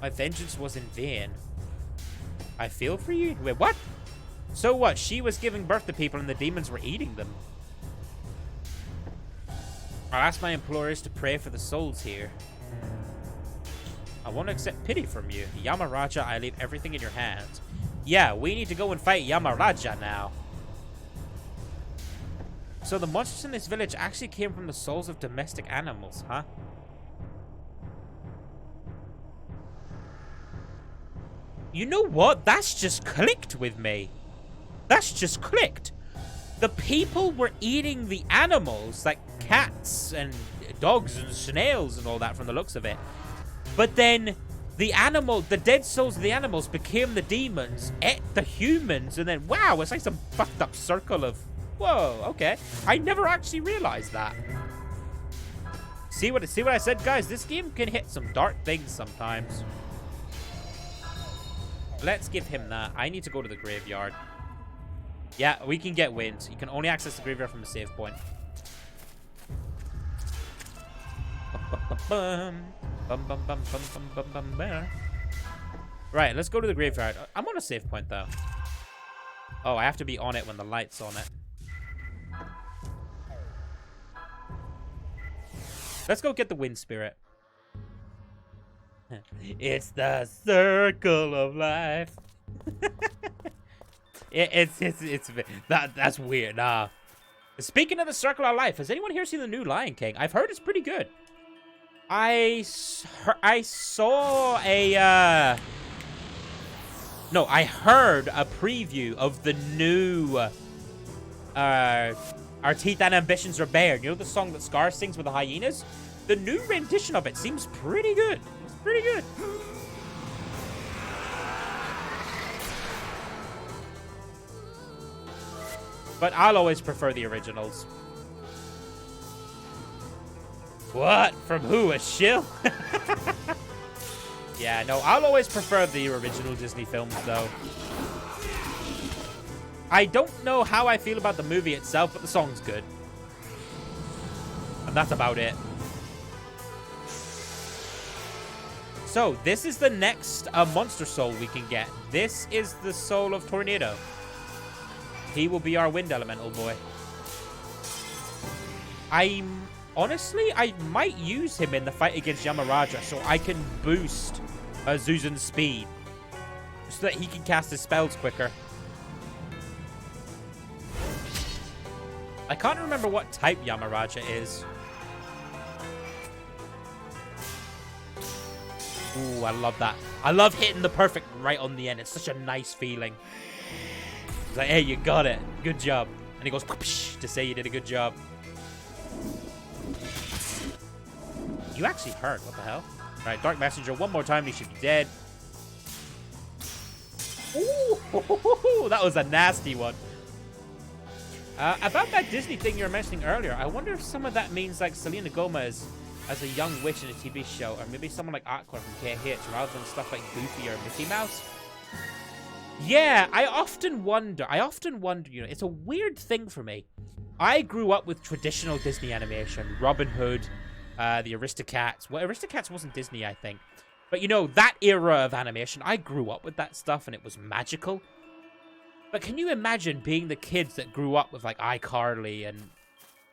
My vengeance was in vain. I feel for you? Wait, what? So what? She was giving birth to people and the demons were eating them. I'll ask my employers to pray for the souls here. I won't accept pity from you. Yamaraja, I leave everything in your hands. Yeah, we need to go and fight Yamaraja now. So the monsters in this village actually came from the souls of domestic animals, huh? You know what? That's just clicked with me. That's just clicked. The people were eating the animals, like cats and dogs and snails and all that from the looks of it. But then the dead souls of the animals became the demons, ate the humans, and then, wow, it's like some fucked up circle of, whoa, okay. I never actually realized that. See what I said, guys? This game can hit some dark things sometimes. Let's give him that. I need to go to the graveyard. Yeah, we can get wind. You can only access the graveyard from a save point. Right, let's go to the graveyard. I'm on a save point, though. Oh, I have to be on it when the light's on it. Let's go get the wind spirit. It's the circle of life. That's weird. Nah. Speaking of the circle of life, has anyone here seen the new Lion King? I've heard it's pretty good. I saw a no, I heard a preview of the new Our Teeth and Ambitions Are Bared. You know the song that Scar sings with the hyenas? The new rendition of it seems pretty good. It's pretty good. But I'll always prefer the originals. What? From who? A shill? Yeah, no, I'll always prefer the original Disney films, though. I don't know how I feel about the movie itself, but the song's good. And that's about it. So, this is the next monster soul we can get. This is the soul of Tornado. He will be our wind elemental boy. Honestly, I might use him in the fight against Yamaraja so I can boost Zuzan's speed. So that he can cast his spells quicker. I can't remember what type Yamaraja is. Ooh, I love that. I love hitting the perfect right on the end. It's such a nice feeling. It's like, hey, you got it. Good job. And he goes to say you did a good job. You actually hurt. What the hell? All right, Dark Messenger. One more time, he should be dead. Ooh, that was a nasty one. About that Disney thing you were mentioning earlier, I wonder if some of that means like Selena Gomez as a young witch in a TV show, or maybe someone like Aqua from KH, rather than stuff like Goofy or Mickey Mouse. Yeah, I often wonder, you know, it's a weird thing for me. I grew up with traditional Disney animation, Robin Hood, the Aristocats. Well, Aristocats wasn't Disney, I think. But, you know, that era of animation, I grew up with that stuff, and it was magical. But can you imagine being the kids that grew up with, like, iCarly and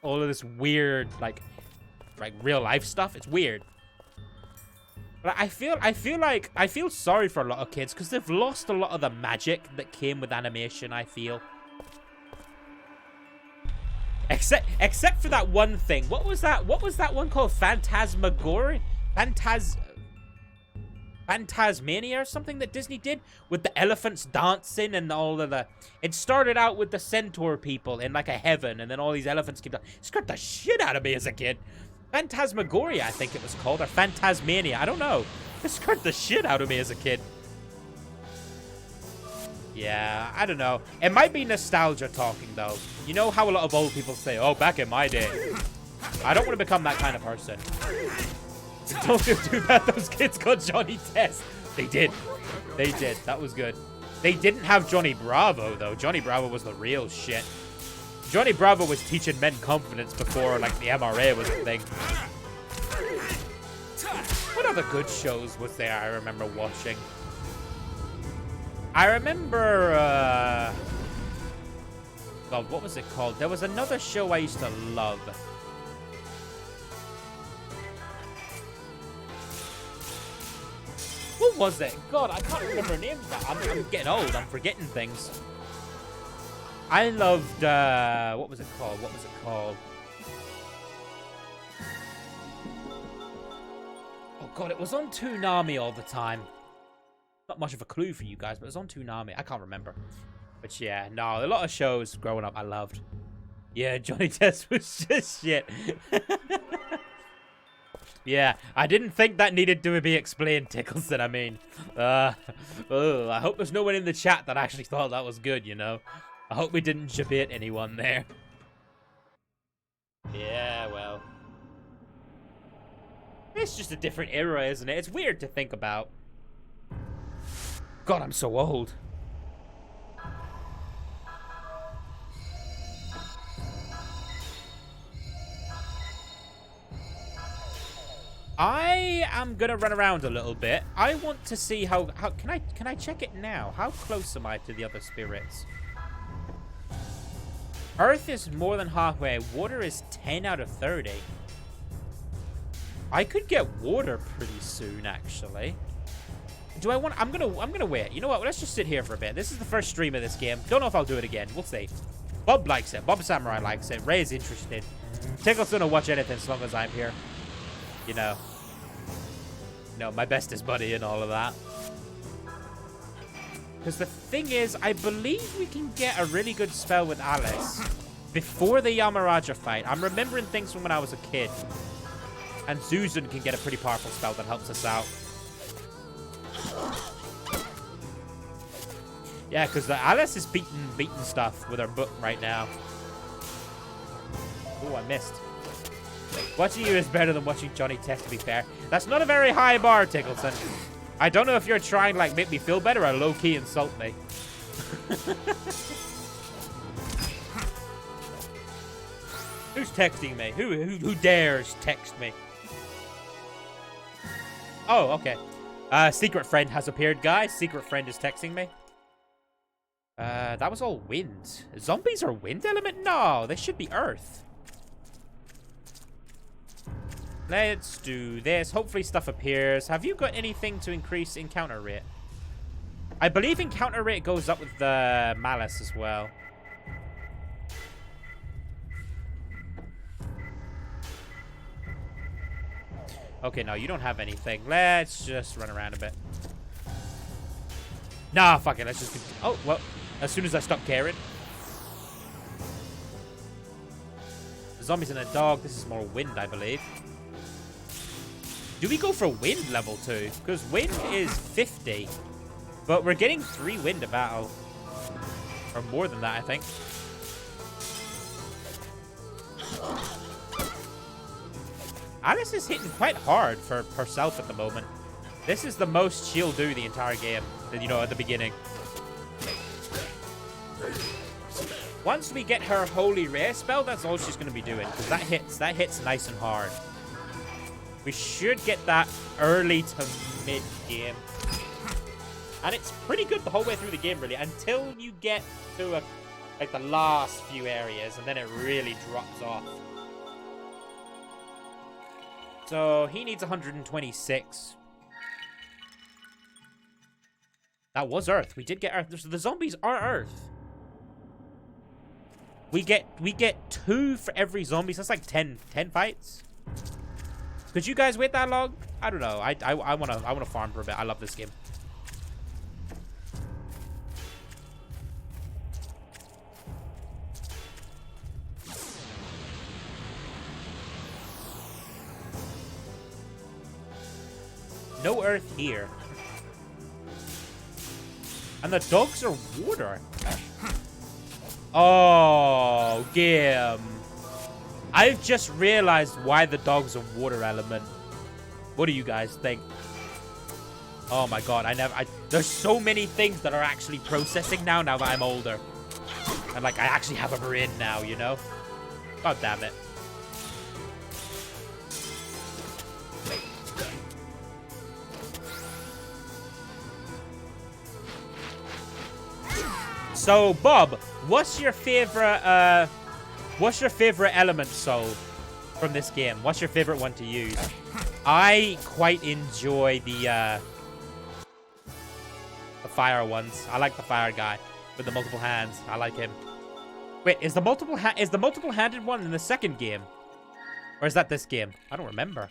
all of this weird, like real life stuff? It's weird. But I feel sorry for a lot of kids because they've lost a lot of the magic that came with animation, I feel. Except for that one thing. What was that one called? Phantasmagoria? Phantasmania or something that Disney did with the elephants dancing and all of the... It started out with the centaur people in like a heaven, and then all these elephants came down. It scared the shit out of me as a kid. Phantasmagoria, I think it was called, or Phantasmania. I don't know. It scared the shit out of me as a kid. Yeah, I don't know. It might be nostalgia talking, though. You know how a lot of old people say, oh, back in my day. I don't want to become that kind of person. Don't feel too bad those kids got Johnny Test. They did. They did. That was good. They didn't have Johnny Bravo, though. Johnny Bravo was the real shit. Johnny Bravo was teaching men confidence before, like, the MRA was a thing. What other good shows was there I remember watching? I remember, God, what was it called? There was another show I used to love. What was it? God, I can't remember names now. I'm getting old. I'm forgetting things. I loved, what was it called? What was it called? Oh, God, it was on Toonami all the time. Not much of a clue for you guys, but it was on Toonami. I can't remember. But yeah, no, a lot of shows growing up I loved. Yeah, Johnny Test was just shit. Yeah, I didn't think that needed to be explained, Tickleson. I mean, I hope there's no one in the chat that actually thought that was good, you know? I hope we didn't debate anyone there. Yeah, well. It's just a different era, isn't it? It's weird to think about. God, I'm so old. I am gonna run around a little bit. I want to see how can I check it now? How close am I to the other spirits? Earth is more than halfway. Water is 10 out of 30. I could get water pretty soon, actually. Do I want? I'm gonna wait. You know what? Let's just sit here for a bit. This is the first stream of this game. Don't know if I'll do it again. We'll see. Bob likes it. Bob Samurai likes it. Ray is interested. Tickleson will watch anything as long as I'm here. You know. No, my bestest buddy and all of that. Because the thing is, I believe we can get a really good spell with Alice before the Yamaraja fight. I'm remembering things from when I was a kid. And Zuzan can get a pretty powerful spell that helps us out. Yeah, because Alice is beating stuff with her book right now. Oh, I missed. Watching you is better than watching Johnny Test, to be fair. That's not a very high bar, Tickleson. I don't know if you're trying to, like, make me feel better or low-key insult me. Who's texting me? Who dares text me? Oh, okay. Secret friend has appeared, guys. Secret friend is texting me. That was all wind. Zombies are wind element? No, they should be earth. Let's do this. Hopefully stuff appears. Have you got anything to increase encounter rate? I believe encounter rate goes up with the Malice as well. Okay, no, you don't have anything. Let's just run around a bit. Nah, fuck it. Let's just... Oh, well, as soon as I stop caring. The zombies and a dog. This is more wind, I believe. Do we go for wind level 2? Because wind is 50. But we're getting 3 wind a battle. Or more than that, I think. Alice is hitting quite hard for herself at the moment. This is the most she'll do the entire game, you know, at the beginning. Once we get her Holy Ray spell, that's all she's going to be doing. Because that hits nice and hard. We should get that early to mid-game. And it's pretty good the whole way through the game, really. Until you get to, like, the last few areas. And then it really drops off. So, he needs 126. That was Earth. We did get Earth. The zombies are Earth. We get 2 for every zombie. So that's like 10 fights. Could you guys wait that long? I don't know. I wanna farm for a bit. I love this game. No earth here. And the dogs are water. Oh, game. I've just realized why the dog's a water element. What do you guys think? Oh my god, there's so many things that are actually processing now that I'm older. And like, I actually have a brain now, you know? God damn it. So, Bob, what's your favorite element soul from this game? What's your favorite one to use? I quite enjoy the fire ones. I like the fire guy with the multiple hands. I like him. Wait, is the multiple-handed one in the second game? Or is that this game? I don't remember.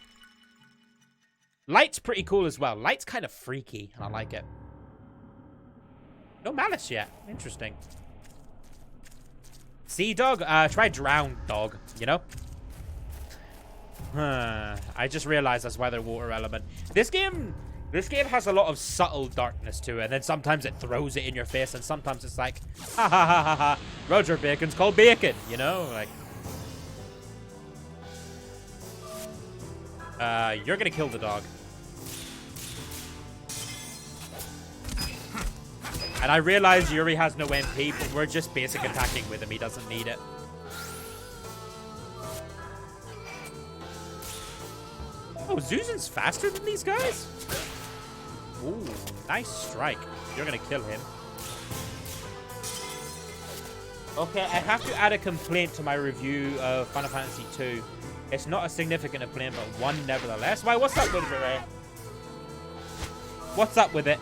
Light's pretty cool as well. Light's kind of freaky, and I like it. No Malice yet. Interesting. Sea dog? Try drowned dog, you know? I just realized that's why they're water element. This game has a lot of subtle darkness to it, and then sometimes it throws it in your face, and sometimes it's like, ha ha ha ha ha, Roger Bacon's called bacon, you know? Like, you're gonna kill the dog. And I realize Yuri has no MP, but we're just basic attacking with him. He doesn't need it. Oh, Zuzan's faster than these guys? Ooh, nice strike. You're gonna kill him. Okay, I have to add a complaint to my review of Final Fantasy II. It's not a significant complaint, but one nevertheless. Why, what's up with it, Ray? What's up with it?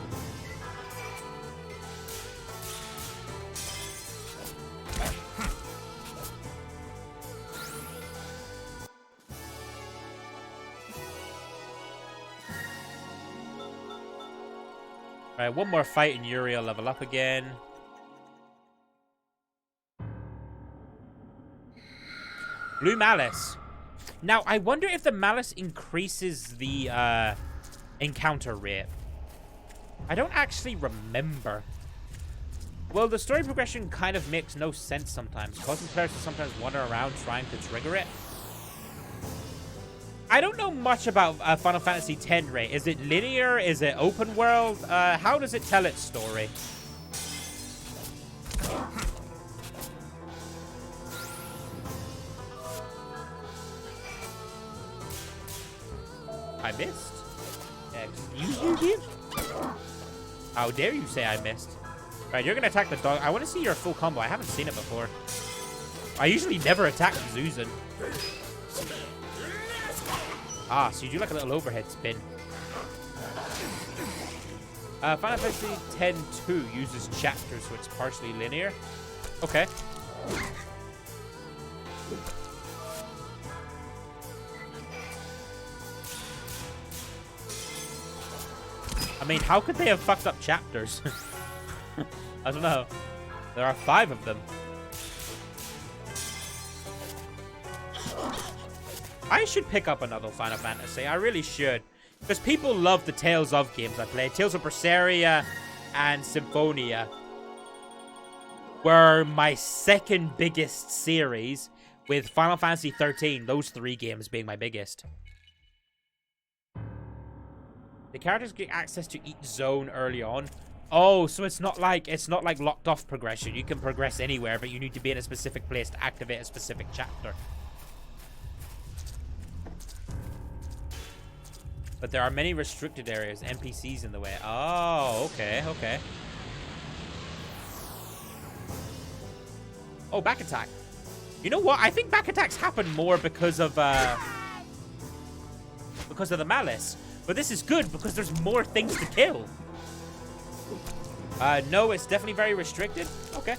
Alright, one more fight and Yuri will level up again. Blue Malice. Now, I wonder if the Malice increases the encounter rate. I don't actually remember. Well, the story progression kind of makes no sense sometimes, causing players to sometimes wander around trying to trigger it. I don't know much about Final Fantasy X, Ray. Is it linear? Is it open world? How does it tell its story? I missed. Excuse you, dude? How dare you say I missed? Right, you're gonna attack the dog. I want to see your full combo. I haven't seen it before. I usually never attack Zuzan. Ah, so you do like a little overhead spin. Final Fantasy X-2 uses chapters, so it's partially linear. Okay. I mean, how could they have fucked up chapters? I don't know. There are 5 of them. I should pick up another Final Fantasy. I really should. Because people love the Tales of games I play. Tales of Berseria and Symphonia were my second biggest series, with Final Fantasy 13, those 3 games being my biggest. The characters get access to each zone early on. Oh, so it's not like locked off progression. You can progress anywhere, but you need to be in a specific place to activate a specific chapter. But there are many restricted areas, NPCs in the way. Oh, okay, okay. Oh, back attack. You know what? I think back attacks happen more because of the Malice. But this is good because there's more things to kill. No, it's definitely very restricted. Okay.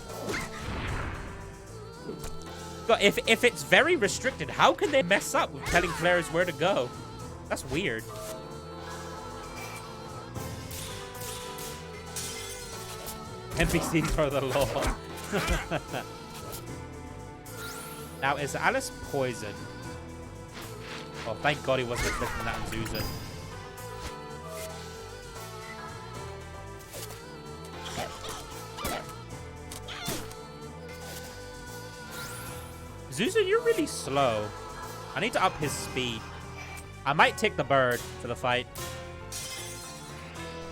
But if it's very restricted, how can they mess up with telling players where to go? That's weird. NPCs are the law. Now, is Alice poisoned? Oh, thank God he wasn't inflicting that on Zuzan. Zuzan, you're really slow. I need to up his speed. I might take the bird for the fight.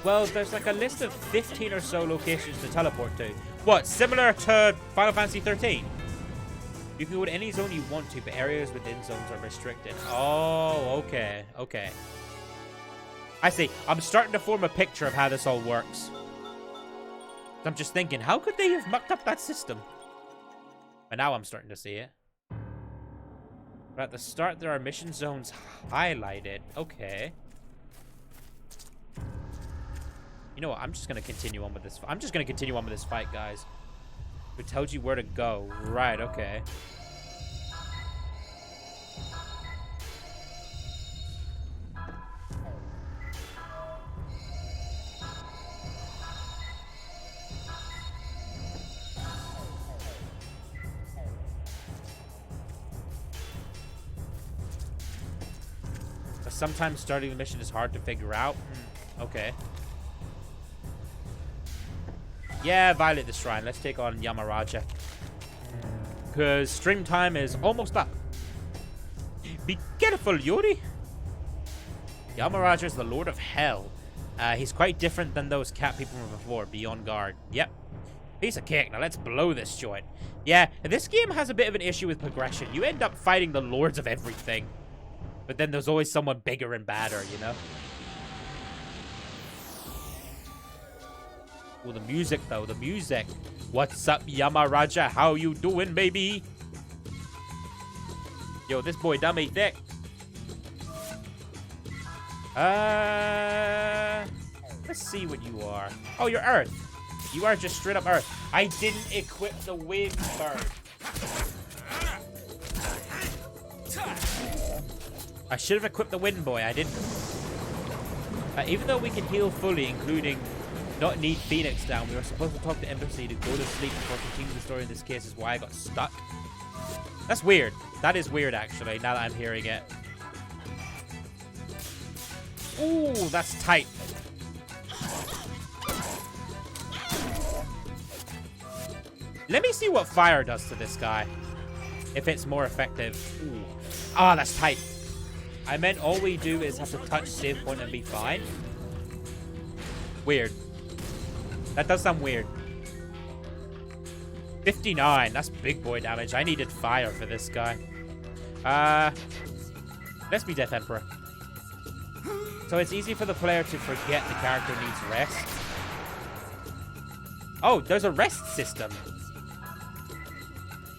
Well, there's like a list of 15 or so locations to teleport to. What, similar to Final Fantasy 13? You can go to any zone you want to, but areas within zones are restricted. Oh, okay, okay. I see. I'm starting to form a picture of how this all works. I'm just thinking, how could they have mucked up that system? But now I'm starting to see it. But at the start, there are mission zones highlighted. Okay. You know what? I'm just going to continue on with this. I'm just going to continue on with this fight, guys. Who tells you where to go? Right, okay. sometimes starting the mission is hard to figure out. Okay. Yeah, violate the shrine. Let's take on Yamaraja. Because stream time is almost up. Be careful, Yuri. Yamaraja is the Lord of Hell. He's quite different than those cat people from before. Be on guard. Yep. Piece of cake. Now let's blow this joint. Yeah, this game has a bit of an issue with progression. You end up fighting the lords of everything. But then there's always someone bigger and badder, you know? Oh, the music, though. The music. What's up, Yamaraja? How you doing, baby? Yo, this boy dummy thick. Let's see what you are. Oh, you're Earth. You are just straight up Earth. I didn't equip the wind bird. I should have equipped the wind boy. I didn't. Even though we can heal fully, including not need Phoenix down, we were supposed to talk to Embassy to go to sleep before continuing the story. In this case is why I got stuck. That's weird. That is weird, actually, now that I'm hearing it. Ooh, that's tight. Let me see what fire does to this guy. If it's more effective. Ooh. Ah, that's tight. I meant all we do is have to touch save point and be fine. Weird. That does sound weird. 59. That's big boy damage. I needed fire for this guy. Let's be Death Emperor. So it's easy for the player to forget the character needs rest. Oh, there's a rest system.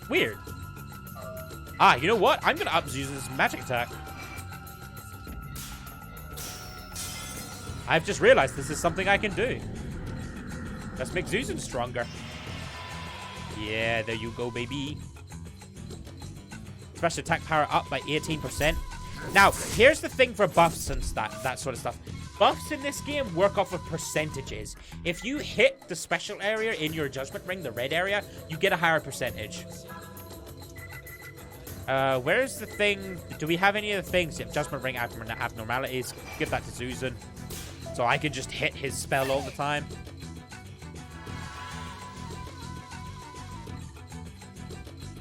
Weird. Ah, you know what? I'm going to up Zuza's magic attack. I've just realized this is something I can do. Let's make Zuzan stronger. Yeah, there you go, baby. Special attack power up by 18%. Now, here's the thing for buffs and that sort of stuff. Buffs in this game work off of percentages. If you hit the special area in your Judgment Ring, the red area, you get a higher percentage. Where's the thing? Do we have any of the things? If Judgment Ring abnormalities, give that to Zuzan. So I can just hit his spell all the time.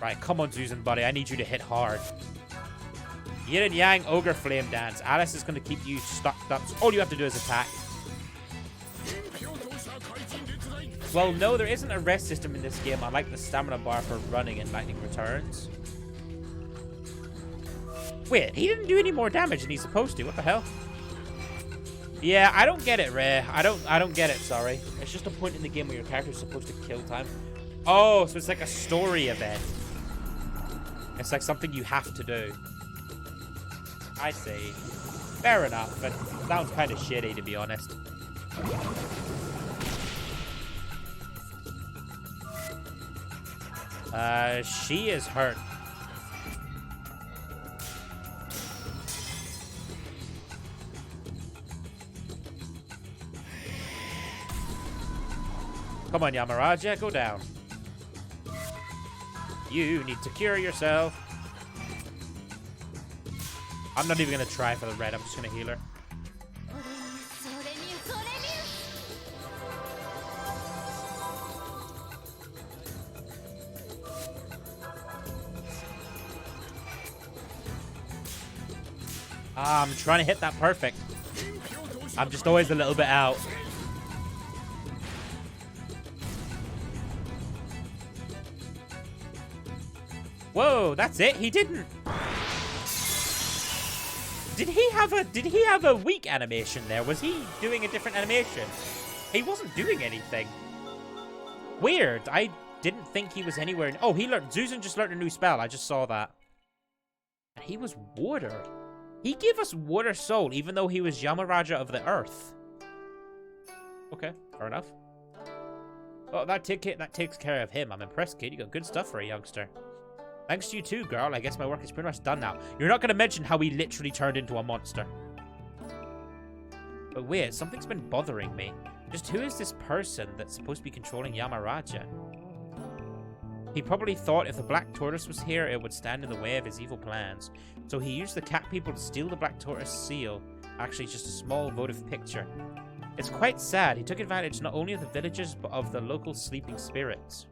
Right, come on, Zuzan, buddy. I need you to hit hard. Yin and Yang Ogre Flame Dance. Alice is going to keep you stuck up. So all you have to do is attack. Well, no, there isn't a rest system in this game. I like the stamina bar for running and lightning returns. Wait, he didn't do any more damage than he's supposed to. What the hell? Yeah, I don't get it, Ray. I don't get it, sorry. It's just a point in the game where your character is supposed to kill time. Oh, so it's like a story event. It's like something you have to do. I see. Fair enough, but sounds kind of shitty, to be honest. She is hurt. Come on, Yamaraja, go down. You need to cure yourself. I'm not even going to try for the red. I'm just going to heal her. I'm trying to hit that perfect. I'm just always a little bit out. Whoa, that's it? He didn't. Did he have a weak animation there? Was he doing a different animation? He wasn't doing anything. Weird. I didn't think he was anywhere. Oh, he learned. Zuzan just learned a new spell. I just saw that. And he was water. He gave us water soul, even though he was Yamaraja of the earth. Okay, fair enough. Oh, that takes care of him. I'm impressed, kid. You got good stuff for a youngster. Thanks to you too, girl. I guess my work is pretty much done now. You're not going to mention how he literally turned into a monster. But wait, something's been bothering me. Just who is this person that's supposed to be controlling Yamaraja? He probably thought if the Black Tortoise was here, it would stand in the way of his evil plans. So he used the cat people to steal the Black Tortoise seal. Actually, just a small votive picture. It's quite sad. He took advantage not only of the villagers, but of the local sleeping spirits.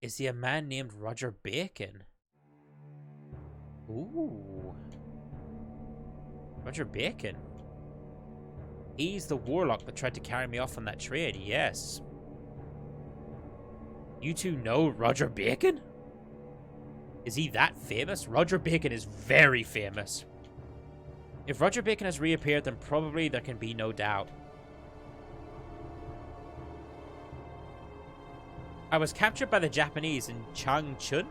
Is he a man named Roger Bacon? Ooh. Roger Bacon. He's the warlock that tried to carry me off on that train, yes. You two know Roger Bacon? Is he that famous? Roger Bacon is very famous. If Roger Bacon has reappeared, then probably there can be no doubt. I was captured by the Japanese in Changchun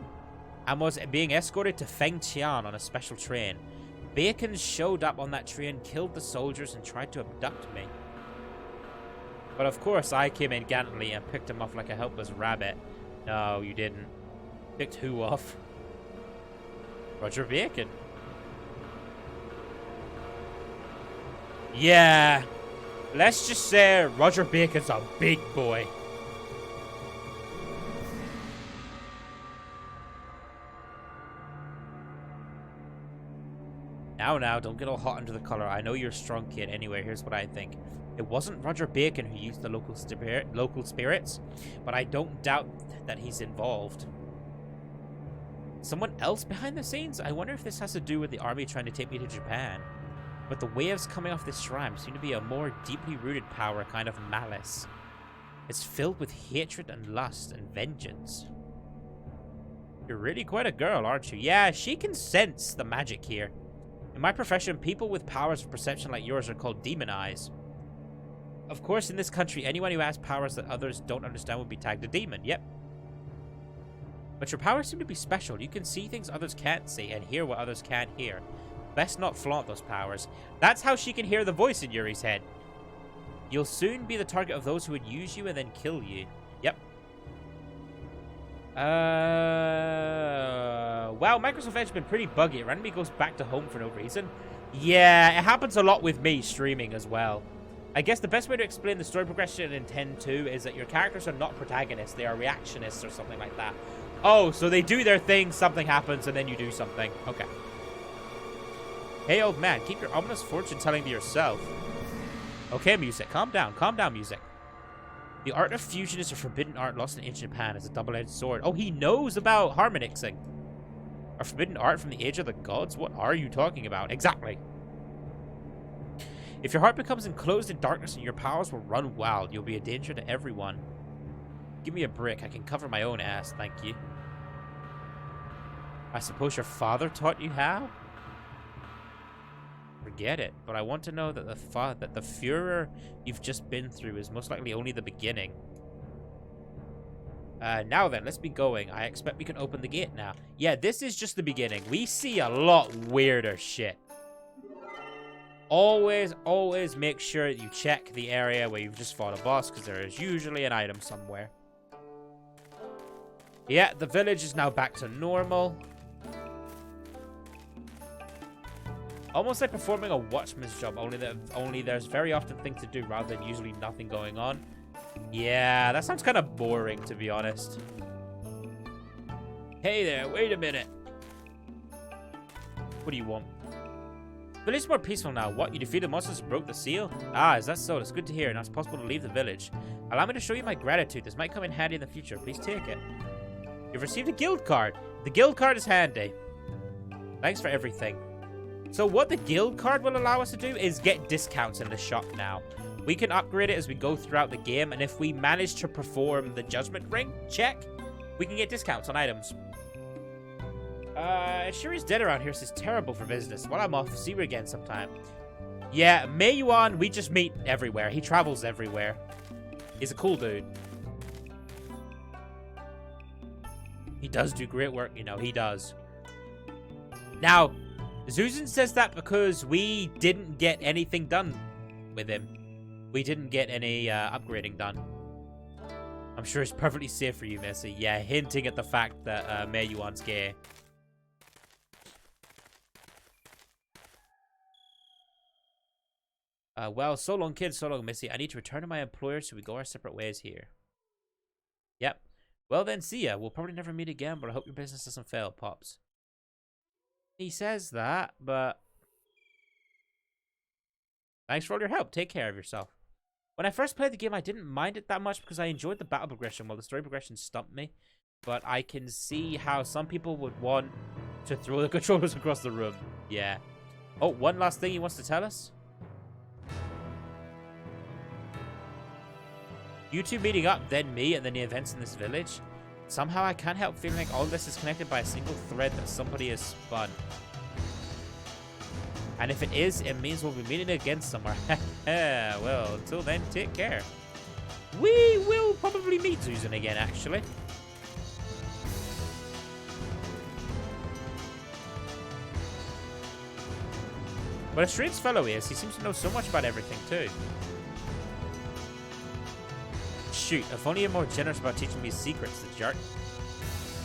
and was being escorted to Fengtian on a special train. Bacon showed up on that train, killed the soldiers, and tried to abduct me. But of course, I came in gallantly and picked him off like a helpless rabbit. No, you didn't. Picked who off? Roger Bacon. Yeah. Let's just say Roger Bacon's a big boy. Now, don't get all hot under the collar. I know you're a strong kid. Anyway, here's what I think. It wasn't Roger Bacon who used the local spirits, but I don't doubt that he's involved. Someone else behind the scenes? I wonder if this has to do with the army trying to take me to Japan. But the waves coming off this shrine seem to be a more deeply rooted power, kind of malice. It's filled with hatred and lust and vengeance. You're really quite a girl, aren't you? Yeah, she can sense the magic here. In my profession, people with powers of perception like yours are called demon eyes. Of course, in this country, anyone who has powers that others don't understand would be tagged a demon. Yep. But your powers seem to be special. You can see things others can't see and hear what others can't hear. Best not flaunt those powers. That's how she can hear the voice in Yuri's head. You'll soon be the target of those who would use you and then kill you. Yep. Wow, Microsoft Edge has been pretty buggy. It randomly goes back to home for no reason. Yeah, it happens a lot with me streaming as well. I guess the best way to explain the story progression in 10.2 is that your characters are not protagonists. They are reactionists or something like that. Oh, so they do their thing, something happens, and then you do something. Okay. Hey, old man, keep your ominous fortune telling to yourself. Okay, music. Calm down, music. The art of fusion is a forbidden art lost in ancient Japan as a double-edged sword. Oh, he knows about harmonixing. A forbidden art from the age of the gods? What are you talking about? Exactly. If your heart becomes enclosed in darkness and your powers will run wild, you'll be a danger to everyone. Give me a brick. I can cover my own ass, thank you. I suppose your father taught you how? Forget it, but I want to know that the Führer you've just been through is most likely only the beginning. Now then, let's be going. I expect we can open the gate now. Yeah, this is just the beginning. We see a lot weirder shit. Always make sure that you check the area where you've just fought a boss, because there is usually an item somewhere. Yeah, the village is now back to normal. Almost like performing a watchman's job, only there's very often things to do rather than usually nothing going on. Yeah, that sounds kind of boring, to be honest. Hey there, wait a minute. What do you want? Village is more peaceful now. What? You defeated monsters and broke the seal? Ah, is that so? It's good to hear. Now it's possible to leave the village. Allow me to show you my gratitude. This might come in handy in the future. Please take it. You've received a guild card. The guild card is handy. Thanks for everything. So what the guild card will allow us to do is get discounts in the shop now. We can upgrade it as we go throughout the game, and if we manage to perform the judgment ring check, we can get discounts on items. It sure is dead around here, so it's terrible for business. While I'm off, see you again sometime. Yeah, Mei Yuan, we just meet everywhere. He travels everywhere. He's a cool dude. He does do great work, you know, he does. Now, Zuzan says that because we didn't get anything done with him. We didn't get any upgrading done. I'm sure it's perfectly safe for you, Missy. Yeah, hinting at the fact that Mei Yuan's gay. Well, so long, kid, so long, Missy. I need to return to my employer, so we go our separate ways here. Well then, see ya. We'll probably never meet again, but I hope your business doesn't fail, Pops. He says that, but... Thanks for all your help. Take care of yourself. When I first played the game, I didn't mind it that much because I enjoyed the battle progression while the story progression stumped me. But I can see how some people would want to throw the controllers across the room. Yeah. Oh, one last thing he wants to tell us. You two meeting up, then me, and then the events in this village. Somehow I can't help feeling like all this is connected by a single thread that somebody has spun. And if it is, it means we'll be meeting again somewhere. Well, until then, take care. We will probably meet Susan again, actually. But a strange fellow he is. He seems to know so much about everything, too. Shoot, if only you're more generous about teaching me secrets, the jerk.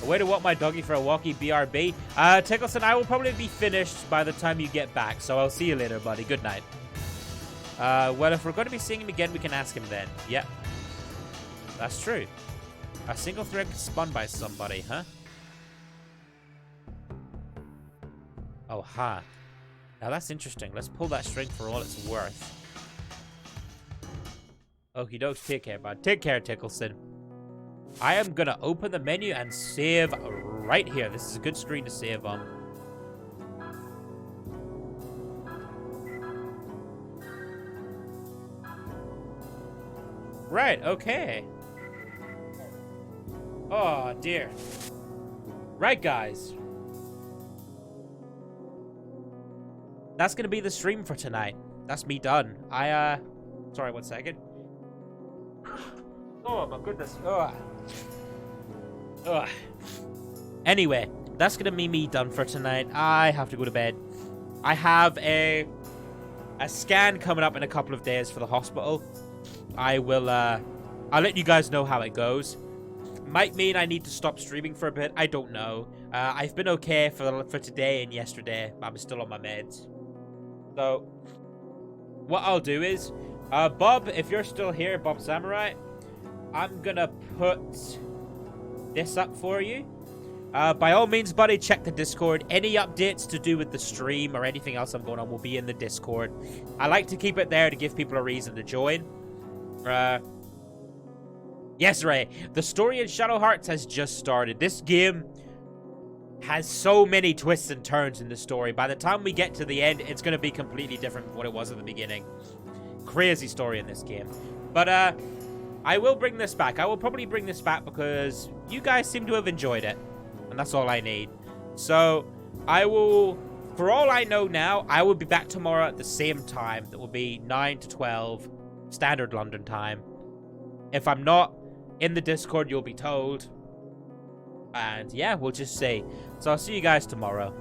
A way to walk my doggy for a walkie, BRB. Tickleson, I will probably be finished by the time you get back, so I'll see you later, buddy. Good night. Well, if we're going to be seeing him again, we can ask him then. Yep. That's true. A single thread spun by somebody, huh? Oh, ha. Now that's interesting. Let's pull that string for all it's worth. Okie dokes, take care, bud. Take care, Tickleson. I am gonna open the menu and save right here. This is a good screen to save on. Right, okay. Oh, dear. Right, guys. That's gonna be the stream for tonight. That's me done. Sorry, 1 second. Oh, my goodness. Ugh. Ugh. Anyway, that's gonna be me done for tonight. I have to go to bed. I have a scan coming up in a couple of days for the hospital. I'll let you guys know how it goes. Might mean I need to stop streaming for a bit. I don't know. I've been okay for today and yesterday. I'm still on my meds. So, what I'll do is, Bob, if you're still here, Bob Samurai, I'm gonna put this up for you. By all means, buddy, check the Discord. Any updates to do with the stream or anything else I'm going on will be in the Discord. I like to keep it there to give people a reason to join. Yes, Ray. The story in Shadow Hearts has just started. This game has so many twists and turns in the story. By the time we get to the end, it's going to be completely different from what it was at the beginning. Crazy story in this game. But, I will bring this back. I will probably bring this back because you guys seem to have enjoyed it. And that's all I need. So, I will, for all I know now, I will be back tomorrow at the same time. That will be 9 to 12, standard London time. If I'm not in the Discord, you'll be told. And yeah, we'll just see. So I'll see you guys tomorrow.